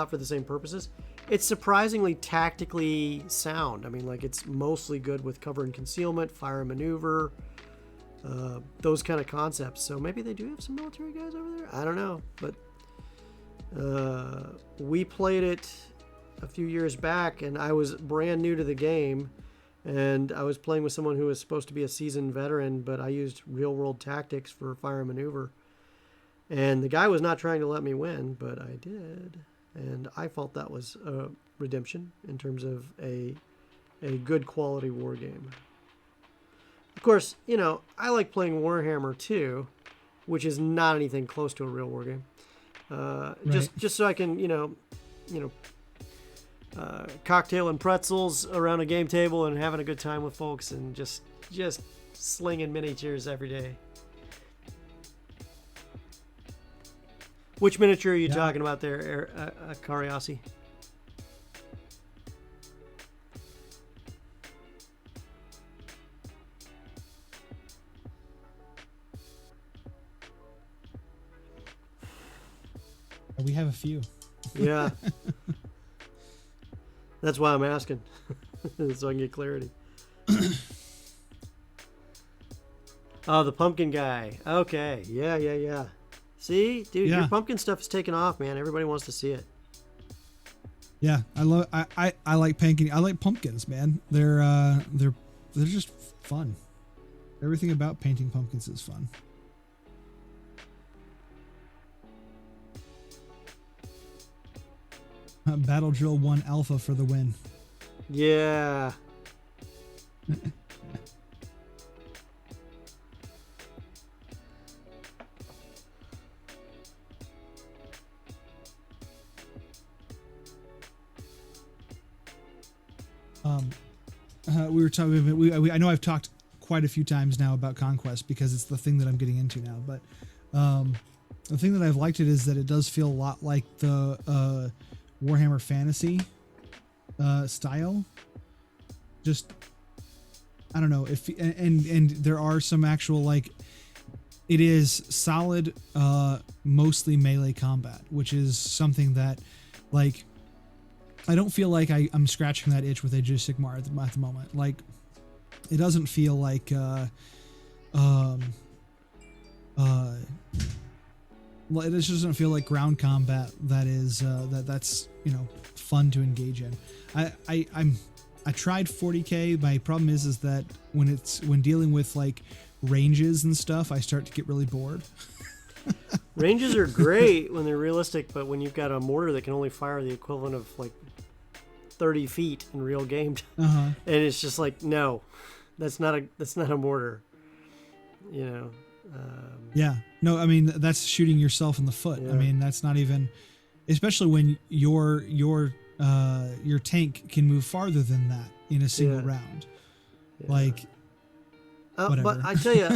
for the same purposes. It's surprisingly tactically sound. I mean, like, it's mostly good with cover and concealment, fire and maneuver, those kind of concepts. So maybe they do have some military guys over there. I don't know, but we played it a few years back, and I was brand new to the game, and I was playing with someone who was supposed to be a seasoned veteran, but I used real-world tactics for fire and maneuver. And the guy was not trying to let me win, but I did. And I felt that was a redemption in terms of a good quality war game. Of course, I like playing Warhammer too, which is not anything close to a real war game. Right. Just so I can, cocktail and pretzels around a game table and having a good time with folks and just slinging miniatures every day. Which miniature are you talking about there, Cariasi? We have a few. Yeah. That's why I'm asking. So I can get clarity. Oh, the pumpkin guy. Okay. Yeah. See, dude, your pumpkin stuff is taking off, man. Everybody wants to see it. Yeah, I like painting. I like pumpkins, man. They're just fun. Everything about painting pumpkins is fun. Battle Drill 1 Alpha for the win. Yeah. We were talking. I know I've talked quite a few times now about Conquest because it's the thing that I'm getting into now. But the thing that I've liked it is that it does feel a lot like the Warhammer Fantasy style. Just I don't know if and there are some actual like it is solid, mostly melee combat, which is something that like. I don't feel like I'm scratching that itch with Age of Sigmar at the moment. Like, it doesn't feel like, it just doesn't feel like ground combat that is, that's, fun to engage in. I tried 40K. My problem is that when dealing with like ranges and stuff, I start to get really bored. Ranges are great when they're realistic, but when you've got a mortar that can only fire the equivalent of like 30 feet in real game, and it's just like, no, that's not a mortar. Yeah, no, I mean that's shooting yourself in the foot. Yeah. I mean that's not even, especially when your tank can move farther than that in a single round. Yeah. Like, whatever. But I tell you,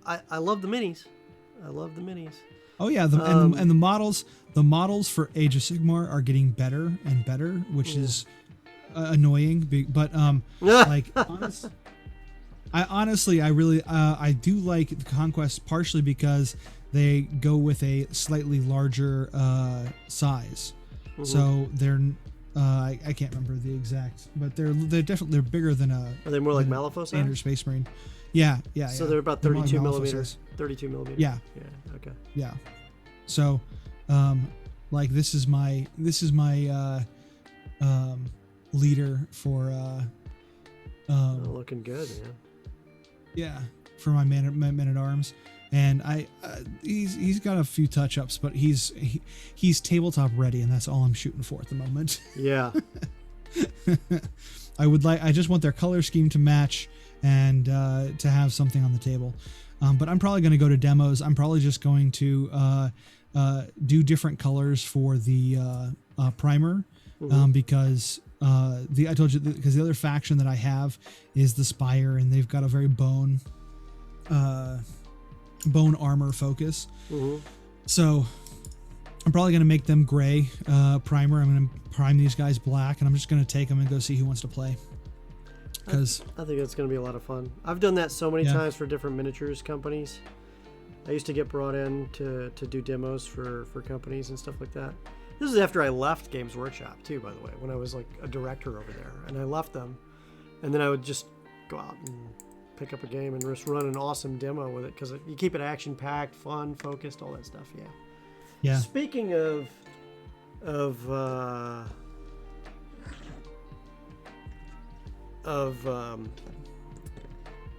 I love the minis. I love the minis. Oh yeah, and the models for Age of Sigmar are getting better and better, which is annoying. But like I do like the Conquest partially because they go with a slightly larger size. Mm-hmm. So they're I can't remember the exact, but they're definitely bigger than a. Are they more like Malifaux standard Space Marine? Yeah. So they're about 32 millimeters. 32 millimeters. Yeah. Okay. Yeah. So, like this is my leader for looking good, man. Yeah, for my man at arms, and he's got a few touch ups, but he's tabletop ready, and that's all I'm shooting for at the moment. Yeah. I just want their color scheme to match and to have something on the table. But I'm probably going to go to demos. I'm probably just going to do different colors for the primer, because I told you because the other faction that I have is the Spire, and they've got a very bone bone armor focus. Mm-hmm. So I'm probably going to make them gray primer. I'm going to prime these guys black, and I'm just going to take them and go see who wants to play. Because I think that's going to be a lot of fun. I've done that so many times for different miniatures companies. I used to get brought in to do demos for companies and stuff like that. This is after I left Games Workshop too, by the way, when I was like a director over there, and I left them, and then I would just go out and pick up a game and just run an awesome demo with it, because you keep it action-packed, fun, focused, all that stuff. Yeah. Speaking of we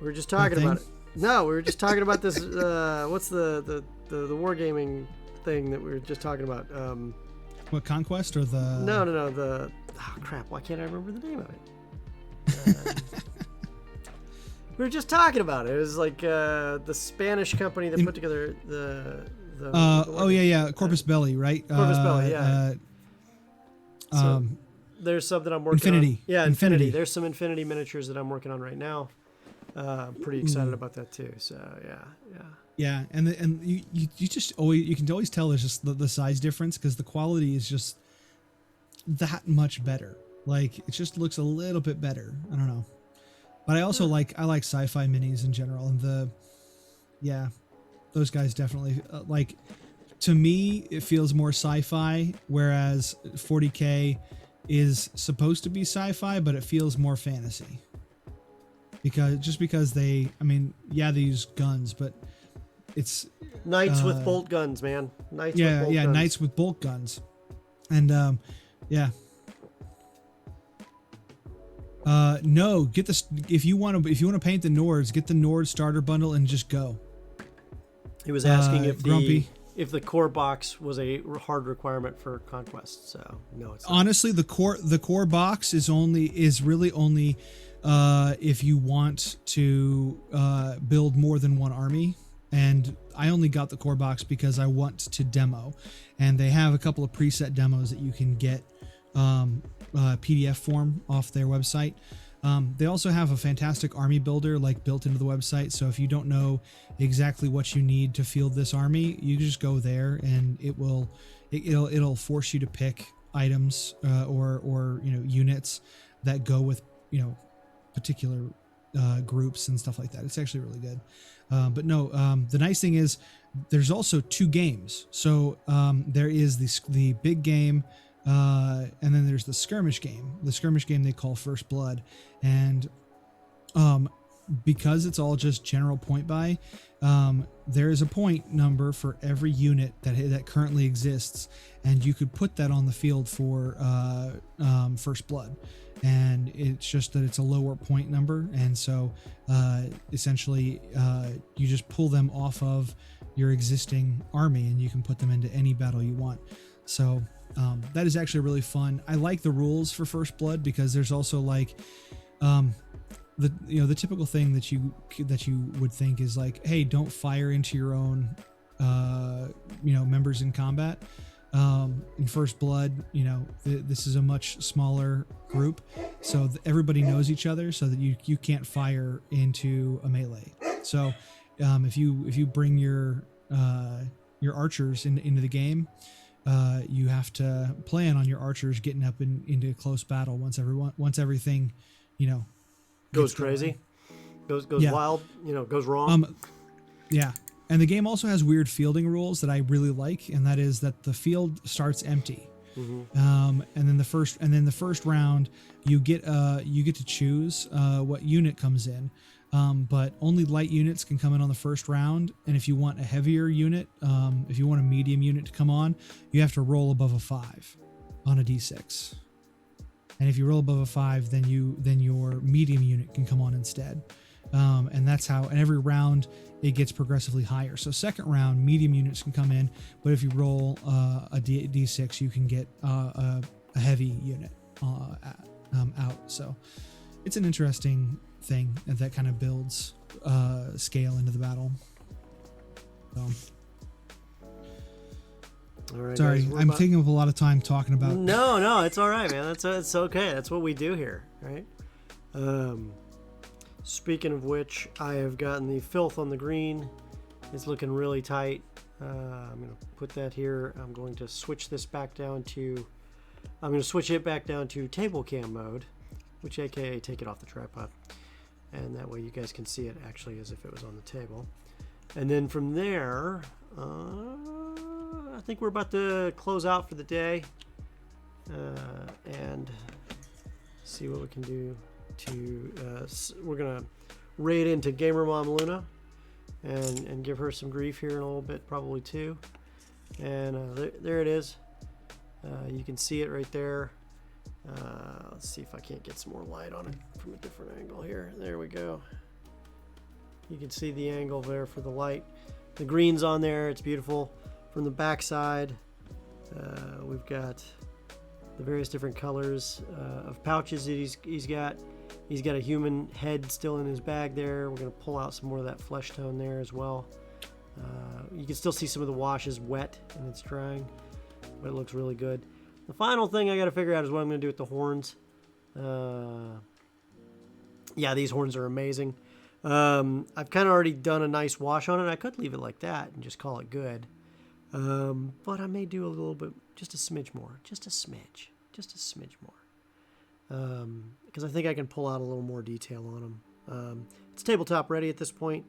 were just talking about it. No, we were just talking about this. What's the wargaming thing that we were just talking about? What, Conquest or the? No. Crap! Why can't I remember the name of it? We were just talking about it. It was like the Spanish company that put together the Corpus Belli, right? Corpus Belli, yeah. So there's something I'm working on. Yeah, Infinity. There's some Infinity miniatures that I'm working on right now. Pretty excited about that too. So yeah. Yeah, and you just always, you can always tell there's just the size difference, because the quality is just that much better. Like, it just looks a little bit better. I don't know, but I also like sci-fi minis in general, and those guys definitely like. To me, it feels more sci-fi, whereas 40K is supposed to be sci-fi, but it feels more fantasy. Because they use guns, but it's knights with bolt guns, man. Knights with bolt guns, and no, get this if you want to paint the Nords, get the Nord starter bundle and just go. He was asking if the core box was a hard requirement for Conquest, so no, it's not. Honestly, the core box is really only if you want to build more than one army. And I only got the core box because I want to demo, and they have a couple of preset demos that you can get PDF form off their website. They also have a fantastic army builder built into the website. So if you don't know exactly what you need to field this army, you just go there, and it'll force you to pick items or units that go with particular groups and stuff like that. It's actually really good. But no, the nice thing is there's also 2 games. So there is the big game, and then there's the skirmish game. The skirmish game they call First Blood, and because it's all just general point buy, there is a point number for every unit that currently exists, and you could put that on the field for First Blood. And it's just that it's a lower point number, and so essentially you just pull them off of your existing army, and you can put them into any battle you want. So that is actually really fun. I like the rules for First Blood, because there's also the typical thing that you would think is hey, don't fire into your own members in combat. In First Blood, this is a much smaller group, so everybody knows each other, so that you can't fire into a melee. So if you bring your archers into the game, you have to plan on your archers getting up into close battle once everything goes crazy, goes wild, goes wrong. And the game also has weird fielding rules that I really like, and that is that the field starts empty. Mm-hmm. And then the first round you get to choose what unit comes in, but only light units can come in on the first round. And if you want a heavier unit, if you want a medium unit to come on, you have to roll above a 5 on a d6. And if you roll above a 5, then your medium unit can come on instead. And that's how. And every round it gets progressively higher. So second round, medium units can come in, but if you roll a d6, you can get a heavy unit out. So it's an interesting thing that kind of builds scale into the battle. So. All right, sorry, guys, I'm taking up a lot of time talking about. No, it's all right, man. It's okay. That's what we do here, right? Speaking of which, I have gotten the Filth on the Green is looking really tight. I'm going to put that here. I'm going to switch this back down to, I'm going to switch it back down to table cam mode, which aka take it off the tripod. And that way you guys can see it actually as if it was on the table. And then from there, I think we're about to close out for the day and see what we can do to, we're going to raid into Gamer Mom Luna and give her some grief here in a little bit, probably too. And there it is. You can see it right there. Let's see if I can't get some more light on it from a different angle here. There we go. You can see the angle there for the light. The green's on there. It's beautiful. From the back side, we've got the various different colors of pouches that he's got. He's got a human head still in his bag there. We're going to pull out some more of that flesh tone there as well. You can still see some of the wash is wet and it's drying, but it looks really good. The final thing I got to figure out is what I'm going to do with the horns. Yeah, these horns are amazing. I've kind of already done a nice wash on it. I could leave it like that and just call it good. But I may do a little bit, just a smidge more. Just a smidge more. Because I think I can pull out a little more detail on them. It's tabletop ready at this point.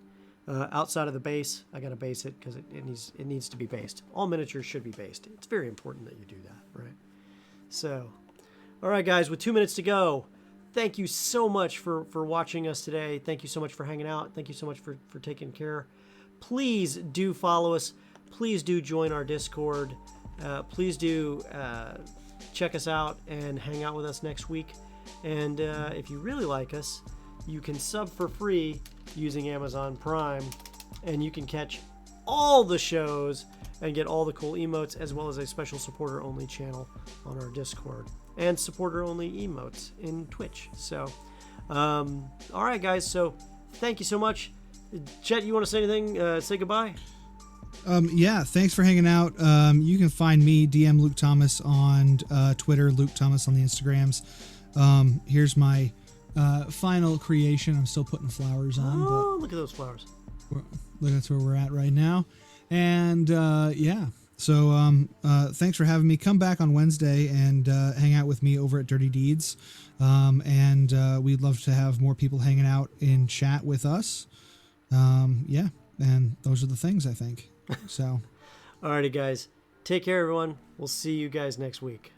Outside of the base, I got to base it because it needs to be based. All miniatures should be based. It's very important that you do that, right? So, all right, guys, with 2 minutes to go, thank you so much for watching us today. Thank you so much for hanging out. Thank you so much for taking care. Please do follow us. Please do join our Discord. Please do check us out and hang out with us next week. And if you really like us, you can sub for free using Amazon Prime, and you can catch all the shows and get all the cool emotes, as well as a special supporter only channel on our Discord and supporter only emotes in Twitch. So all right, guys, so thank you so much. Chet, you want to say anything? Say goodbye. Yeah, thanks for hanging out. You can find me, DM Luke Thomas, on Twitter, Luke Thomas on the Instagrams. Here's my final creation. I'm still putting flowers on. Oh, look at those flowers. That's where we're at right now. And yeah, so thanks for having me. Come back on Wednesday and hang out with me over at Dirty Deeds. And we'd love to have more people hanging out in chat with us. Yeah, and those are the things, I think. So, alrighty, guys. Take care, everyone. We'll see you guys next week.